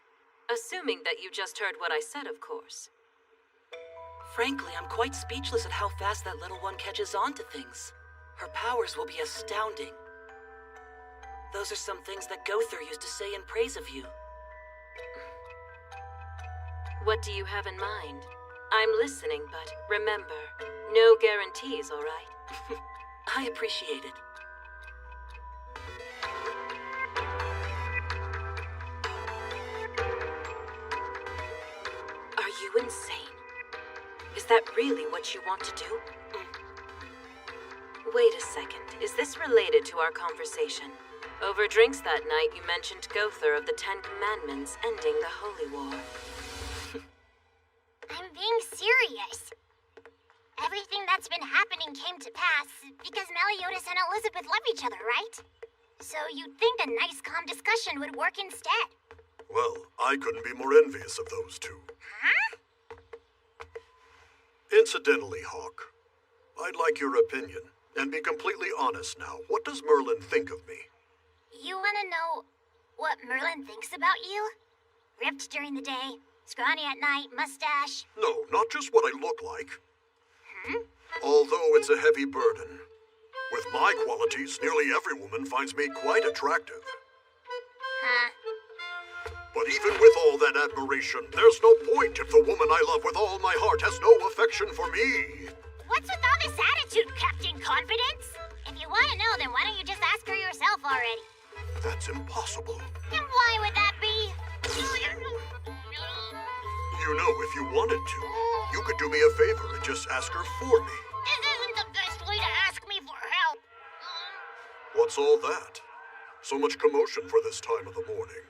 Assuming that you just heard what I said, of course. Frankly, I'm quite speechless at how fast that little one catches on to things. Her powers will be astounding. Those are some things that Gother used to say in praise of you. What do you have in mind? I'm listening, but remember, no guarantees, all right? I appreciate it. Are you insane? Is that really what you want to do? Wait a second. Is this related to our conversation? Over drinks that night, you mentioned Gother of the 10 Commandments ending the Holy War. I'm being serious. Everything that's been happening came to pass because Meliodas and Elizabeth love each other, right? So you'd think a nice, calm discussion would work instead. Well, I couldn't be more envious of those two. Huh? Incidentally, Hawk, I'd like your opinion. And be completely honest now. What does Merlin think of me? You want to know what Merlin thinks about you? Ripped during the day, scrawny at night, mustache. No, not just what I look like. Although it's a heavy burden. With my qualities, nearly every woman finds me quite attractive. Huh? But even with all that admiration, there's no point if the woman I love with all my heart has no affection for me. What's with all this attitude, Captain Confidence? If you want to know, then why don't you just ask her yourself already? That's impossible. And why would that be? You know, if you wanted to, you could do me a favor and just ask her for me. This isn't the best way to ask me for help. What's all that? So much commotion for this time of the morning.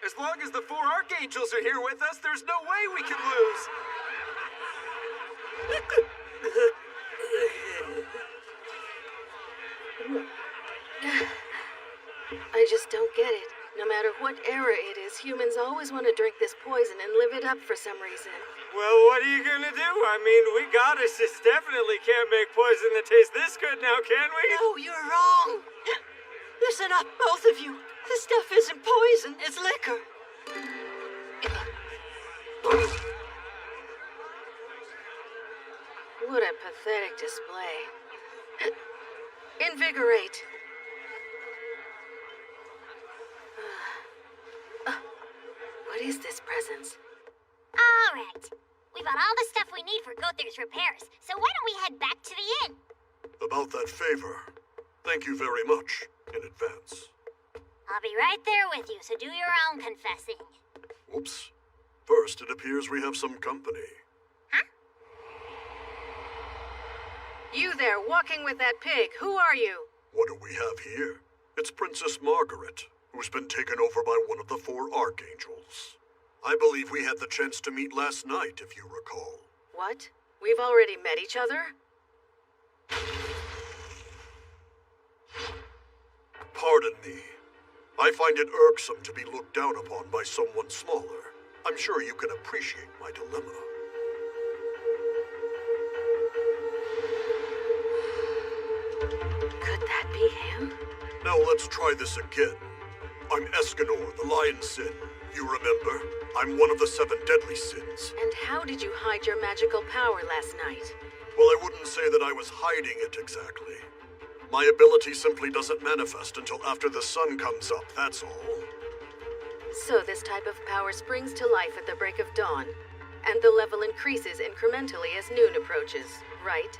As long as the 4 Archangels are here with us, there's no way we can lose. I just don't get it. No matter what era it is, humans always want to drink this poison and live it up for some reason. Well, what are you gonna do? I mean, we goddesses definitely can't make poison that tastes this good now, can we? No, you're wrong. Listen up, both of you. This stuff isn't poison, it's liquor. What a pathetic display. Invigorate. What is this presence? All right. We've got all the stuff we need for Gother's repairs, so why don't we head back to the inn? About that favor, thank you very much in advance. I'll be right there with you, so do your own confessing. Whoops. First, it appears we have some company. You there, walking with that pig. Who are you? What do we have here? It's Princess Margaret, who's been taken over by one of the 4 Archangels. I believe we had the chance to meet last night, if you recall. What? We've already met each other? Pardon me. I find it irksome to be looked down upon by someone smaller. I'm sure you can appreciate my dilemma. Could that be him? Now let's try this again. I'm Escanor, the Lion Sin. You remember? I'm one of the 7 deadly sins. And how did you hide your magical power last night? Well, I wouldn't say that I was hiding it exactly. My ability simply doesn't manifest until after the sun comes up, that's all. So this type of power springs to life at the break of dawn, and the level increases incrementally as noon approaches, right?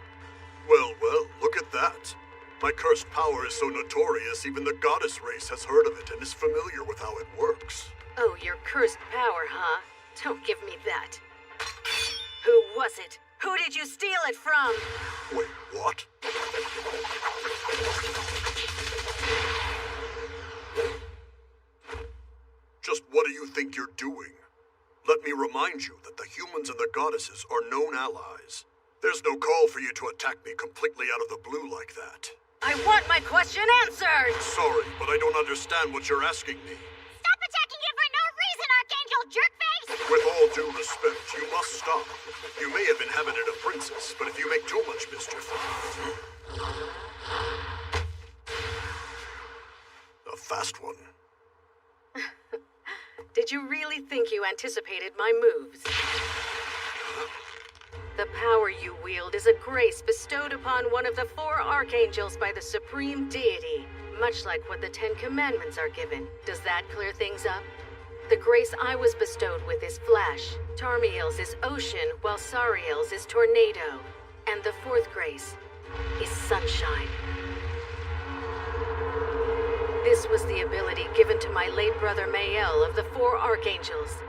Well, look at that. My cursed power is so notorious, even the goddess race has heard of it and is familiar with how it works. Oh, your cursed power, huh? Don't give me that. Who was it? Who did you steal it from? Wait, what? Just what do you think you're doing? Let me remind you that the humans and the goddesses are known allies. There's no call for you to attack me completely out of the blue like that. I want my question answered! Sorry, but I don't understand what you're asking me. Stop attacking him for no reason, Archangel Jerkface! With all due respect, you must stop. You may have inhabited a princess, but if you make too much mischief... A fast one. Did you really think you anticipated my moves? The power you wield is a grace bestowed upon one of the 4 Archangels by the Supreme Deity, much like what the 10 Commandments are given. Does that clear things up? The grace I was bestowed with is Flash, Tarmiel's is Ocean, while Sariel's is Tornado, and the 4th grace is Sunshine. This was the ability given to my late brother Mael of the 4 Archangels.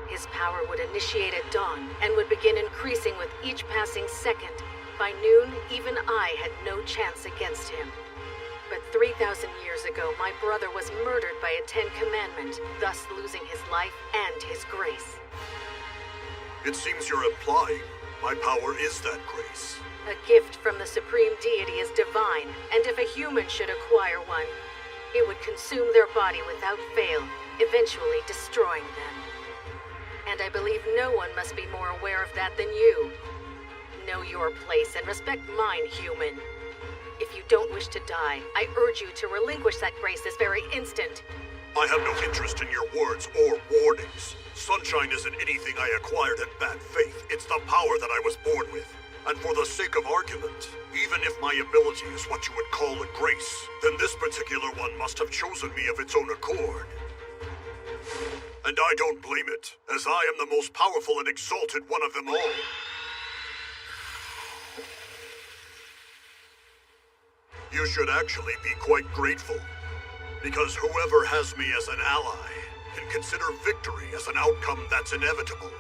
His power would initiate at dawn and would begin increasing with each passing second. By noon, even I had no chance against him. But 3,000 years ago, my brother was murdered by a 10 Commandment, thus losing his life and his grace. It seems you're implying my power is that grace. A gift from the Supreme Deity is divine, and if a human should acquire one, it would consume their body without fail, eventually destroying them. And I believe no one must be more aware of that than you. Know your place and respect mine, human. If you don't wish to die, I urge you to relinquish that grace this very instant. I have no interest in your words or warnings. Sunshine isn't anything I acquired in bad faith. It's the power that I was born with. And for the sake of argument, even if my ability is what you would call a grace, then this particular one must have chosen me of its own accord. And I don't blame it, as I am the most powerful and exalted one of them all. You should actually be quite grateful, because whoever has me as an ally can consider victory as an outcome that's inevitable.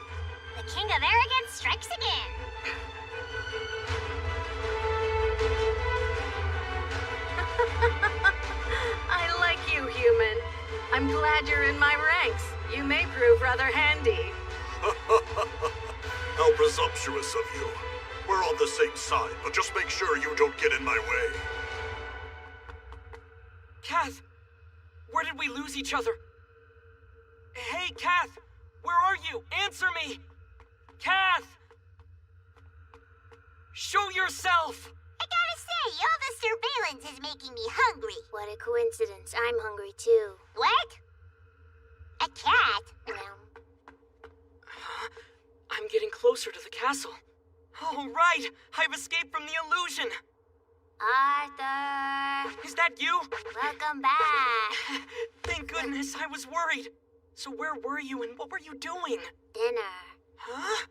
The King of Arrogance strikes again. I like you, human. I'm glad you're in my ranks. You may prove rather handy. How presumptuous of you. We're on the same side, but just make sure you don't get in my way. Kath, where did we lose each other? Hey, Kath, where are you? Answer me! Kath! Show yourself! I gotta say, all the surveillance is making me hungry. What a coincidence. I'm hungry too. What? A cat? I'm getting closer to the castle. Oh, right! I've escaped from the illusion! Arthur! Is that you? Welcome back! Thank goodness, I was worried. So where were you and what were you doing? Dinner. Huh?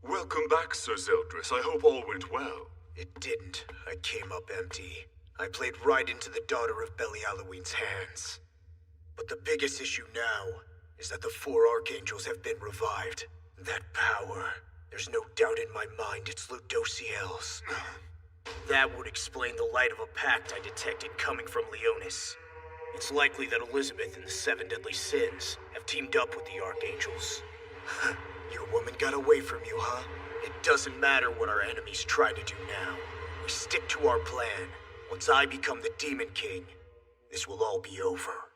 Welcome back, Sir Zeldris. I hope all went well. It didn't. I came up empty. I played right into the daughter of Belialoween's hands. But the biggest issue now is that the four archangels have been revived. That power, there's no doubt in my mind it's Ludociel's. That would explain the light of a pact I detected coming from Leonis. It's likely that Elizabeth and the Seven Deadly Sins have teamed up with the archangels. Your woman got away from you, huh? It doesn't matter what our enemies try to do now. We stick to our plan. Once I become the Demon King, this will all be over.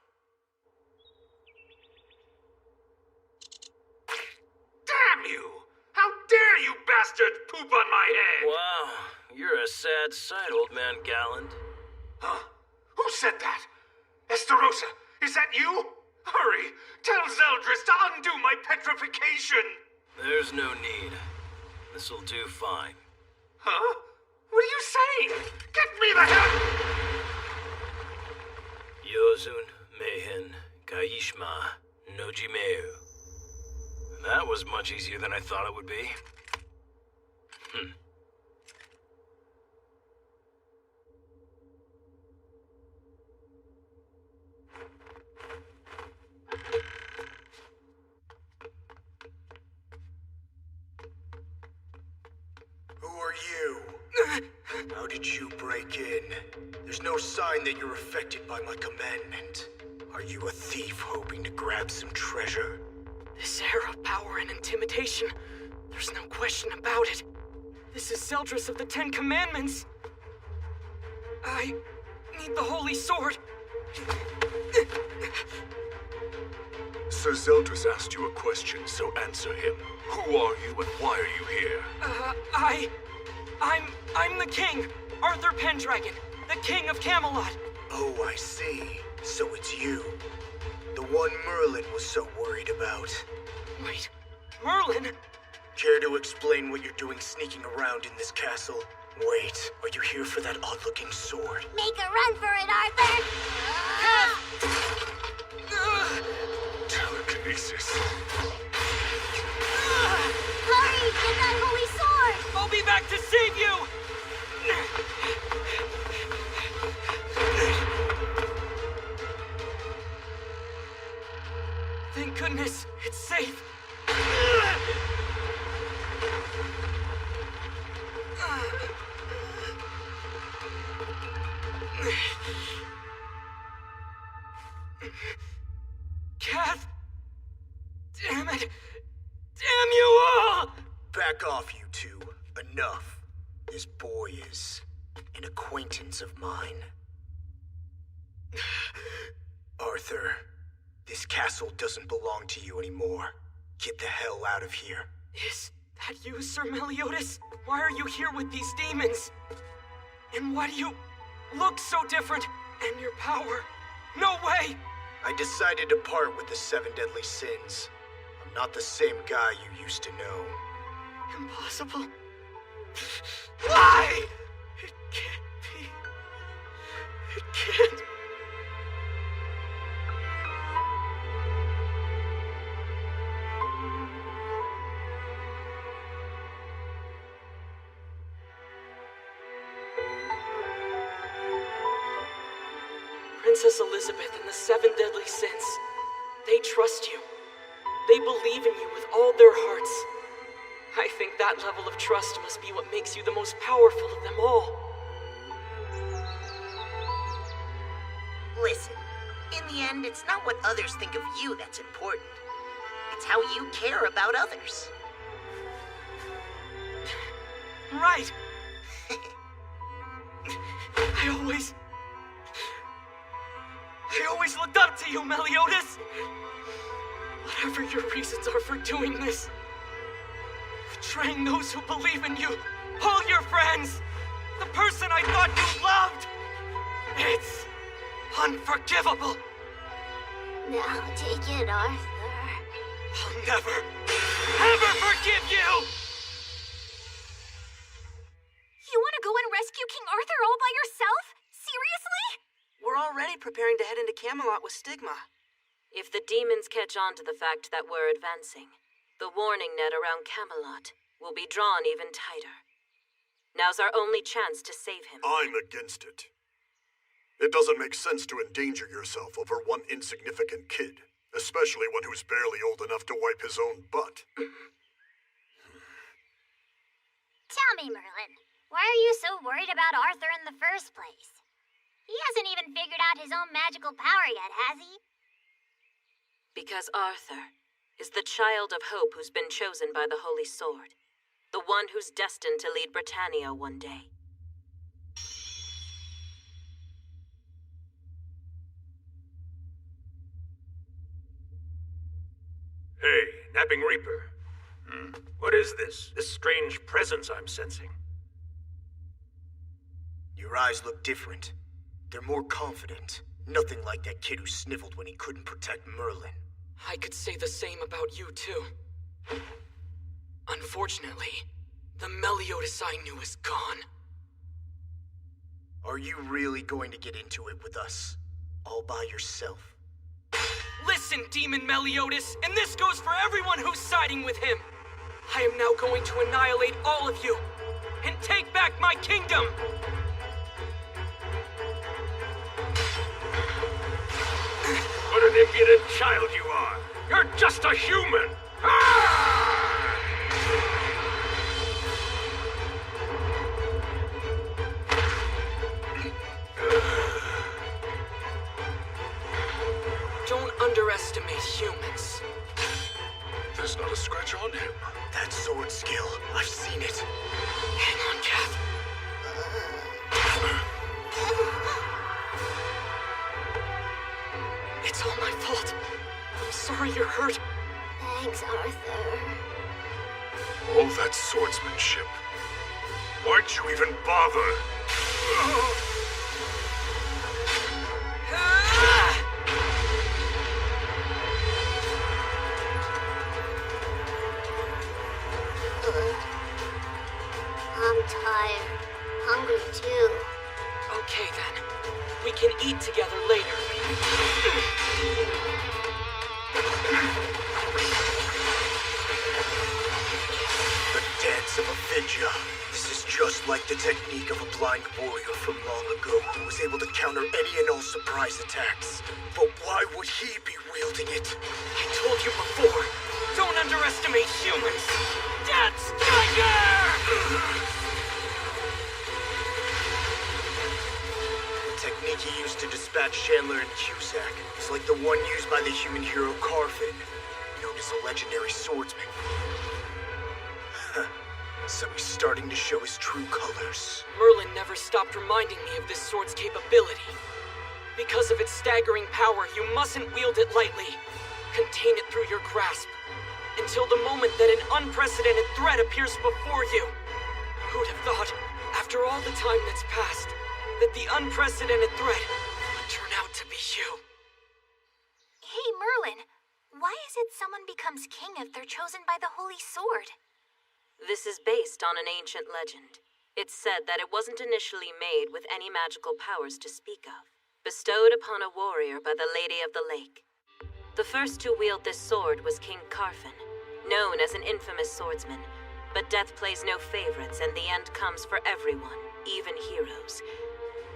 Damn you! How dare you bastards poop on my head! Wow, you're a sad sight, old man Galland. Huh? Who said that? Estarossa, is that you? Hurry! Tell Zeldris to undo my petrification! There's no need. This'll do fine. Huh? What are you saying? Get me the hell... Yozun, Mehen, Kaishma, Nojimeu. That was much easier than I thought it would be. Who are you? How did you break in? There's no sign that you're affected by my commandment. Are you a thief hoping to grab some treasure? This air of power and intimidation, there's no question about it. This is Zeldris of the Ten Commandments. I need the Holy Sword. Sir Zeldris asked you a question, so answer him. Who are you and why are you here? I'm the king, Arthur Pendragon, the king of Camelot. Oh, I see. So it's you. The one Merlin was so worried about. Wait, Merlin? Care to explain what you're doing sneaking around in this castle? Wait, are you here for that odd-looking sword? Make a run for it, Arthur! Telekinesis. Hurry, get that holy sword! I'll be back to save you! Thank goodness, it's safe. Kath! Damn it! Damn you all! Back off, you two. Enough. This boy is an acquaintance of mine. Arthur, this castle doesn't belong to you anymore. Get the hell out of here. Is that you, Sir Meliodas? Why are you here with these demons? And why do you look so different? And your power? No way! I decided to part with the 7 deadly sins. I'm not the same guy you used to know. Impossible. Why? It can't be. It can't. Princess Elizabeth and the 7 deadly sins. They trust you. They believe in you with all their hearts. I think that level of trust must be what makes you the most powerful of them all. Listen, in the end, it's not what others think of you that's important. It's how you care about others. Right. I always looked up to you, Meliodas. Whatever your reasons are for doing this, betraying those who believe in you, all your friends, the person I thought you loved, it's unforgivable. Now take it, Arthur. I'll never, ever forgive you! You want to go and rescue King Arthur all by yourself? Seriously? We're already preparing to head into Camelot with Stigma. If the demons catch on to the fact that we're advancing, the warning net around Camelot will be drawn even tighter. Now's our only chance to save him. I'm against it. It doesn't make sense to endanger yourself over one insignificant kid, especially one who's barely old enough to wipe his own butt. Tell me, Merlin, why are you so worried about Arthur in the first place? He hasn't even figured out his own magical power yet, has he? Because Arthur is the child of hope who's been chosen by the Holy Sword. The one who's destined to lead Britannia one day. Hey, Napping Reaper. What is this? This strange presence I'm sensing? Your eyes look different. They're more confident. Nothing like that kid who sniveled when he couldn't protect Merlin. I could say the same about you, too. Unfortunately, the Meliodas I knew is gone. Are you really going to get into it with us? All by yourself? Listen, Demon Meliodas, and this goes for everyone who's siding with him. I am now going to annihilate all of you, and take back my kingdom! What an impudent child you are! You're just a human! Don't underestimate humans. There's not a scratch on him. That sword skill, I've seen it. Hang on, Kath. It's all my fault. I'm sorry you're hurt. Thanks, Arthur. All that swordsmanship. Why'd you even bother? I'm tired. Hungry, too. Okay, then. We can eat together later. The dance of Avenger. This is just like the technique of a blind warrior from long ago who was able to counter any and all surprise attacks. But why would he be wielding it? I told you before, don't underestimate humans. Death Striker! The technique he used to dispatch Chandler and Cusack is like the one used by the human hero Carfin, known as a legendary swordsman. So he's starting to show his true colors. Merlin never stopped reminding me of this sword's capability. Because of its staggering power, you mustn't wield it lightly. Contain it through your grasp. until the moment that an unprecedented threat appears before you. Who'd have thought, after all the time that's passed, that the unprecedented threat would turn out to be you? Hey, Merlin, why is it someone becomes king if they're chosen by the Holy Sword? This is based on an ancient legend. It's said that it wasn't initially made with any magical powers to speak of, bestowed upon a warrior by the Lady of the Lake. The first to wield this sword was King Carfin, known as an infamous swordsman, but death plays no favorites and the end comes for everyone, even heroes.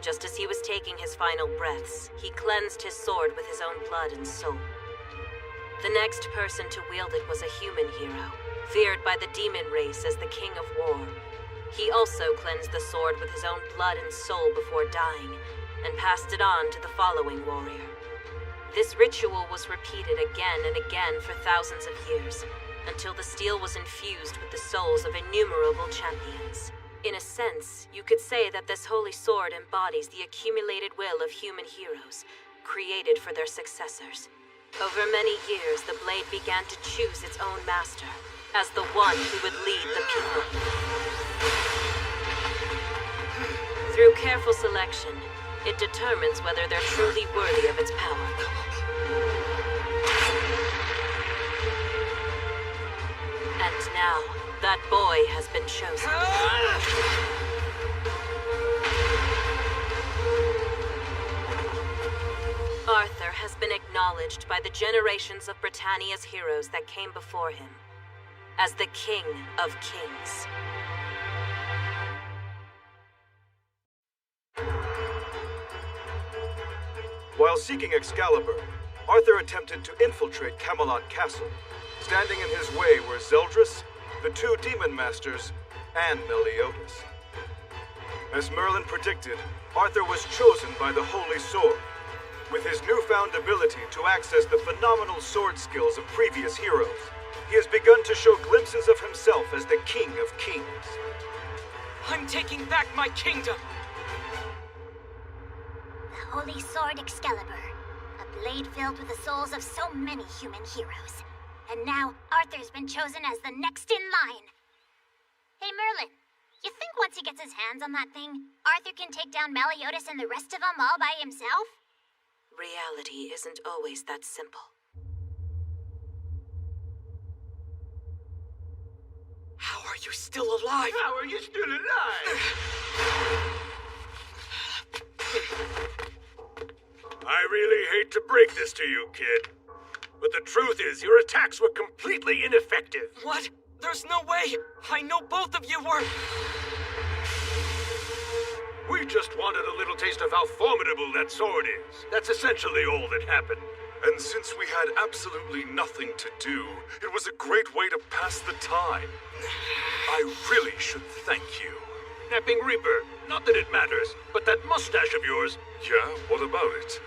Just as he was taking his final breaths, he cleansed his sword with his own blood and soul. The next person to wield it was a human hero, feared by the demon race as the King of War. He also cleansed the sword with his own blood and soul before dying, and passed it on to the following warrior. This ritual was repeated again and again for thousands of years, until the steel was infused with the souls of innumerable champions. In a sense, you could say that this holy sword embodies the accumulated will of human heroes, created for their successors. Over many years, the blade began to choose its own master, as the one who would lead the people. Through careful selection, it determines whether they're truly worthy of its power. And now, that boy has been chosen. Arthur has been acknowledged by the generations of Britannia's heroes that came before him as the King of Kings. While seeking Excalibur, Arthur attempted to infiltrate Camelot Castle. Standing in his way were Zeldris, the two Demon Masters, and Meliodas. As Merlin predicted, Arthur was chosen by the Holy Sword. With his newfound ability to access the phenomenal sword skills of previous heroes, he has begun to show glimpses of himself as the King of Kings. I'm taking back my kingdom! The Holy Sword Excalibur, a blade filled with the souls of so many human heroes. And now, Arthur's been chosen as the next in line. Hey, Merlin, you think once he gets his hands on that thing, Arthur can take down Meliodas and the rest of them all by himself? Reality isn't always that simple. How are you still alive? How are you still alive? I really hate to break this to you, kid. But the truth is, your attacks were completely ineffective. What? There's no way! I know both of you were... We just wanted a little taste of how formidable that sword is. That's essentially all that happened. And since we had absolutely nothing to do, it was a great way to pass the time. I really should thank you. Napping Reaper, not that it matters, but that mustache of yours... Yeah, what about it?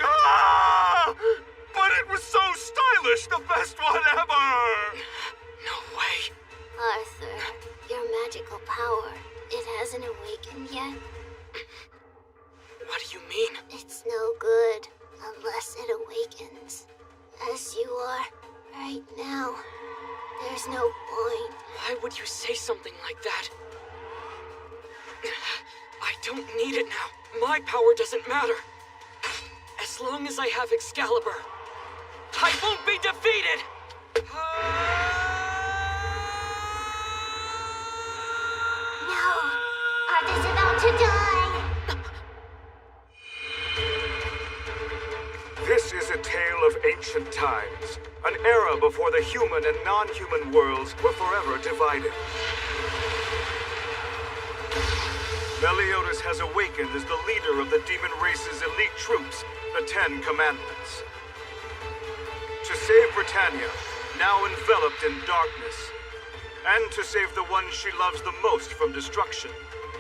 Ah! But it was so stylish, the best one ever! No way. Arthur, your magical power, it hasn't awakened yet. What do you mean? It's no good unless it awakens. As you are right now, there's no point. Why would you say something like that? I don't need it now. My power doesn't matter. As long as I have Excalibur, I won't be defeated! No! Arthur's about to die! This is a tale of ancient times, an era before the human and non-human worlds were forever divided. Meliodas has awakened as the leader of the demon race's elite troops, the 10 Commandments. To save Britannia, now enveloped in darkness, and to save the one she loves the most from destruction,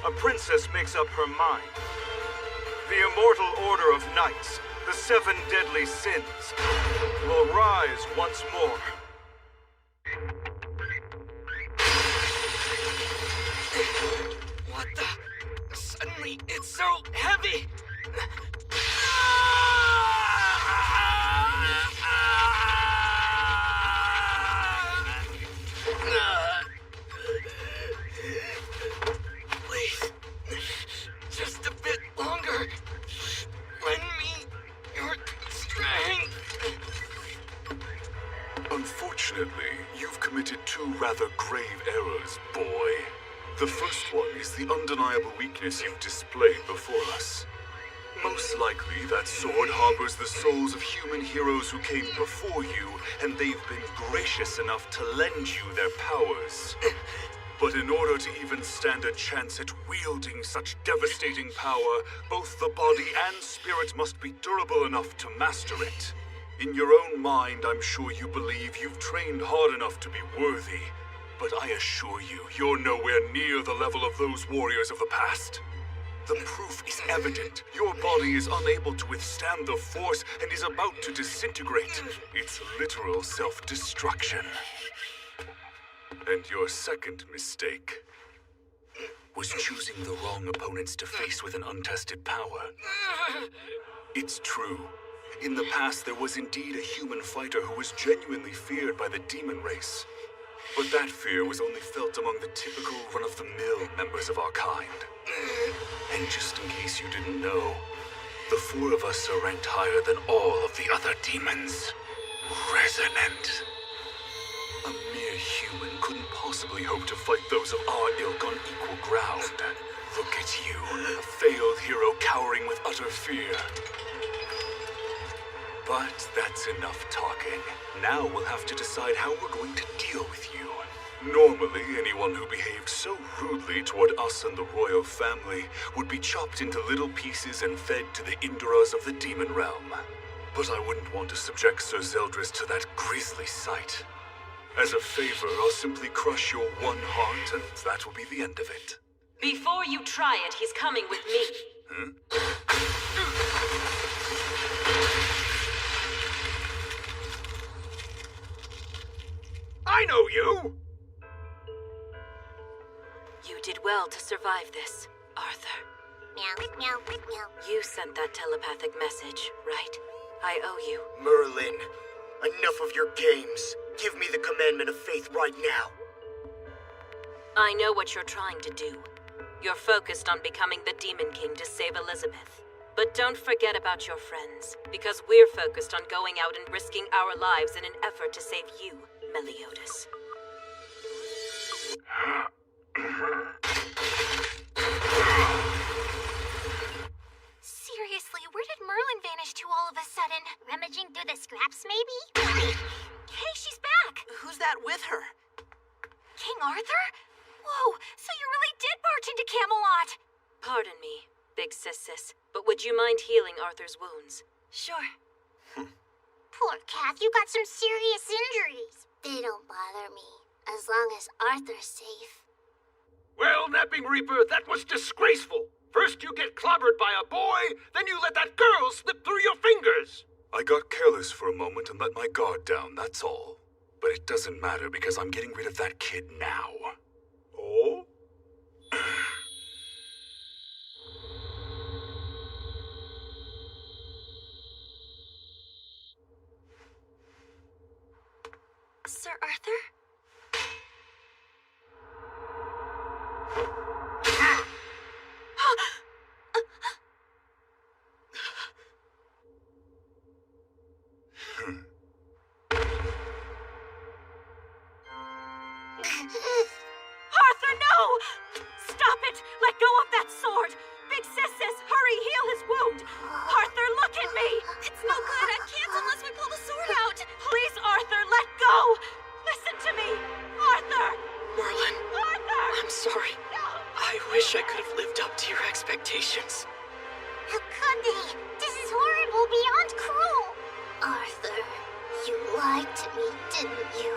a princess makes up her mind. The immortal order of knights, the 7 deadly sins, will rise once more. What the? Suddenly, it's so heavy! grave errors, boy. The first one is the undeniable weakness you've displayed before us. Most likely, that sword harbors the souls of human heroes who came before you, and they've been gracious enough to lend you their powers. But in order to even stand a chance at wielding such devastating power, both the body and spirit must be durable enough to master it. In your own mind, I'm sure you believe you've trained hard enough to be worthy. But I assure you, you're nowhere near the level of those warriors of the past. The proof is evident. Your body is unable to withstand the force and is about to disintegrate. It's literal self-destruction. And your second mistake was choosing the wrong opponents to face with an untested power. It's true. In the past, there was indeed a human fighter who was genuinely feared by the demon race. But that fear was only felt among the typical run-of-the-mill members of our kind. And just in case you didn't know, the four of us are ranked higher than all of the other demons. Resonant. A mere human couldn't possibly hope to fight those of our ilk on equal ground. Look at you, a failed hero cowering with utter fear. But that's enough talking. Now we'll have to decide how we're going to deal with you. Normally, anyone who behaved so rudely toward us and the royal family would be chopped into little pieces and fed to the Indaras of the demon realm. But I wouldn't want to subject Sir Zeldris to that grisly sight. As a favor, I'll simply crush your one heart, and that will be the end of it. Before you try it, he's coming with me. I know you! You did well to survive this, Arthur. Meow, meow, meow. You sent that telepathic message, right? I owe you. Merlin, enough of your games. Give me the commandment of faith right now. I know what you're trying to do. You're focused on becoming the Demon King to save Elizabeth. But don't forget about your friends, because we're focused on going out and risking our lives in an effort to save you, Meliodas. Seriously, where did Merlin vanish to all of a sudden? Rummaging through the scraps, maybe? Hey, she's back! Who's that with her? King Arthur? Whoa, so you really did march into Camelot! Pardon me, Big Sis, but would you mind healing Arthur's wounds? Sure. Poor Kath, you got some serious injuries. They don't bother me, as long as Arthur's safe. Well, Napping Reaper, that was disgraceful. First you get clobbered by a boy, then you let that girl slip through your fingers. I got careless for a moment and let my guard down, that's all. But it doesn't matter because I'm getting rid of that kid now. Oh? Sir Arthur? Arthur, no! Stop it! Let go of that sword! Big Sis, hurry, heal his wound! Arthur, look at me! It's no good. I can't unless we pull the sword out. Please, Arthur, let go! Listen to me! Arthur! Merlin, Arthur! I'm sorry. I wish I could have lived up to your expectations. How could they? This is horrible, beyond cruel. Arthur, you lied to me, didn't you?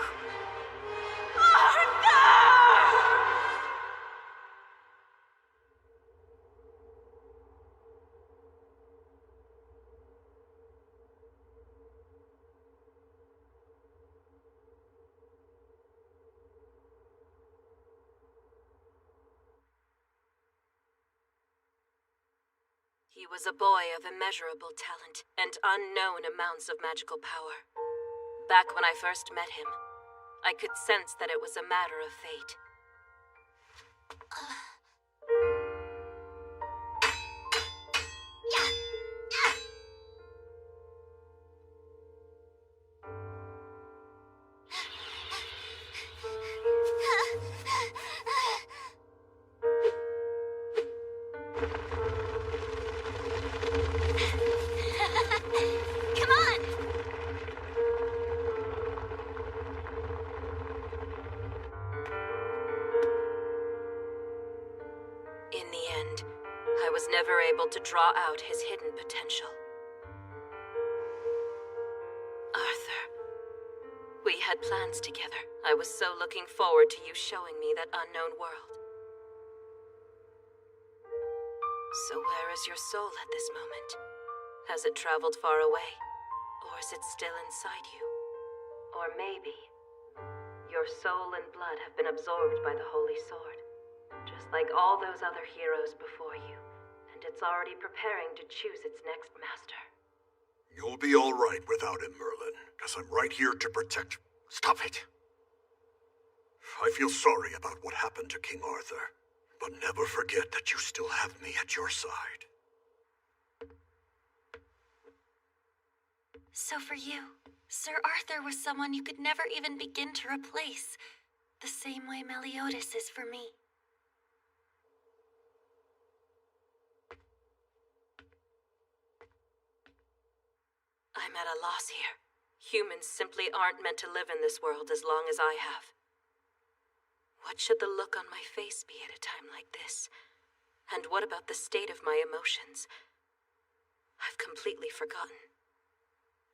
Arthur! He was a boy of immeasurable talent and unknown amounts of magical power. Back when I first met him, I could sense that it was a matter of fate. was never able to draw out his hidden potential. Arthur, we had plans together. I was so looking forward to you showing me that unknown world. So where is your soul at this moment? Has it traveled far away? Or is it still inside you? Or maybe your soul and blood have been absorbed by the Holy Sword, just like all those other heroes before you, and it's already preparing to choose its next master. You'll be all right without him, Merlin, because I'm right here to protect... Stop it! I feel sorry about what happened to King Arthur, but never forget that you still have me at your side. So for you, Sir Arthur was someone you could never even begin to replace, the same way Meliodas is for me. I'm at a loss here. Humans simply aren't meant to live in this world as long as I have. What should the look on my face be at a time like this? And what about the state of my emotions? I've completely forgotten.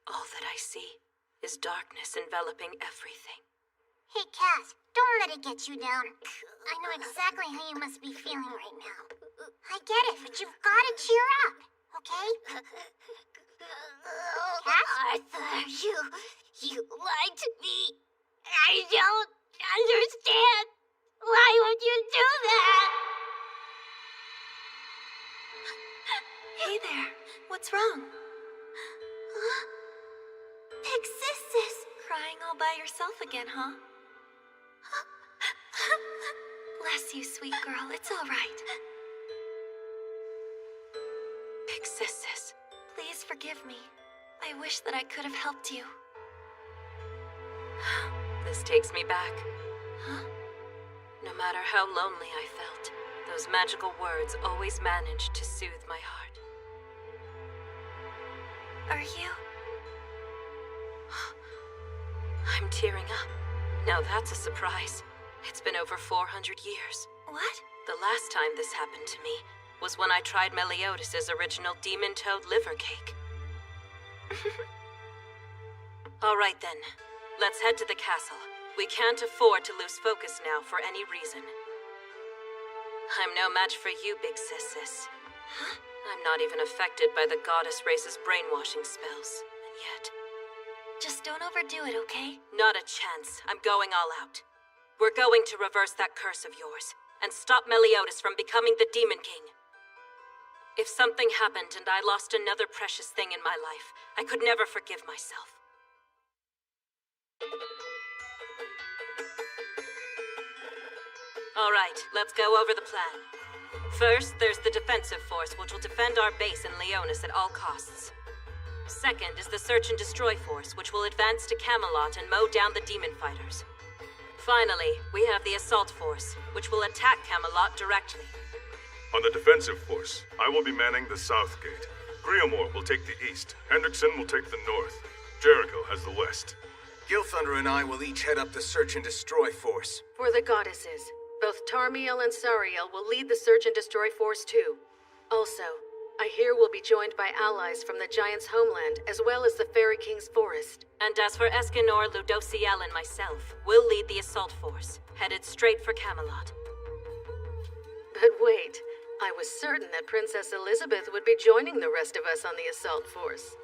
All that I see is darkness enveloping everything. Hey, Cass, don't let it get you down. I know exactly how you must be feeling right now. I get it, but you've got to cheer up, okay? Cass? Arthur, you lied to me. I don't understand. Why would you do that? Hey there, what's wrong? Big Sis, crying all by yourself again, huh? Bless you, sweet girl, it's all right. Big Sis, please forgive me. I wish that I could have helped you. This takes me back. Huh? No matter how lonely I felt, those magical words always managed to soothe my heart. Are you? I'm tearing up. Now that's a surprise. It's been over 400 years. What? The last time this happened to me was when I tried Meliodas' original demon toad liver cake. All right then, let's head to the castle. We can't afford to lose focus now for any reason. I'm no match for you, Big Sis. Huh? I'm not even affected by the goddess race's brainwashing spells, and yet... Just don't overdo it, okay? Not a chance. I'm going all out. We're going to reverse that curse of yours, and stop Meliodas from becoming the Demon King. If something happened and I lost another precious thing in my life, I could never forgive myself. All right, let's go over the plan. First, there's the defensive force, which will defend our base in Leonis at all costs. Second is the search and destroy force, which will advance to Camelot and mow down the demon fighters. Finally, we have the assault force, which will attack Camelot directly. On the defensive force, I will be manning the south gate. Griamore will take the east. Hendrickson will take the north. Jericho has the west. Gilthunder and I will each head up the search and destroy force. For the goddesses, both Tarmiel and Sariel will lead the search and destroy force too. Also, I hear we'll be joined by allies from the Giant's homeland, as well as the Fairy King's forest. And as for Escanor, Ludociel, and myself, we'll lead the assault force, headed straight for Camelot. But wait, I was certain that Princess Elizabeth would be joining the rest of us on the assault force.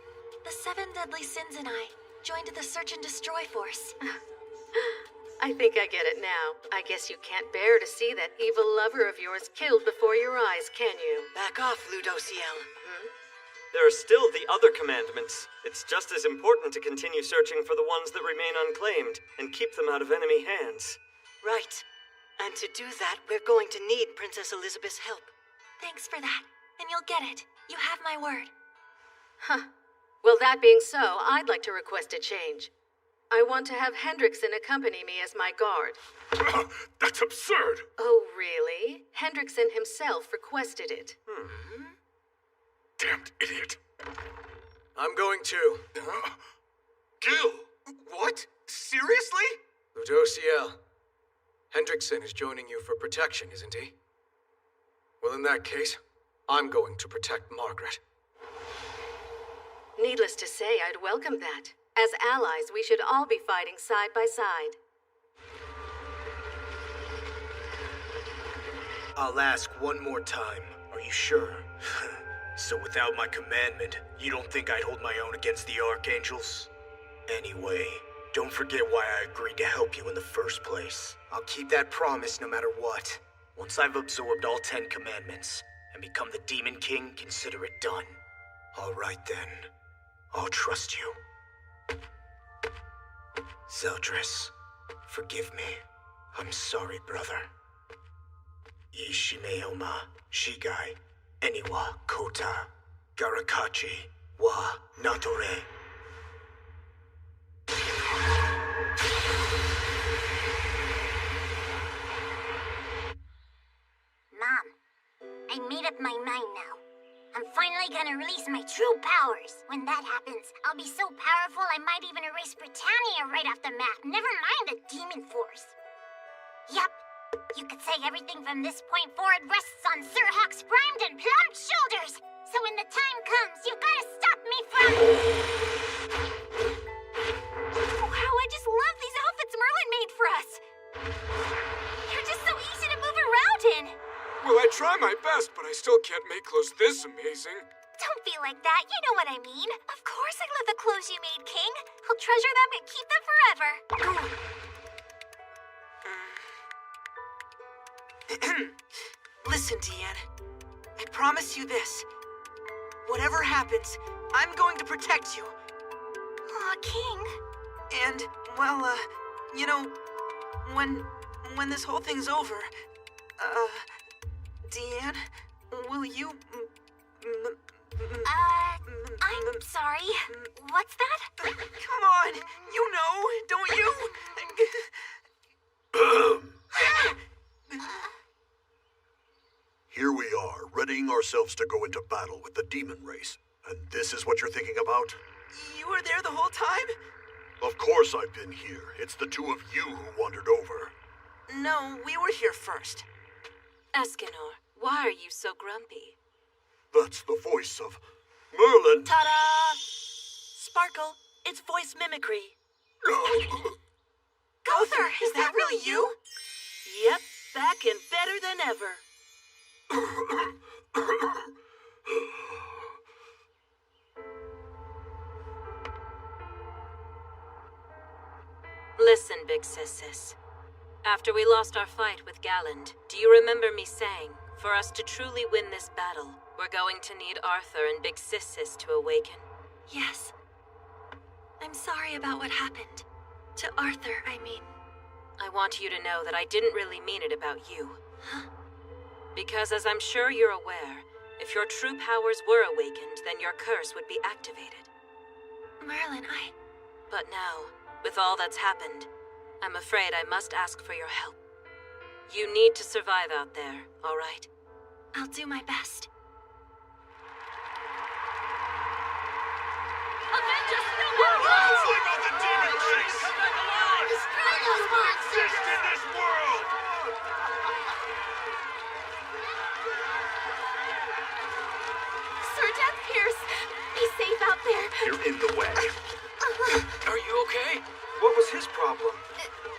The 7 deadly sins and I joined the search and destroy force. I think I get it now. I guess you can't bear to see that evil lover of yours killed before your eyes, can you? Back off, Ludociel. There are still the other commandments. It's just as important to continue searching for the ones that remain unclaimed and keep them out of enemy hands. Right. And to do that, we're going to need Princess Elizabeth's help. Thanks for that. And you'll get it. You have my word. Huh. Well, that being so, I'd like to request a change. I want to have Hendrickson accompany me as my guard. That's absurd! Oh, really? Hendrickson himself requested it. Damned idiot. I'm going too. Gil! What? Seriously? Ludociel. Hendrickson is joining you for protection, isn't he? Well, in that case, I'm going to protect Margaret. Needless to say, I'd welcome that. As allies, we should all be fighting side by side. I'll ask one more time. Are you sure? So without my commandment, you don't think I'd hold my own against the Archangels? Anyway, don't forget why I agreed to help you in the first place. I'll keep that promise no matter what. Once I've absorbed all 10 commandments and become the Demon King, consider it done. All right then. I'll trust you. Zeldris, forgive me. I'm sorry, brother. Ishimeoma, Shigai, Eniwa, Kota, Garakachi, wa Natore. Mom, I made up my mind now. I'm finally gonna release my true powers. When that happens, I'll be so powerful I might even erase Britannia right off the map, never mind the demon force. Yup, you could say everything from this point forward rests on Sir Hawk's primed and plumped shoulders. So when the time comes, you gotta stop me from... Wow, I just love these outfits Merlin made for us. They're just so easy to move around in. Well, I try my best, but I still can't make clothes this amazing. Don't be like that, you know what I mean. Of course I love the clothes you made, King. I'll treasure them and keep them forever. Listen, Deanne. I promise you this. Whatever happens, I'm going to protect you. Aw, King. And, well, you know, when this whole thing's over, Deanne, will you... I'm sorry. What's that? Come on, you know, don't you? Here we are, readying ourselves to go into battle with the demon race. And this is what you're thinking about? You were there the whole time? Of course I've been here. It's the two of you who wandered over. No, we were here first. Escanor, why are you so grumpy? That's the voice of Merlin. Ta-da! Sparkle, it's voice mimicry. Gother, is that really you? Yep, back and better than ever. Listen, Big Sis. After we lost our fight with Galland, do you remember me saying, for us to truly win this battle, we're going to need Arthur and Big Sis to awaken? Yes. I'm sorry about what happened. To Arthur, I mean. I want you to know that I didn't really mean it about you. Huh? Because as I'm sure you're aware, if your true powers were awakened, then your curse would be activated. Merlin, But now, with all that's happened, I'm afraid I must ask for your help. You need to survive out there, all right? I'll do my best. Like the demon race! Come back alive! Destroy those monsters! Exist in this world! Sir Death Pierce, be safe out there. You're in the way. Are you okay? What was his problem?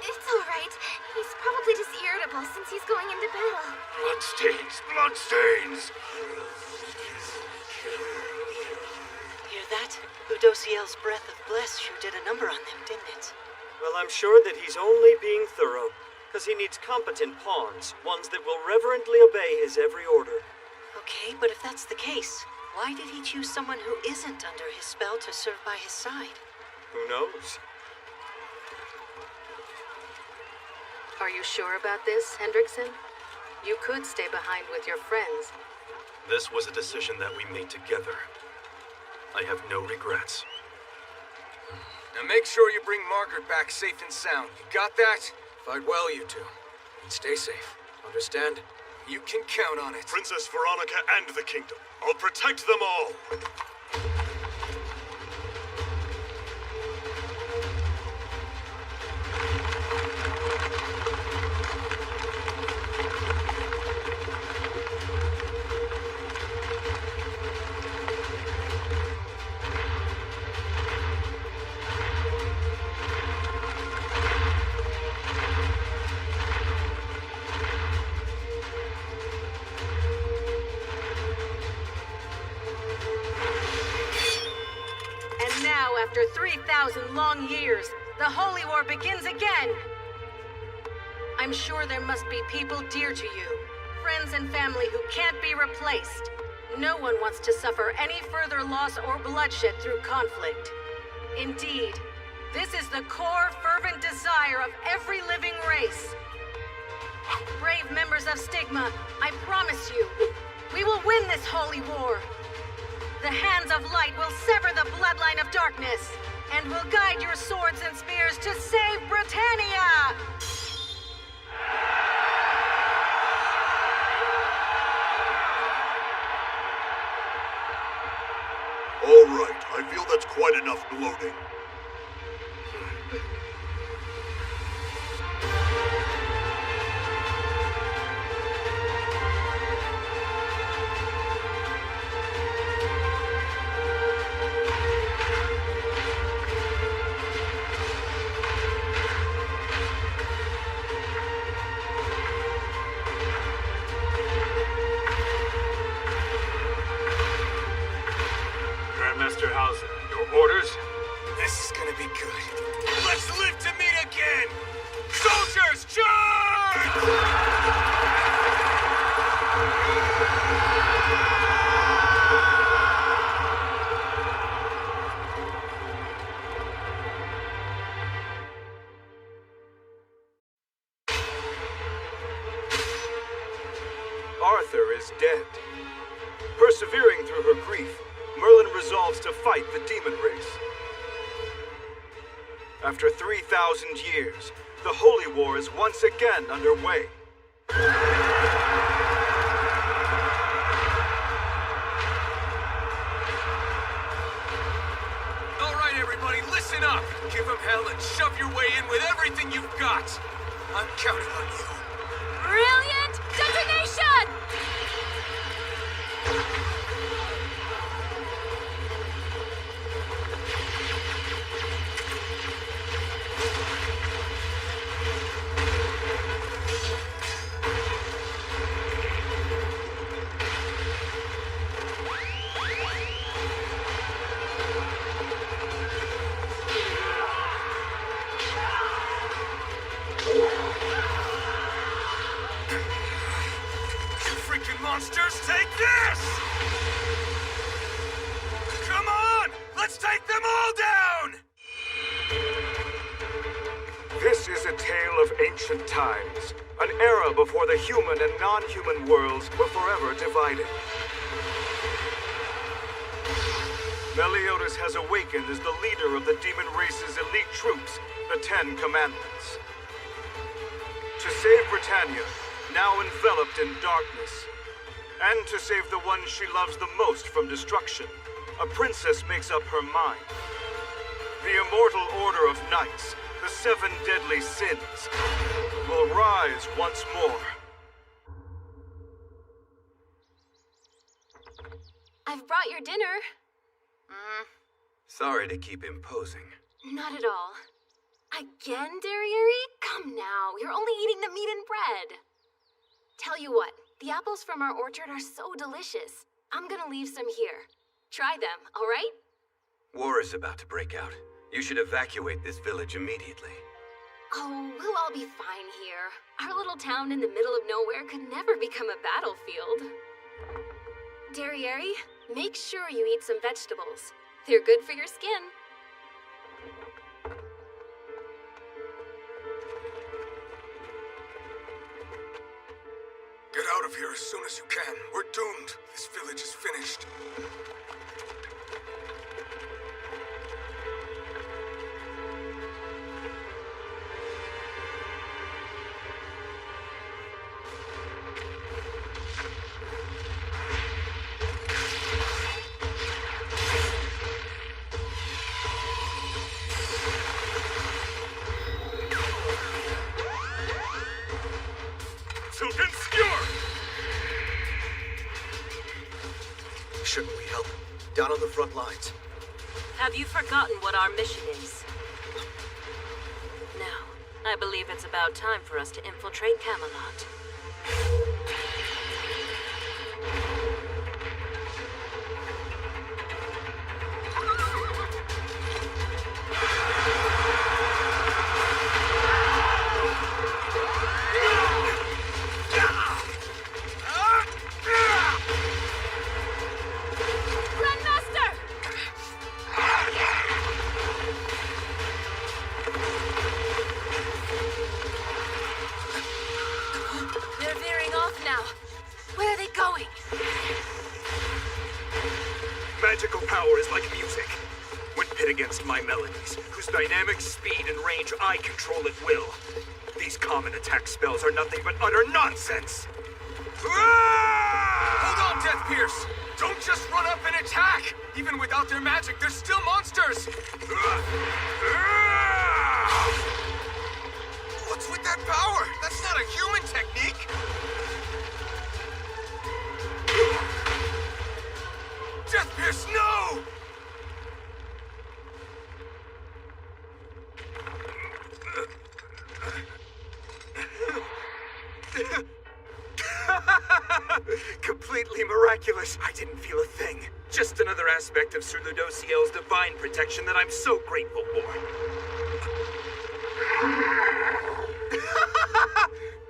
It's all right. He's probably just irritable since he's going into battle. Bloodstains! Bloodstains! Hear that? Udosiel's breath of bless sure did a number on them, didn't it? Well, I'm sure that he's only being thorough, because he needs competent pawns, ones that will reverently obey his every order. Okay, but if that's the case, why did he choose someone who isn't under his spell to serve by his side? Who knows? Are you sure about this, Hendrickson? You could stay behind with your friends. This was a decision that we made together. I have no regrets. Now make sure you bring Margaret back safe and sound. You got that? Fight well, you two. And stay safe. Understand? You can count on it. Princess Veronica and the kingdom. I'll protect them all. after 3,000 long years, the Holy War begins again. I'm sure there must be people dear to you, friends and family who can't be replaced. No one wants to suffer any further loss or bloodshed through conflict. Indeed, this is the core, fervent desire of every living race. Brave members of Stigma, I promise you, we will win this holy war. The hands of light will sever the bloodline of darkness, and will guide your swords and spears to save Britannia! All right, I feel that's quite enough gloating. Grandmaster Hauser, your orders? This is gonna be good. Let's live to meet again! Soldiers, charge! Arthur is dead. Persevering through her grief, Merlin resolves to fight the demon race. After 3,000 years, the Holy War is once again underway. All right, everybody, listen up. Give them hell and shove your way in with everything you've got. I'm counting on you. Brilliant detonation! Monsters, take this! Come on! Let's take them all down! This is a tale of ancient times, an era before the human and non-human worlds were forever divided. Meliodas has awakened as the leader of the demon race's elite troops, the Ten Commandments. To save Britannia, now enveloped in darkness, and to save the one she loves the most from destruction, a princess makes up her mind. The immortal order of knights, the Seven Deadly Sins, will rise once more. I've brought your dinner. Sorry to keep imposing. Not at all. Again, Derriere? Come now, you're only eating the meat and bread. Tell you what, the apples from our orchard are so delicious. I'm gonna leave some here. Try them, all right? War is about to break out. You should evacuate this village immediately. Oh, we'll all be fine here. Our little town in the middle of nowhere could never become a battlefield. Derriere, make sure you eat some vegetables. They're good for your skin. Get out of here as soon as you can. We're doomed. This village is finished. Silken Skewer! Shouldn't we help? Down on the front lines. Have you forgotten what our mission is? No. I believe it's about time for us to infiltrate Camelot. now. Where are they going? Magical power is like music. When pit against my melodies, whose dynamic speed and range I control at will. These common attack spells are nothing but utter nonsense. Hold on, Death Pierce! Don't just run up and attack! Even without their magic, they're still monsters! What's with that power? That's not a human technique! Death Pierce, no! Completely miraculous. I didn't feel a thing. Just another aspect of Sir Ludociel's divine protection that I'm so grateful for.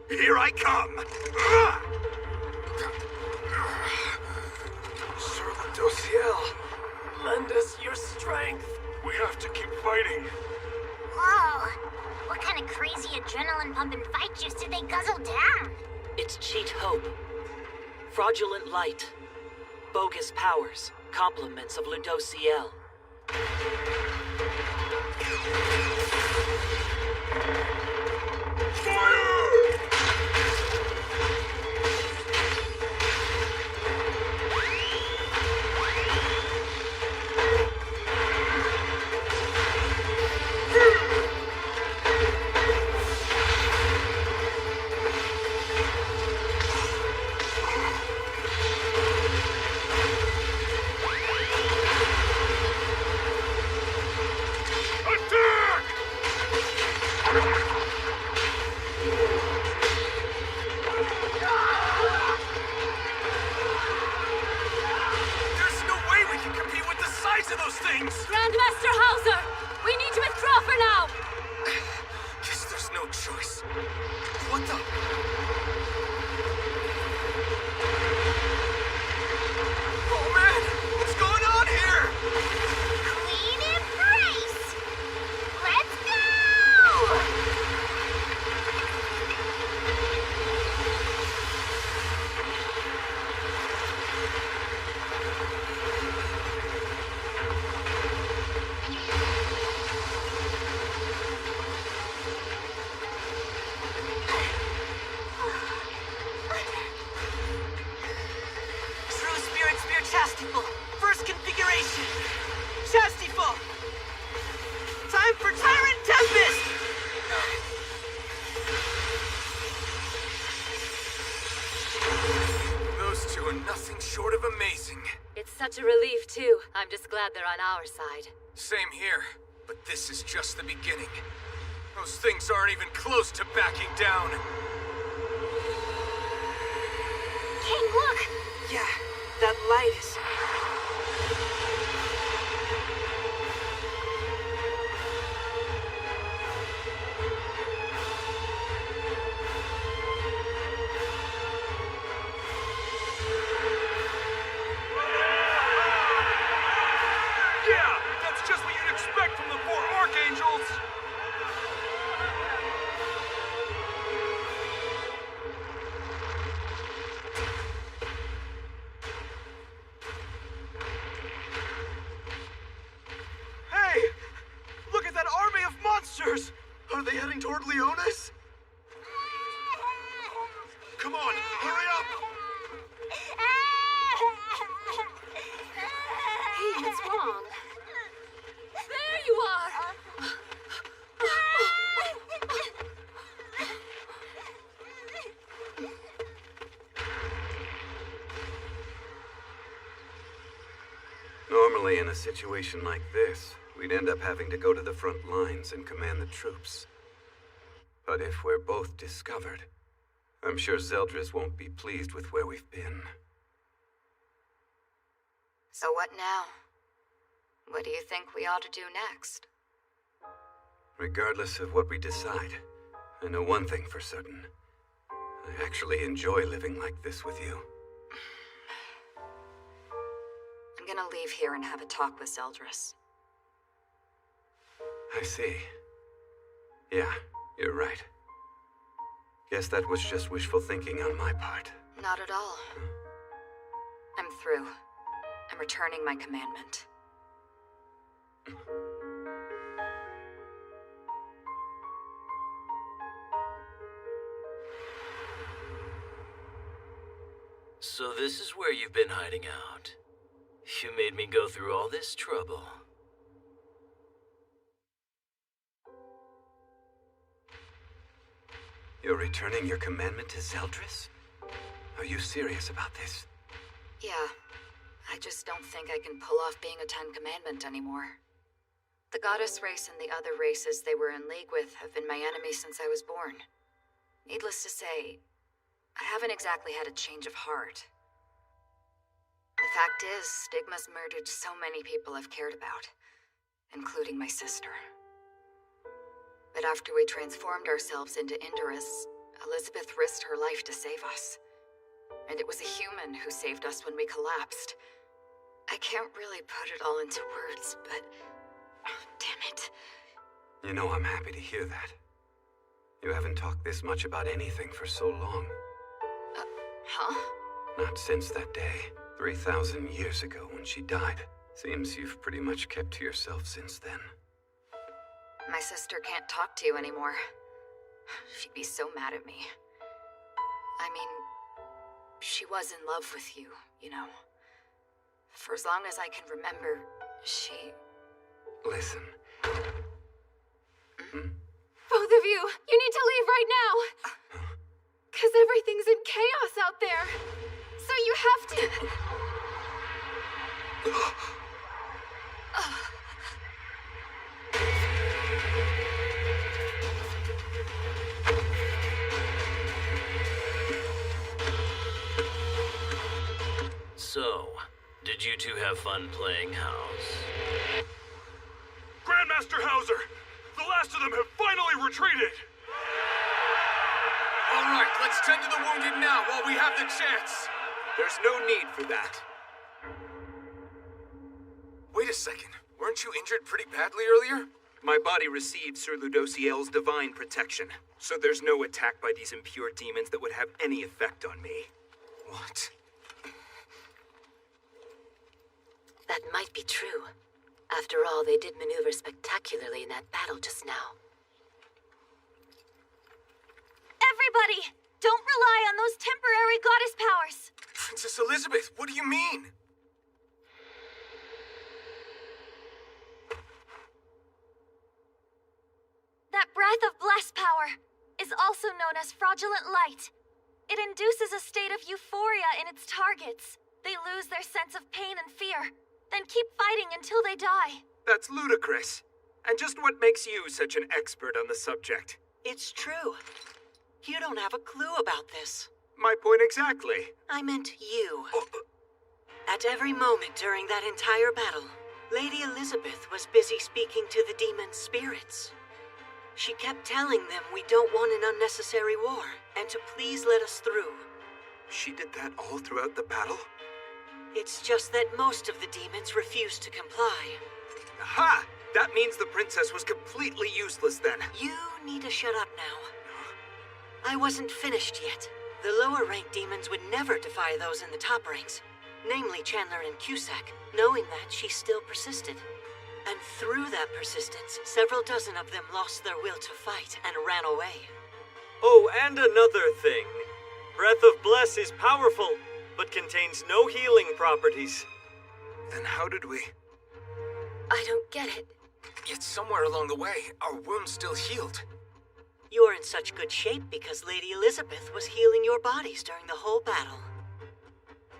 Here I come! Sir Ludociel, lend us your strength. We have to keep fighting. Whoa! What kind of crazy adrenaline-pumping fight juice did they guzzle down? It's cheat hope. Fraudulent light. Bogus powers. Compliments of Ludociel. Grandmaster Hauser! We need to withdraw for now! Guess there's no choice. What the? Oh man! What's going on here? Clean embrace! Let's go! True Spirit Spear Chastiful. First configuration. Chastiful. Time for Tyrant Tempest! Those two are nothing short of amazing. It's such a relief, too. I'm just glad they're on our side. Same here, but this is just the beginning. Those things aren't even close to backing down. King, look! Yeah, that light is... Yeah, that's just what you'd expect from the four Archangels. Hey! Look at that army of monsters! Are they heading toward Leonis? Come on, hurry up! Hey, what's wrong? There you are! Normally, in a situation like this, we'd end up having to go to the front lines and command the troops. But if we're both discovered, I'm sure Zeldris won't be pleased with where we've been. So what now? What do you think we ought to do next? Regardless of what we decide, I know one thing for certain. I actually enjoy living like this with you. I'm gonna leave here and have a talk with Zeldris. I see. Yeah, you're right. Guess that was just wishful thinking on my part. Not at all. I'm through. I'm returning my commandment. So this is where you've been hiding out. You made me go through all this trouble. You're returning your commandment to Zeldris? Are you serious about this? Yeah. I just don't think I can pull off being a Ten Commandment anymore. The goddess race and the other races they were in league with have been my enemies since I was born. Needless to say, I haven't exactly had a change of heart. The fact is, Stigma's murdered so many people I've cared about, including my sister. But after we transformed ourselves into Indorus, Elizabeth risked her life to save us. And it was a human who saved us when we collapsed. I can't really put it all into words, but... oh, damn it. You know, I'm happy to hear that. You haven't talked this much about anything for so long. Huh? Not since that day, 3,000 years ago when she died. Seems you've pretty much kept to yourself since then. My sister can't talk to you anymore. She'd be so mad at me. I mean, she was in love with you, you know. For as long as I can remember, she... Listen. Both of you, you need to leave right now. Because everything's in chaos out there. So you have to... So, did you two have fun playing house? Grandmaster Hauser! The last of them have finally retreated! All right, let's tend to the wounded now while we have the chance. There's no need for that. Wait a second. Weren't you injured pretty badly earlier? My body received Sir Ludociel's divine protection, so there's no attack by these impure demons that would have any effect on me. What? That might be true. After all, they did maneuver spectacularly in that battle just now. Everybody! Don't rely on those temporary goddess powers! Princess Elizabeth, what do you mean? That breath of blessed power is also known as fraudulent light. It induces a state of euphoria in its targets. They lose their sense of pain and fear, then keep fighting until they die. That's ludicrous. And just what makes you such an expert on the subject? It's true. You don't have a clue about this. My point exactly. I meant you. At every moment during that entire battle, Lady Elizabeth was busy speaking to the demon spirits. She kept telling them we don't want an unnecessary war, and to please let us through. She did that all throughout the battle? It's just that most of the demons refused to comply. Aha! That means the princess was completely useless then. You need to shut up now. I wasn't finished yet. The lower-ranked demons would never defy those in the top ranks, namely Chandler and Cusack, knowing that she still persisted. And through that persistence, several dozen of them lost their will to fight and ran away. Oh, and another thing. Breath of Bless is powerful, but contains no healing properties. Then how did we... I don't get it. Yet somewhere along the way, our wounds still healed. You're in such good shape because Lady Elizabeth was healing your bodies during the whole battle.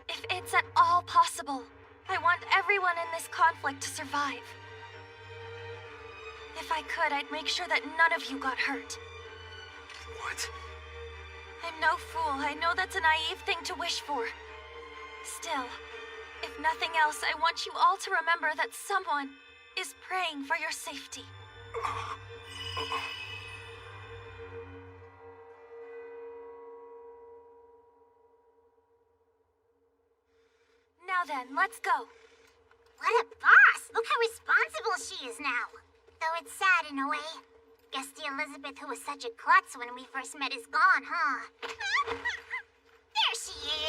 If it's at all possible, I want everyone in this conflict to survive. If I could, I'd make sure that none of you got hurt. What? I'm no fool. I know that's a naive thing to wish for. Still, if nothing else, I want you all to remember that someone is praying for your safety. Now then, let's go. What a boss! Look how responsible she is now. Though it's sad in a way. Guess the Elizabeth who was such a klutz when we first met is gone, huh? There she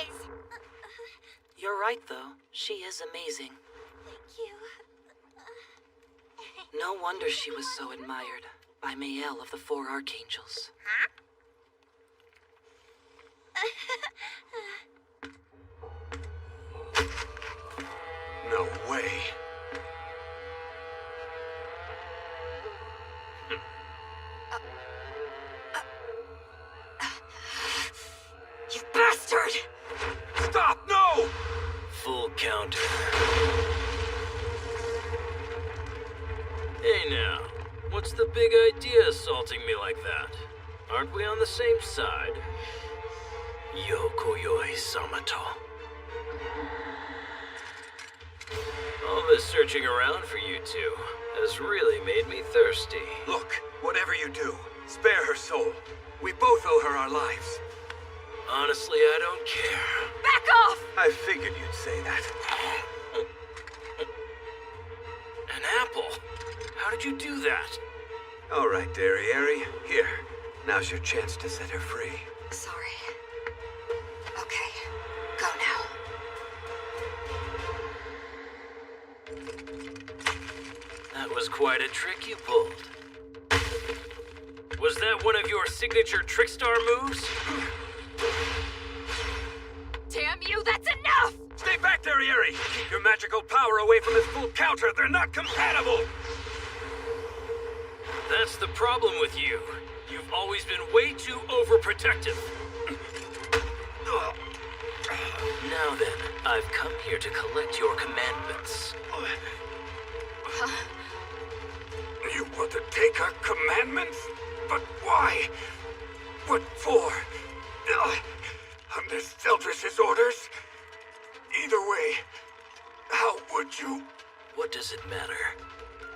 right, though. She is amazing. Thank you. No wonder she was so admired by Mael of the Four Archangels. Huh? No way. You bastard! Stop! No! Full counter. Hey now, what's the big idea assaulting me like that? Aren't we on the same side? Yokoyoi Samato. All this searching around for you two has really made me thirsty. Look, whatever you do, spare her soul. We both owe her our lives. Honestly, I don't care. Back off! I figured you'd say that. An apple? How did you do that? All right, Derriere. Here. Now's your chance to set her free. Sorry. Okay, go now. That was quite a trick you pulled. Was that one of your signature Trickstar moves? Damn you, that's enough! Stay back, Derriere! Keep your magical power away from his full counter. They're not compatible! That's the problem with you. You've always been way too overprotective. Now then, I've come here to collect your commandments. You want to take our commandments? But why? What for? Under Seldris's orders? Either way, how would you? What does it matter?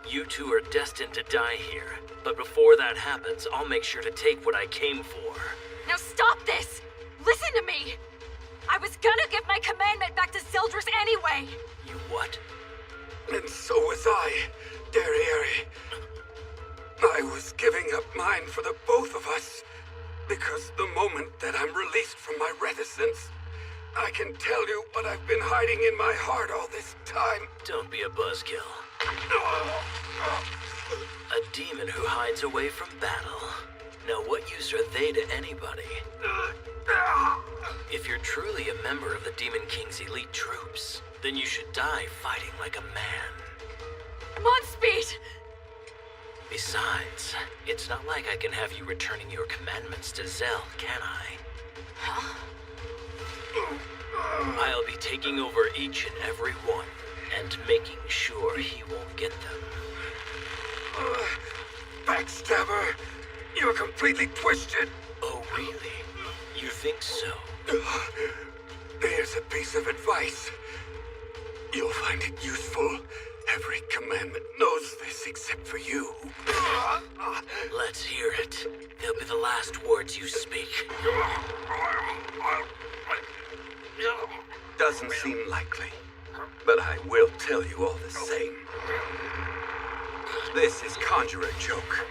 You two are destined to die here. But before that happens, I'll make sure to take what I came for. Now stop this! Listen to me! I was gonna give my commandment back to Seldris anyway! You what? And so was I, Derriere. I was giving up mine for the both of us. Because the moment that I'm released from my reticence, I can tell you what I've been hiding in my heart all this time. Don't be a buzzkill. A demon who hides away from battle. Now what use are they to anybody? If you're truly a member of the Demon King's elite troops, then you should die fighting like a man. Monspeed! Besides, it's not like I can have you returning your commandments to Zell, can I? Huh? I'll be taking over each and every one, and making sure he won't get them. Backstabber! You're completely twisted! Oh, really? You think so? Here's a piece of advice. You'll find it useful. Every commandment knows this except for you. Let's hear it. They'll be the last words you speak. Doesn't seem likely, but I will tell you all the same. This is Conjurer Joke.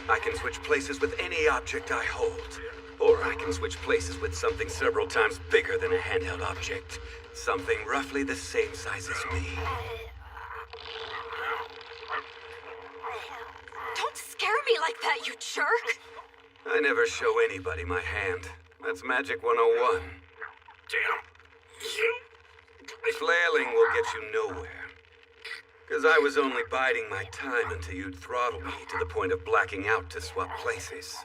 I can switch places with any object I hold. Or I can switch places with something several times bigger than a handheld object. Something roughly the same size as me. Don't scare me like that, you jerk! I never show anybody my hand. That's Magic 101. Damn. Flailing will get you nowhere. Because I was only biding my time until you'd throttle me to the point of blacking out to swap places.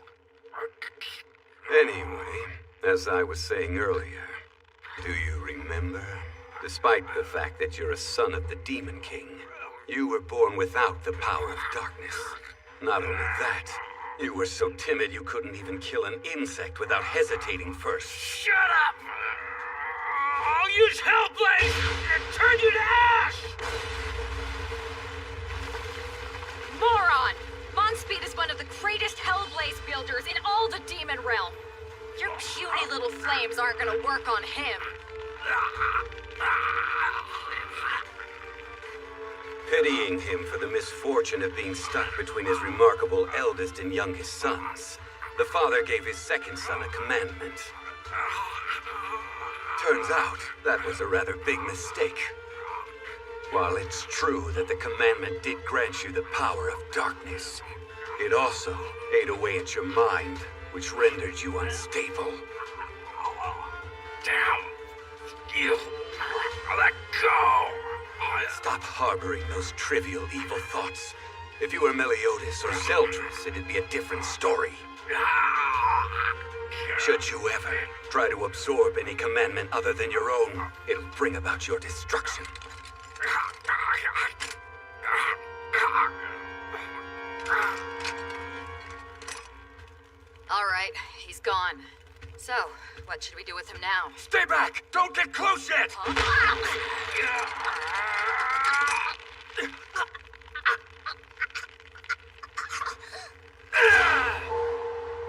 Anyway, as I was saying earlier, do you remember? Despite the fact that you're a son of the Demon King, you were born without the power of darkness. Not only that, you were so timid you couldn't even kill an insect without hesitating first. Shut up! I'll use Hellblade and turn you to ash! Moron! Monspeed is one of the greatest Hellblaze builders in all the Demon Realm. Your puny little flames aren't gonna work on him. Pitying him for the misfortune of being stuck between his remarkable eldest and youngest sons, the father gave his second son a commandment. Turns out, that was a rather big mistake. While it's true that the commandment did grant you the power of darkness, it also ate away at your mind, which rendered you unstable. Damn! You... Let go! Stop harboring those trivial evil thoughts. If you were Meliodas or Zeldris, it'd be a different story. Should you ever try to absorb any commandment other than your own, it'll bring about your destruction. All right, he's gone. So, what should we do with him now? Stay back! Don't get close yet!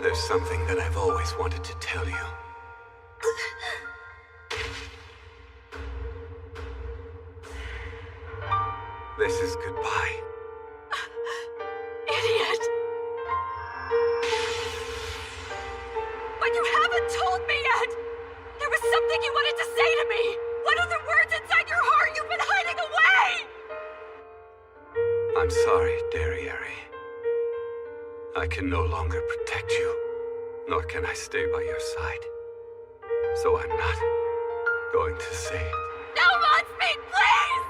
There's something that I've always wanted to tell you. This is goodbye. Idiot! But you haven't told me yet! There was something you wanted to say to me! What are the words inside your heart you've been hiding away? I'm sorry, Derriere. I can no longer protect you, nor can I stay by your side. So I'm not going to say it. No, Modspeed, please!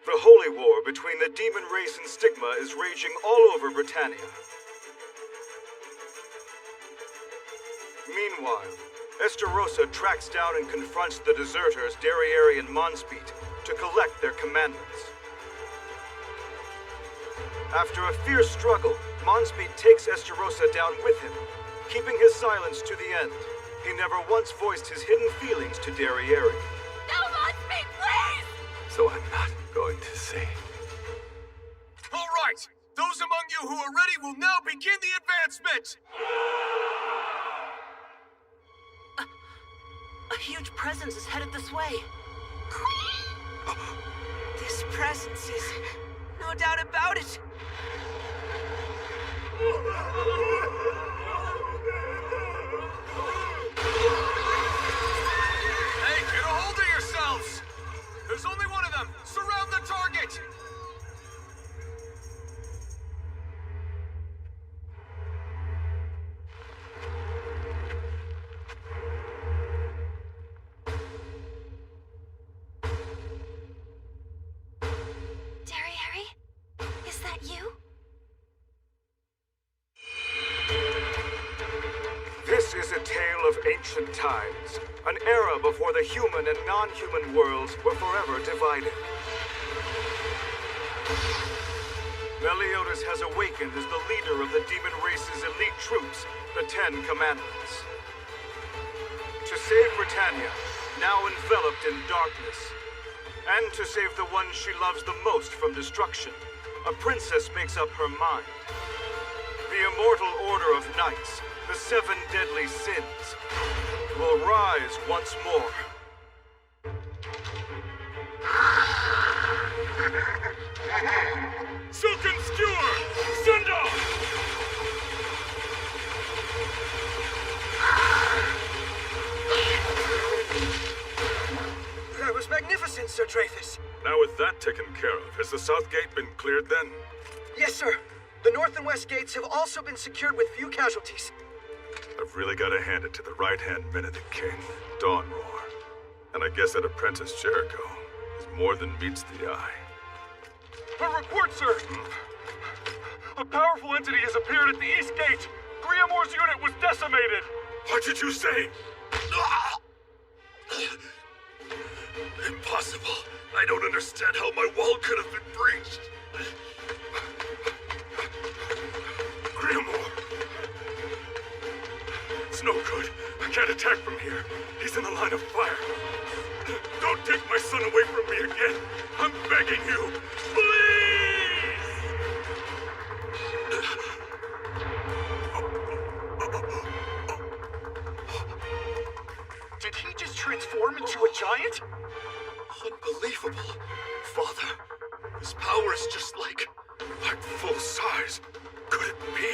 The holy war between the demon race and Stigma is raging all over Britannia. Meanwhile, Estarossa tracks down and confronts the deserters Derriere and Monspeed to collect their commandments. After a fierce struggle, Monspeed takes Estarossa down with him, keeping his silence to the end. He never once voiced his hidden feelings to Derriere. No, presence is headed this way. This presence is... no doubt about it. Hey, get a hold of yourselves! There's only one of them! Surround the target! Harry? Is that you? This is a tale of ancient times, an era before the human and non-human worlds were forever divided. Meliodas has awakened as the leader of the demon race's elite troops, the Ten Commandments. To save Britannia, now enveloped in darkness, and to save the one she loves the most from destruction, a princess makes up her mind. The immortal order of knights, the Seven Deadly Sins, will rise once more. Silken Skewer! Send off! That was magnificent, Sir Dreyfus. Now with that taken care of, has the south gate been cleared then? Yes, sir. The north and west gates have also been secured with few casualties. I've really got to hand it to the right-hand men of the king, Dawnroar. And I guess that apprentice Jericho is more than meets the eye. A report, sir! A powerful entity has appeared at the east gate. Griamor's unit was decimated. What did you say? Impossible. I don't understand how my wall could have been breached. Griamor. It's no good. I can't attack from here. He's in the line of fire. Don't take my son away from me again. I'm begging you. Please! Did he just transform into a giant? Unbelievable. Father, his power is just like full size. Could it be?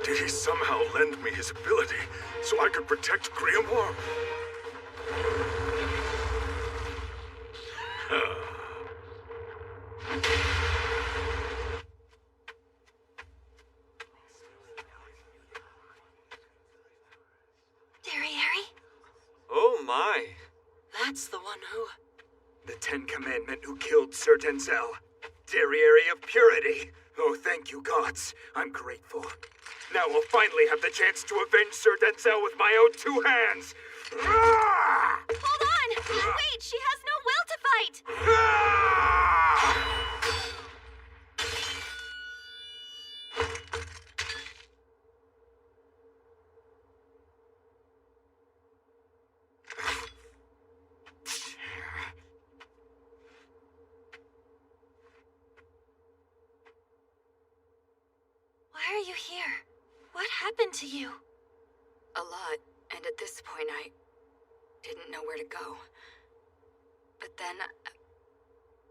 Did he somehow lend me his ability so I could protect Griamor? Harry? Oh my. That's the one who... The Ten Commandment who killed Sir Denzel. Derriere of Purity. Oh, thank you, gods. I'm grateful. Now I'll finally have the chance to avenge Sir Denzel with my own two hands. Hold on! Wait, she has no will to fight! Why are you here? What happened to you? A lot, and at this point I didn't know where to go. But then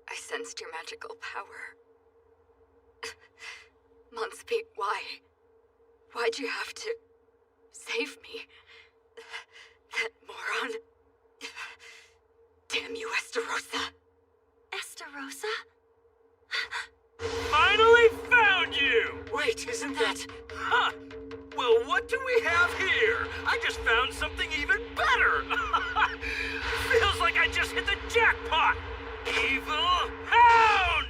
I sensed your magical power. Monspeak, why? Why'd you have to save me? That moron. Damn you, Estarossa. Estarossa? Finally found you! Wait, isn't that... Huh! Well, what do we have here? I just found something even better! Feels like I just hit the jackpot! Evil Hound!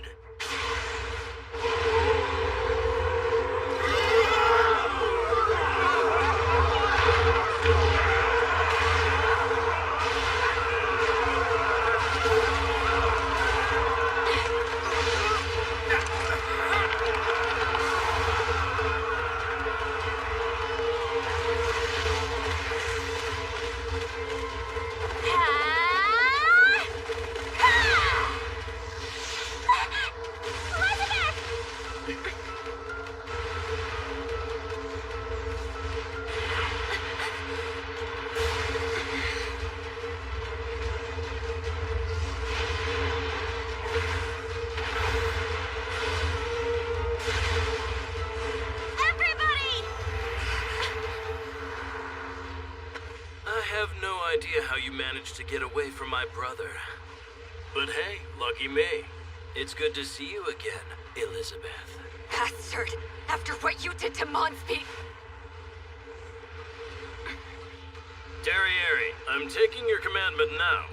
managed to get away from my brother. But hey, lucky me. It's good to see you again, Elizabeth. Bastard! After what you did to Monspeed! Derriere, I'm taking your commandment now.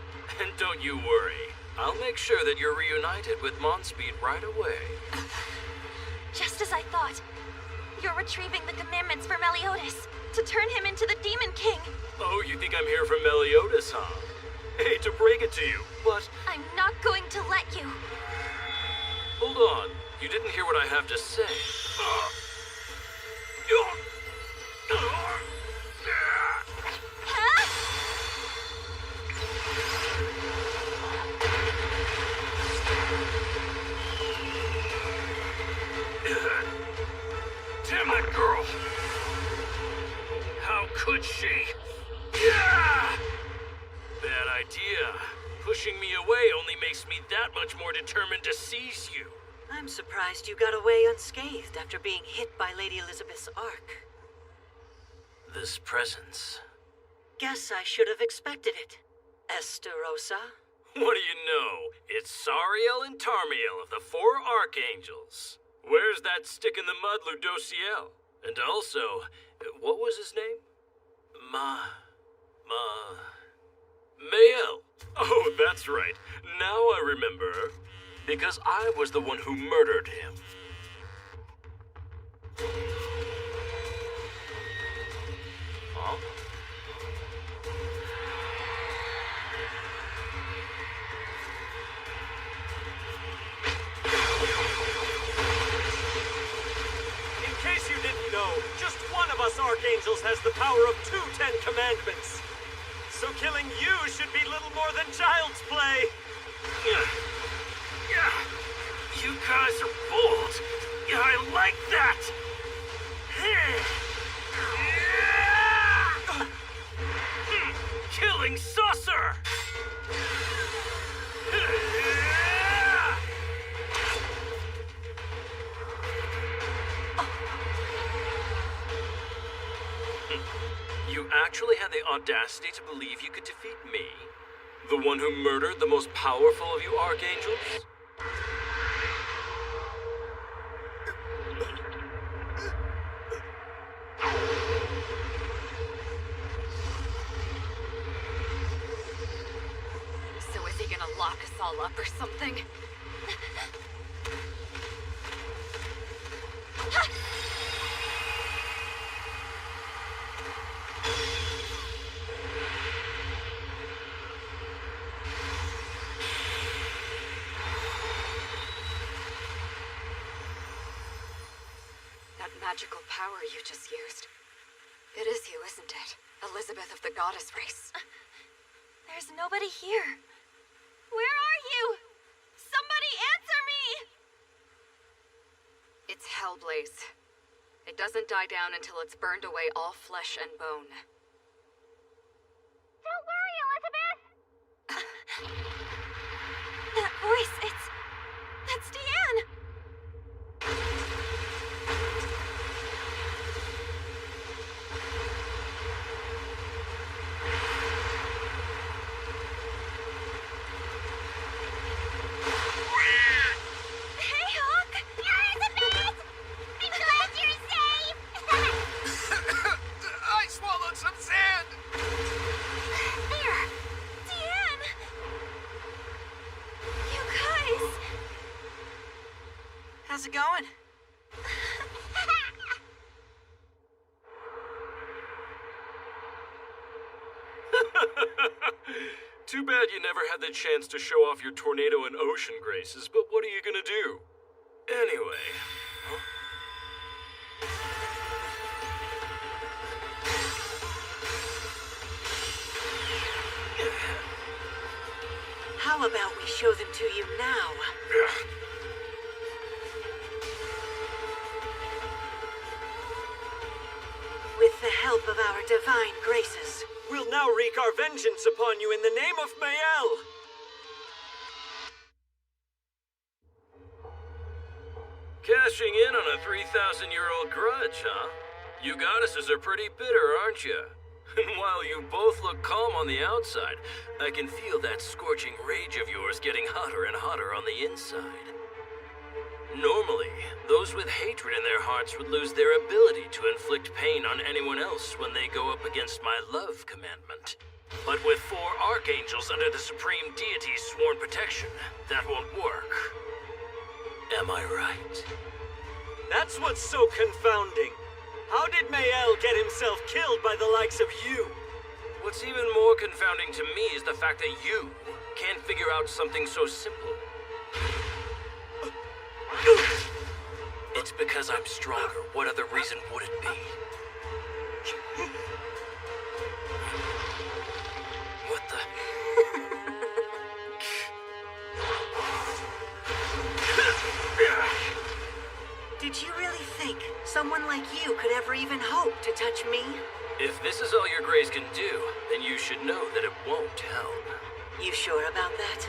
And don't you worry. I'll make sure that you're reunited with Monspeed right away. Just as I thought. You're retrieving the commandments for Meliodas to turn him into the Demon King. Oh, you think I'm here for Meliodas, huh? Hate to break it to you, but... I'm not going to let you. Hold on. You didn't hear what I have to say. Damn that girl! How could she? Yeah! Bad idea. Pushing me away only makes me that much more determined to seize you. I'm surprised you got away unscathed after being hit by Lady Elizabeth's arc. This presence. Guess I should have expected it. Esterosa? What do you know? It's Sariel and Tarmiel of the Four Archangels. Where's that stick-in-the-mud Ludociel? And also, what was his name? Mael. Oh, that's right. Now I remember. Because I was the one who murdered him. Huh? In case you didn't know, just one of us Archangels has the power of 2 Ten Commandments. So killing you should be little more than child's play. You guys are bold. I like that. Killing saucer. You actually had the audacity to believe you could defeat me? The one who murdered the most powerful of you Archangels? So is he gonna lock us all up or something? That magical power you just used. It is you, isn't it? Elizabeth of the goddess race. There's nobody here. Where are you? Somebody answer me! It's Hellblaze. It doesn't die down until it's burned away all flesh and bone. Don't worry, Elizabeth! That voice, that's Deanne! How's it going? Too bad you never had the chance to show off your tornado and ocean graces, but what are you gonna do? Anyway. Huh? How about we show them to you now? With the help of our divine graces. We'll now wreak our vengeance upon you in the name of Mael! Cashing in on a 3,000-year-old grudge, huh? You goddesses are pretty bitter, aren't you? And while you both look calm on the outside, I can feel that scorching rage of yours getting hotter and hotter on the inside. Normally, those with hatred in their hearts would lose their ability to inflict pain on anyone else when they go up against my love commandment. But with 4 archangels under the Supreme Deity's sworn protection, that won't work. Am I right? That's what's so confounding. How did Mael get himself killed by the likes of you? What's even more confounding to me is the fact that you can't figure out something so simple. It's because I'm stronger. What other reason would it be? What the? Did you really think someone like you could ever even hope to touch me? If this is all your grace can do, then you should know that it won't help. You sure about that?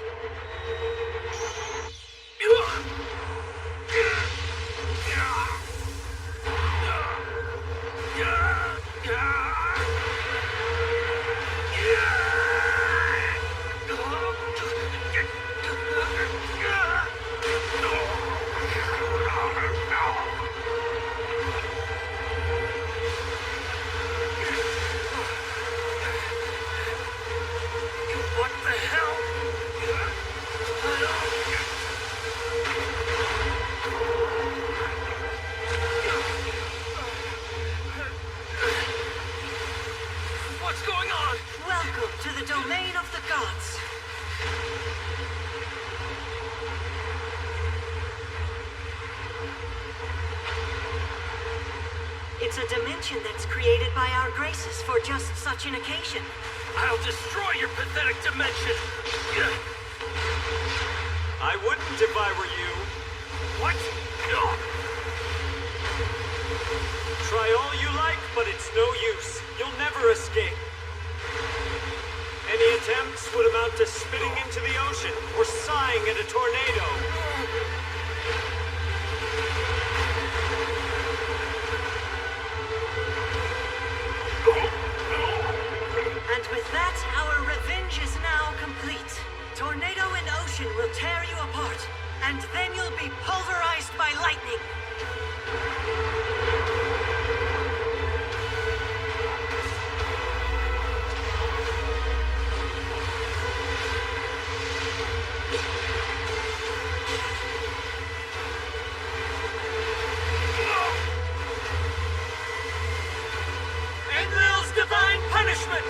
What the hell? What's going on? Welcome to the domain of the gods. It's a dimension that's created by our graces for just such an occasion. I'll destroy your pathetic dimension! I wouldn't if I were you. What? Try all you like, but it's no use. You'll never escape. Any attempts would amount to spitting into the ocean or sighing at a tornado. And with that, our revenge is now complete. Tornado and ocean will tear you apart, and then you'll be pulverized by lightning. Enlil's divine punishment!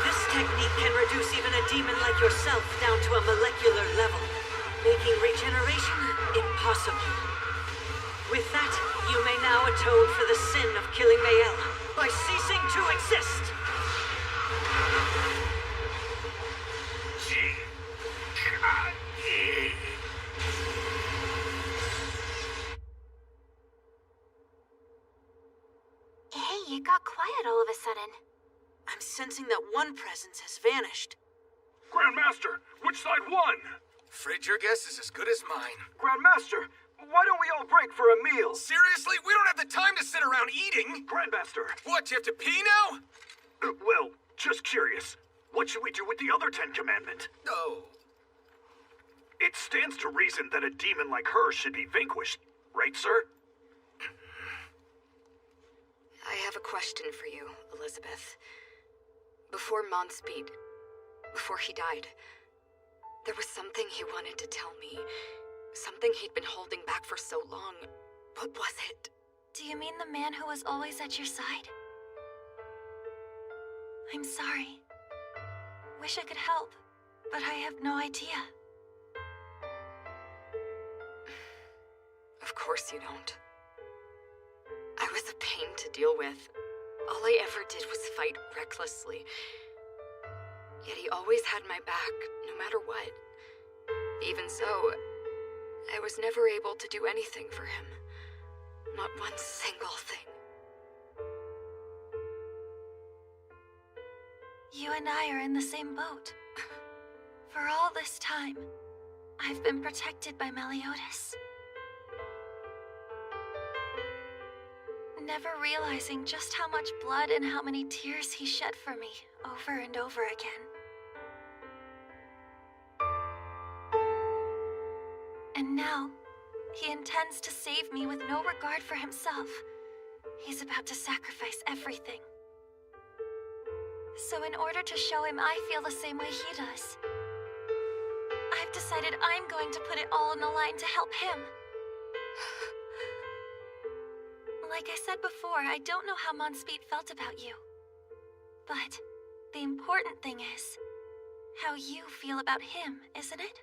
This technique can reduce even a demon like yourself down to a molecular level, making regeneration impossible. With that, you may now atone for the sin of killing Mael by ceasing to exist. Hey, you got quiet all of a sudden. I'm sensing that one presence has vanished. Grandmaster, which side won? Afraid your guess is as good as mine. Grandmaster, why don't we all break for a meal? Seriously? We don't have the time to sit around eating! Grandmaster. What, you have to pee now? Well, just curious. What should we do with the other 10 Commandment? Oh. It stands to reason that a demon like her should be vanquished, right, sir? I have a question for you, Elizabeth. Before Monspeed, before he died, there was something he wanted to tell me. Something he'd been holding back for so long. What was it? Do you mean the man who was always at your side? I'm sorry. Wish I could help, but I have no idea. Of course you don't. I was a pain to deal with. All I ever did was fight recklessly. Yet he always had my back, no matter what. Even so, I was never able to do anything for him. Not one single thing. You and I are in the same boat. For all this time, I've been protected by Meliodas. Never realizing just how much blood and how many tears he shed for me over and over again. And now, he intends to save me with no regard for himself. He's about to sacrifice everything. So in order to show him I feel the same way he does, I've decided I'm going to put it all on the line to help him. Like I said before, I don't know how Monspeed felt about you. But the important thing is how you feel about him, isn't it?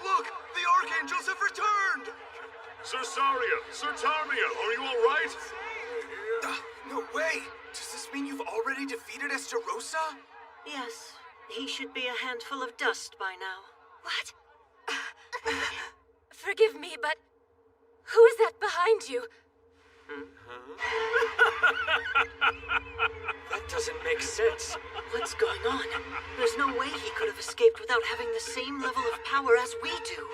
Look! The Archangels have returned! Cersaria! Certarmia! Are you alright? No way! Does this mean you've already defeated Estarossa? Yes, he should be a handful of dust by now. What? Forgive me, but who is that behind you? That doesn't make sense. What's going on? There's no way he could have escaped without having the same level of power as we do.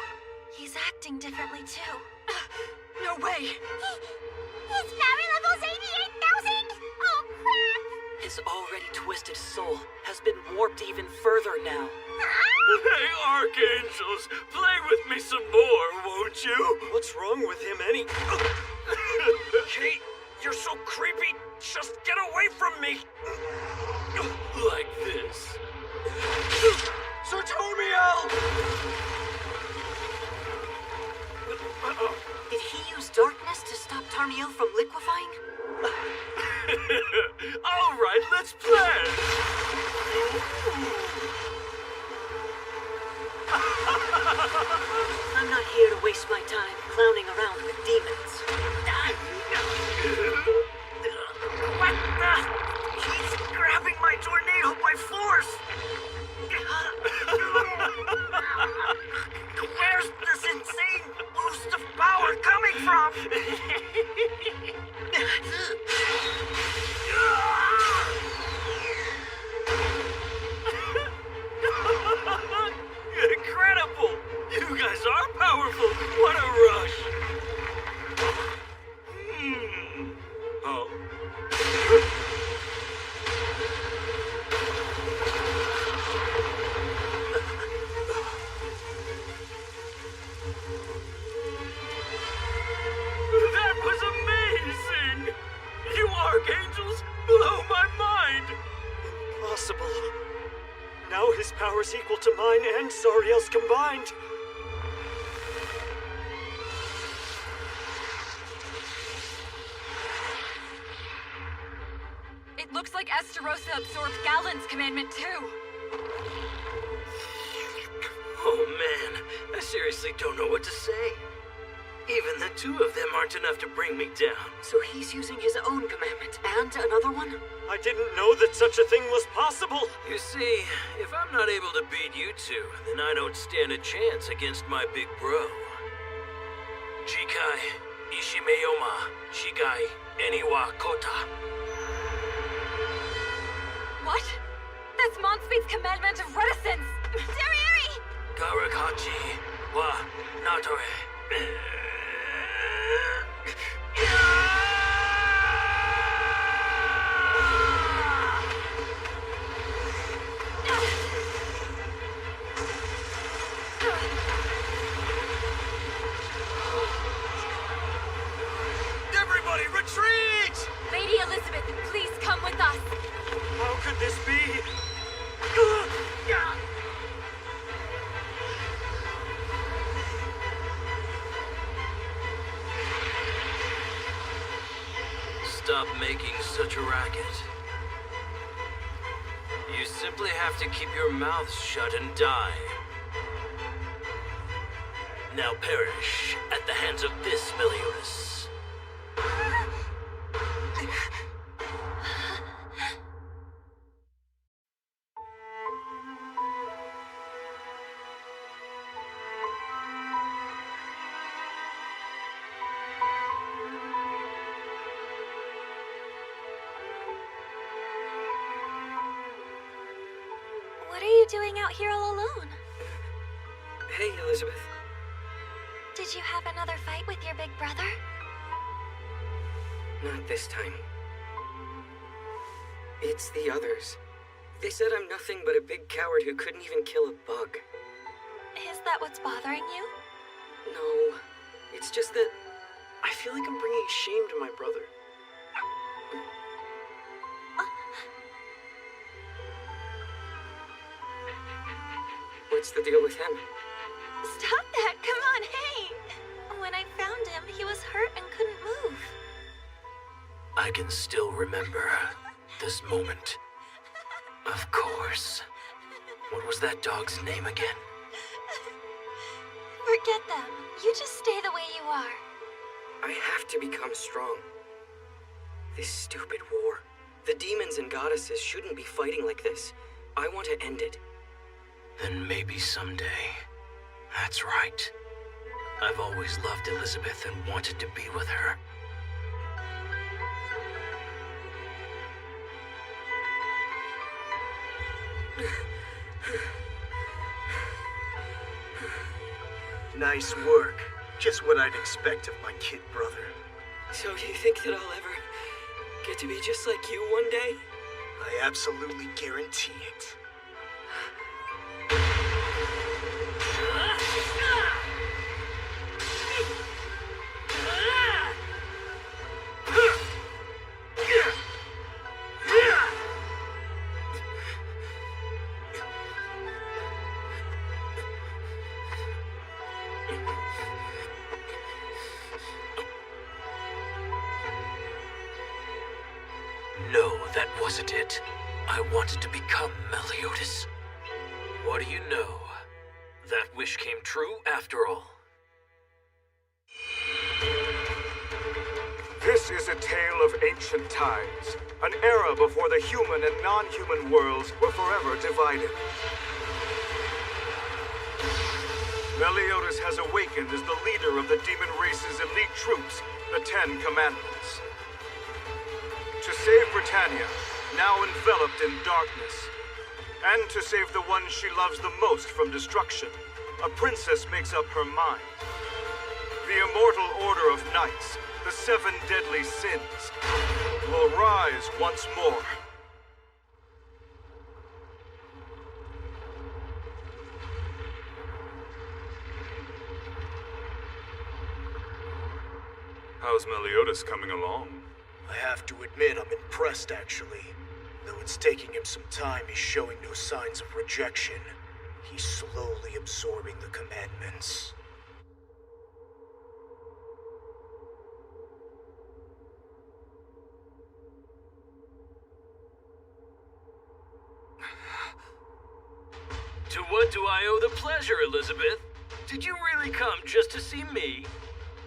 He's acting differently too. No way! His power level's 88,000! Oh, crap! His already twisted soul has been warped even further now. Hey, Archangels, play with me some more, won't you? What's wrong with him Kate, you're so creepy. Just get away from me. Like this. Sartomiel! Did he use darkness to stop Tarmiel from liquefying? All right, let's play. I'm not here to waste my time clowning around with demons. What the? He's grabbing my tornado by force! Where's this insane boost of power coming from? Incredible! You guys are powerful! What a rush! Oh? That was amazing! You Archangels blow my mind! Impossible. Now his power's equal to mine and Sariel's combined. It looks like Estarossa absorbed Galen's commandment too. Oh man, I seriously don't know what to say. Even the two of them aren't enough to bring me down. So he's using his own commandment and another one? I didn't know that such a thing was possible. You see, if I'm not able to beat you two, then I don't stand a chance against my big bro. Jikai, Ishimeyoma, Shigai, Eniwa Kota. What? That's Monspeed's commandment of reticence! Darieri! Garakachi wa Natore. Everybody, retreat! Lady Elizabeth, please come with us. How could this be? Stop making such a racket. You simply have to keep your mouths shut and die. Now perish at the hands of this Meliodas. doing out here all alone? Hey, Elizabeth. Did you have another fight with your big brother? Not this time. It's the others. They said I'm nothing but a big coward who couldn't even kill a bug. Is that what's bothering you? No, it's just that I feel like I'm bringing shame to my brother. What's the deal with him? Stop that! Come on, hey! When I found him, he was hurt and couldn't move. I can still remember this moment. Of course. What was that dog's name again? Forget them. You just stay the way you are. I have to become strong. This stupid war. The demons and goddesses shouldn't be fighting like this. I want to end it. Then maybe someday. That's right. I've always loved Elizabeth and wanted to be with her. Nice work. Just what I'd expect of my kid brother. So you think that I'll ever get to be just like you one day? I absolutely guarantee it. No, that wasn't it. I wanted to become Meliodas. What do you know? That wish came true after all. This is a tale of ancient times, an era before the human and non-human worlds were forever divided. Meliodas has awakened as the leader of the demon race's elite troops, the 10 Commandments. To save Britannia, now enveloped in darkness, and to save the one she loves the most from destruction, a princess makes up her mind. The immortal order of knights, the 7 deadly sins, will rise once more. How's Meliodas coming along? I have to admit I'm impressed, actually. Though it's taking him some time, he's showing no signs of rejection. He's slowly absorbing the commandments. To what do I owe the pleasure, Elizabeth? Did you really come just to see me?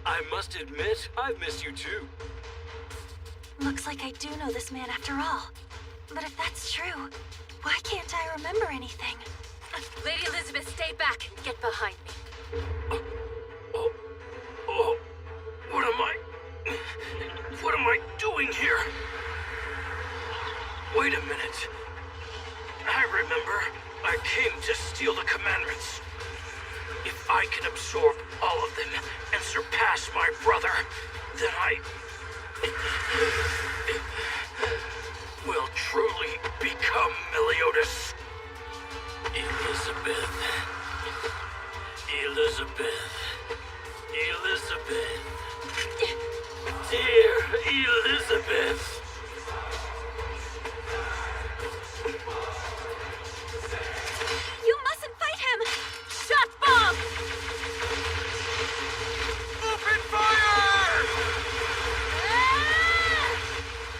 I must admit, I've missed you too. Looks like I do know this man after all. But if that's true, why can't I remember anything? Lady Elizabeth, stay back and get behind me. What am I doing here? Wait a minute. I remember. I came to steal the commandments. If I can absorb all of them and surpass my brother, then I will truly become Meliodas. Elizabeth. Dear Elizabeth. You mustn't fight him! Shot bomb! Open fire!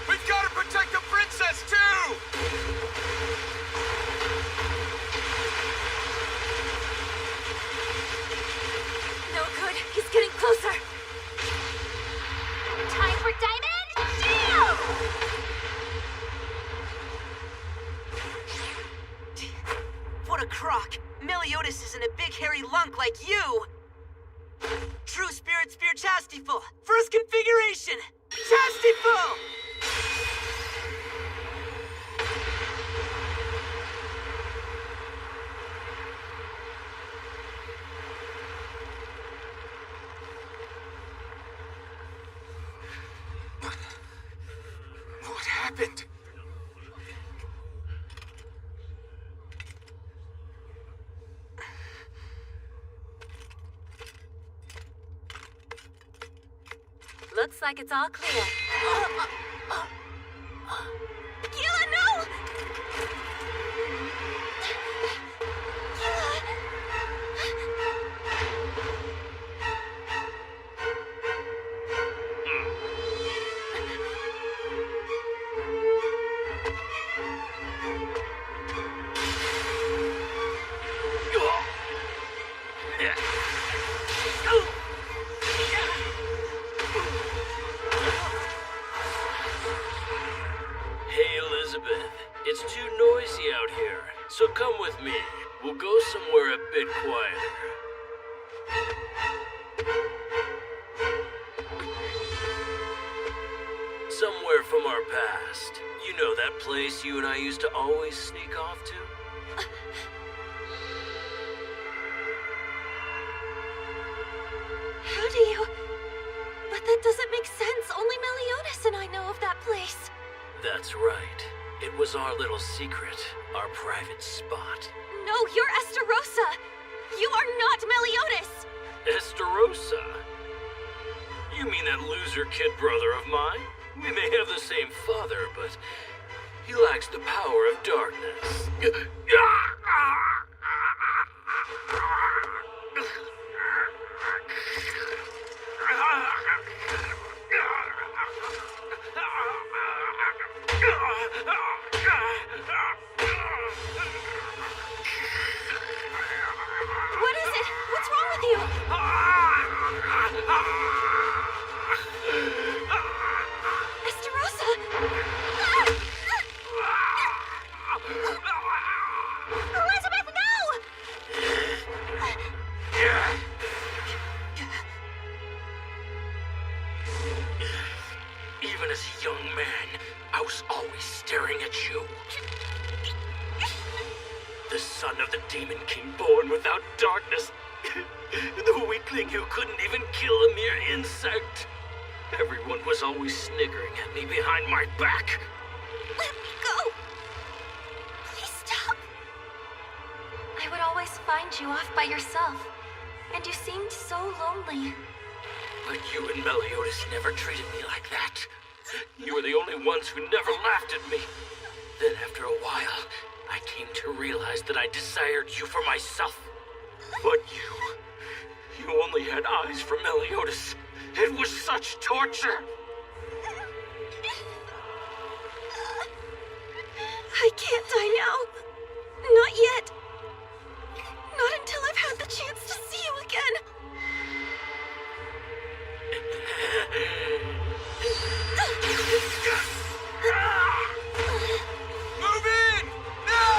We've got to protect the princess, too! No good. He's getting closer. Time for Diamond Shield! What a crock! Meliodas isn't a big hairy lunk like you! True Spirit Spear Chastiful! First configuration! Chastiful! Looks like it's all clear. Gila, no! Hey, Elizabeth. It's too noisy out here, so come with me. We'll go somewhere a bit quieter. Somewhere from our past. You know that place you and I used to always sneak off to? How do you... But that doesn't make sense. Only Meliodas and I know of that place. That's right. It was our little secret, our private spot. No, you're Estarossa. You are not Meliodas. Estarossa? You mean that loser kid brother of mine? We may have the same father, but he lacks the power of darkness. What is it? What's wrong with you? Estarossa! Elizabeth, no! Even as a young man, I was always staring at you. The son of the Demon King born without darkness. The weakling who couldn't even kill a mere insect. Everyone was always sniggering at me behind my back. Let me go! Please stop. I would always find you off by yourself, and you seemed so lonely. But you and Meliodas never treated me like that. You were the only ones who never laughed at me. Then after a while, I came to realize that I desired you for myself. But you only had eyes for Meliodas. It was such torture. I can't die now. Not yet. Not until I've had the chance to see you again. Move in! Now!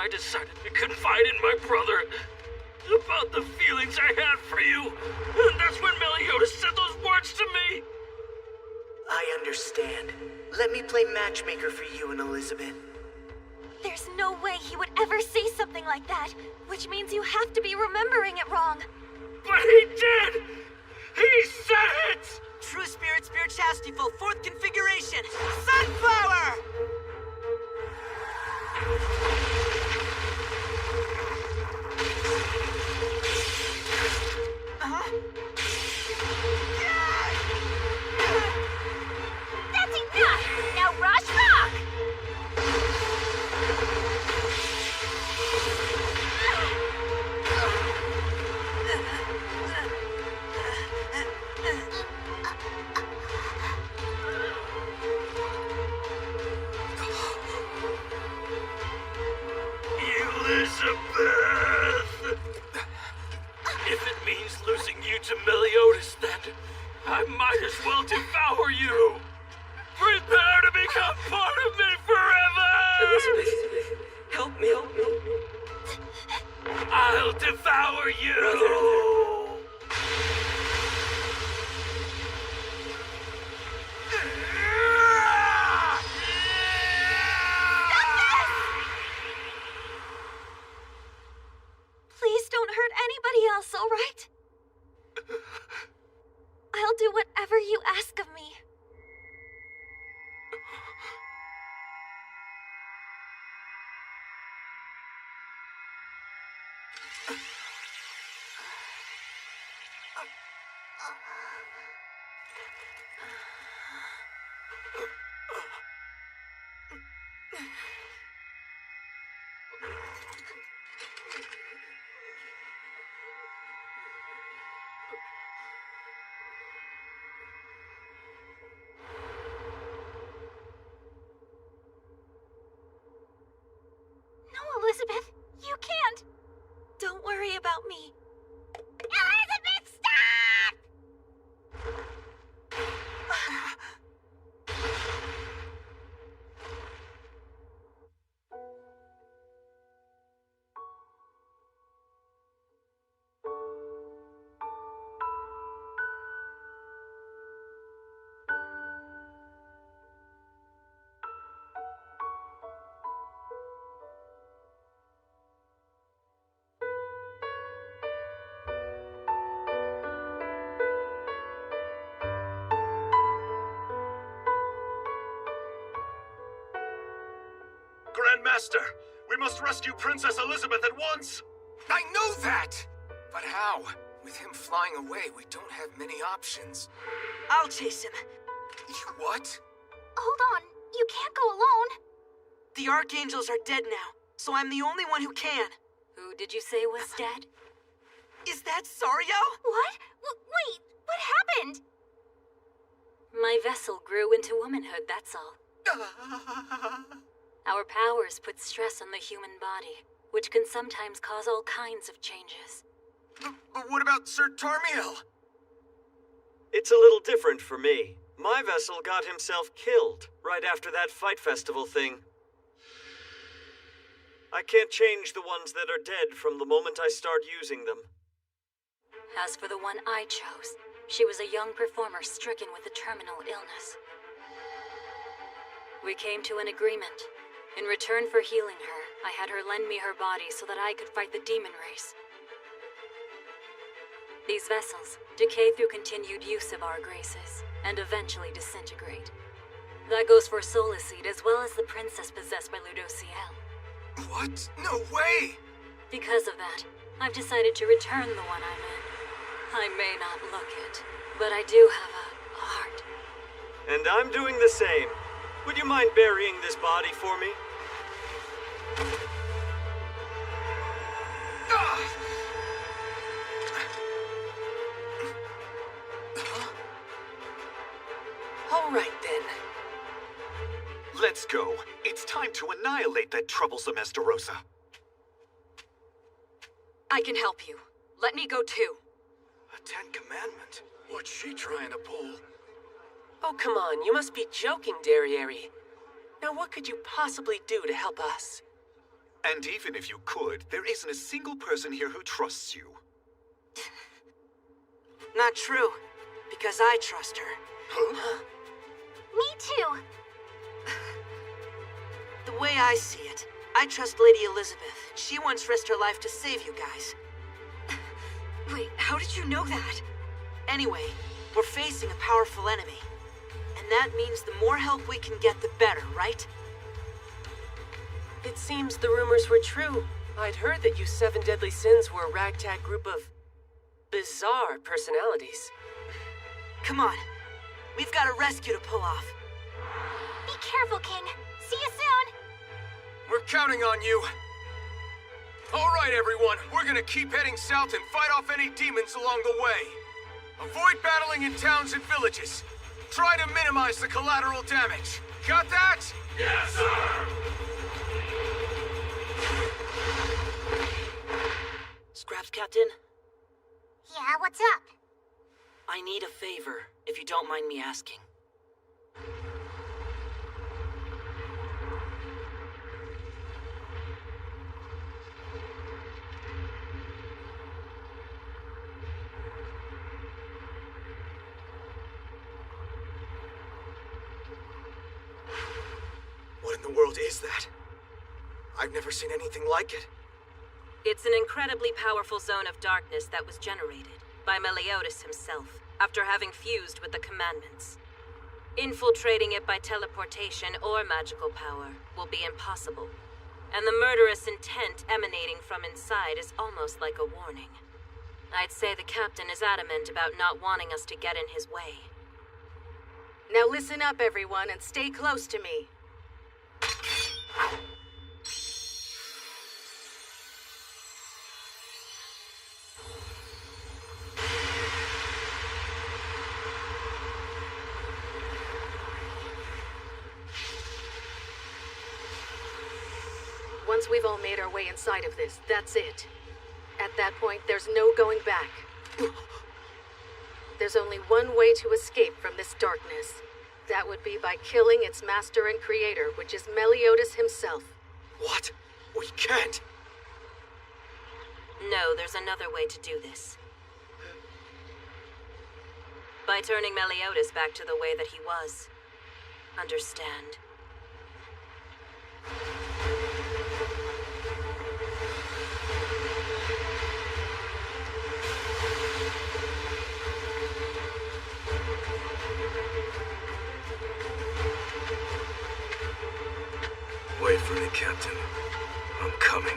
I decided to confide in my brother about the feelings I had for you. And that's when Meliodas said those words to me. I understand. Let me play matchmaker for you and Elizabeth. There's no way he would ever say something like that, which means you have to be remembering it wrong. But he did! He said it! True Spirit, Spirit Chastityful, 4th configuration, Sunflower! That's enough! Now rush rock! Elizabeth! If it means losing you to Meliodas, then I might as well devour you! Prepare to become part of me forever! Elizabeth, help me, help me. I'll devour you! Please don't hurt anybody else, all right? I'll do whatever you ask of me. No, Elizabeth, you can't. Don't worry about me. Elizabeth, stop! Grandmaster, we must rescue Princess Elizabeth at once! I know that! But how? With him flying away, we don't have many options. I'll chase him. What? Hold on, you can't go alone. The Archangels are dead now, so I'm the only one who can. Who did you say was dead? Is that Sario? What? Wait, what happened? My vessel grew into womanhood, that's all. Our powers put stress on the human body, which can sometimes cause all kinds of changes. But what about Sir Tarmiel? It's a little different for me. My vessel got himself killed right after that fight festival thing. I can't change the ones that are dead from the moment I start using them. As for the one I chose, she was a young performer stricken with a terminal illness. We came to an agreement. In return for healing her, I had her lend me her body so that I could fight the demon race. These vessels decay through continued use of our graces, and eventually disintegrate. That goes for Solaceid as well as the princess possessed by Ludociel. What? No way! Because of that, I've decided to return the one I'm in. I may not look it, but I do have a heart. And I'm doing the same. Would you mind burying this body for me? All right, then. Let's go. It's time to annihilate that troublesome Estarossa. I can help you. Let me go too. A Ten Commandment? What's she trying to pull? Oh, come on, you must be joking, Derriere. Now what could you possibly do to help us? And even if you could, there isn't a single person here who trusts you. Not true, because I trust her. Huh? Me too. The way I see it, I trust Lady Elizabeth. She once risked her life to save you guys. Wait, how did you know that? Anyway, we're facing a powerful enemy. And that means the more help we can get, the better, right? It seems the rumors were true. I'd heard that you seven deadly sins were a ragtag group of bizarre personalities. Come on. We've got a rescue to pull off. Be careful, King. See you soon. We're counting on you. All right, everyone. We're gonna keep heading south and fight off any demons along the way. Avoid battling in towns and villages. Try to minimize the collateral damage. Got that? Yes, sir! Scraps, Captain? Yeah, what's up? I need a favor, if you don't mind me asking. What in the world is that? I've never seen anything like it. It's an incredibly powerful zone of darkness that was generated by Meliodas himself after having fused with the commandments. Infiltrating it by teleportation or magical power will be impossible, and the murderous intent emanating from inside is almost like a warning. I'd say the captain is adamant about not wanting us to get in his way. Now listen up, everyone, and stay close to me. Once we've all made our way inside of this, that's it. At that point, there's no going back. There's only one way to escape from this darkness. That would be by killing its master and creator, which is Meliodas himself. What? We can't! No, there's another way to do this. By turning Meliodas back to the way that he was. Understand? Wait for me, Captain. I'm coming.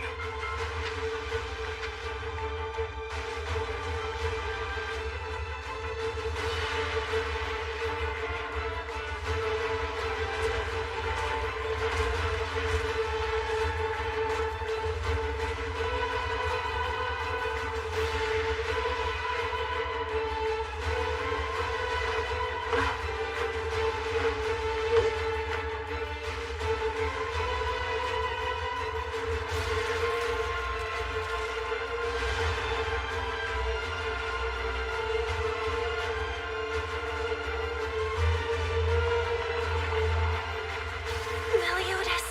Meliodas,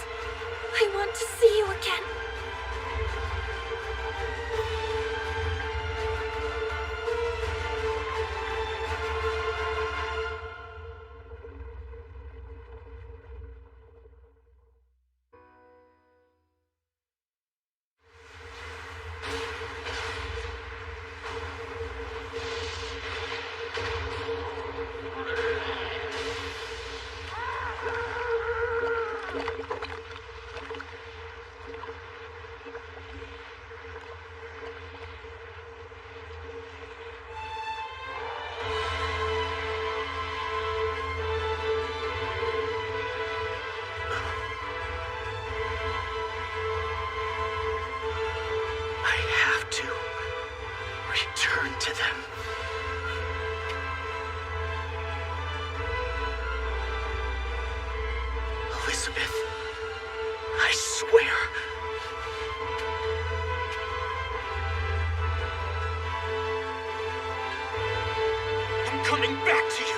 I want to see you again. Return to them. Elizabeth, I swear. I'm coming back to you.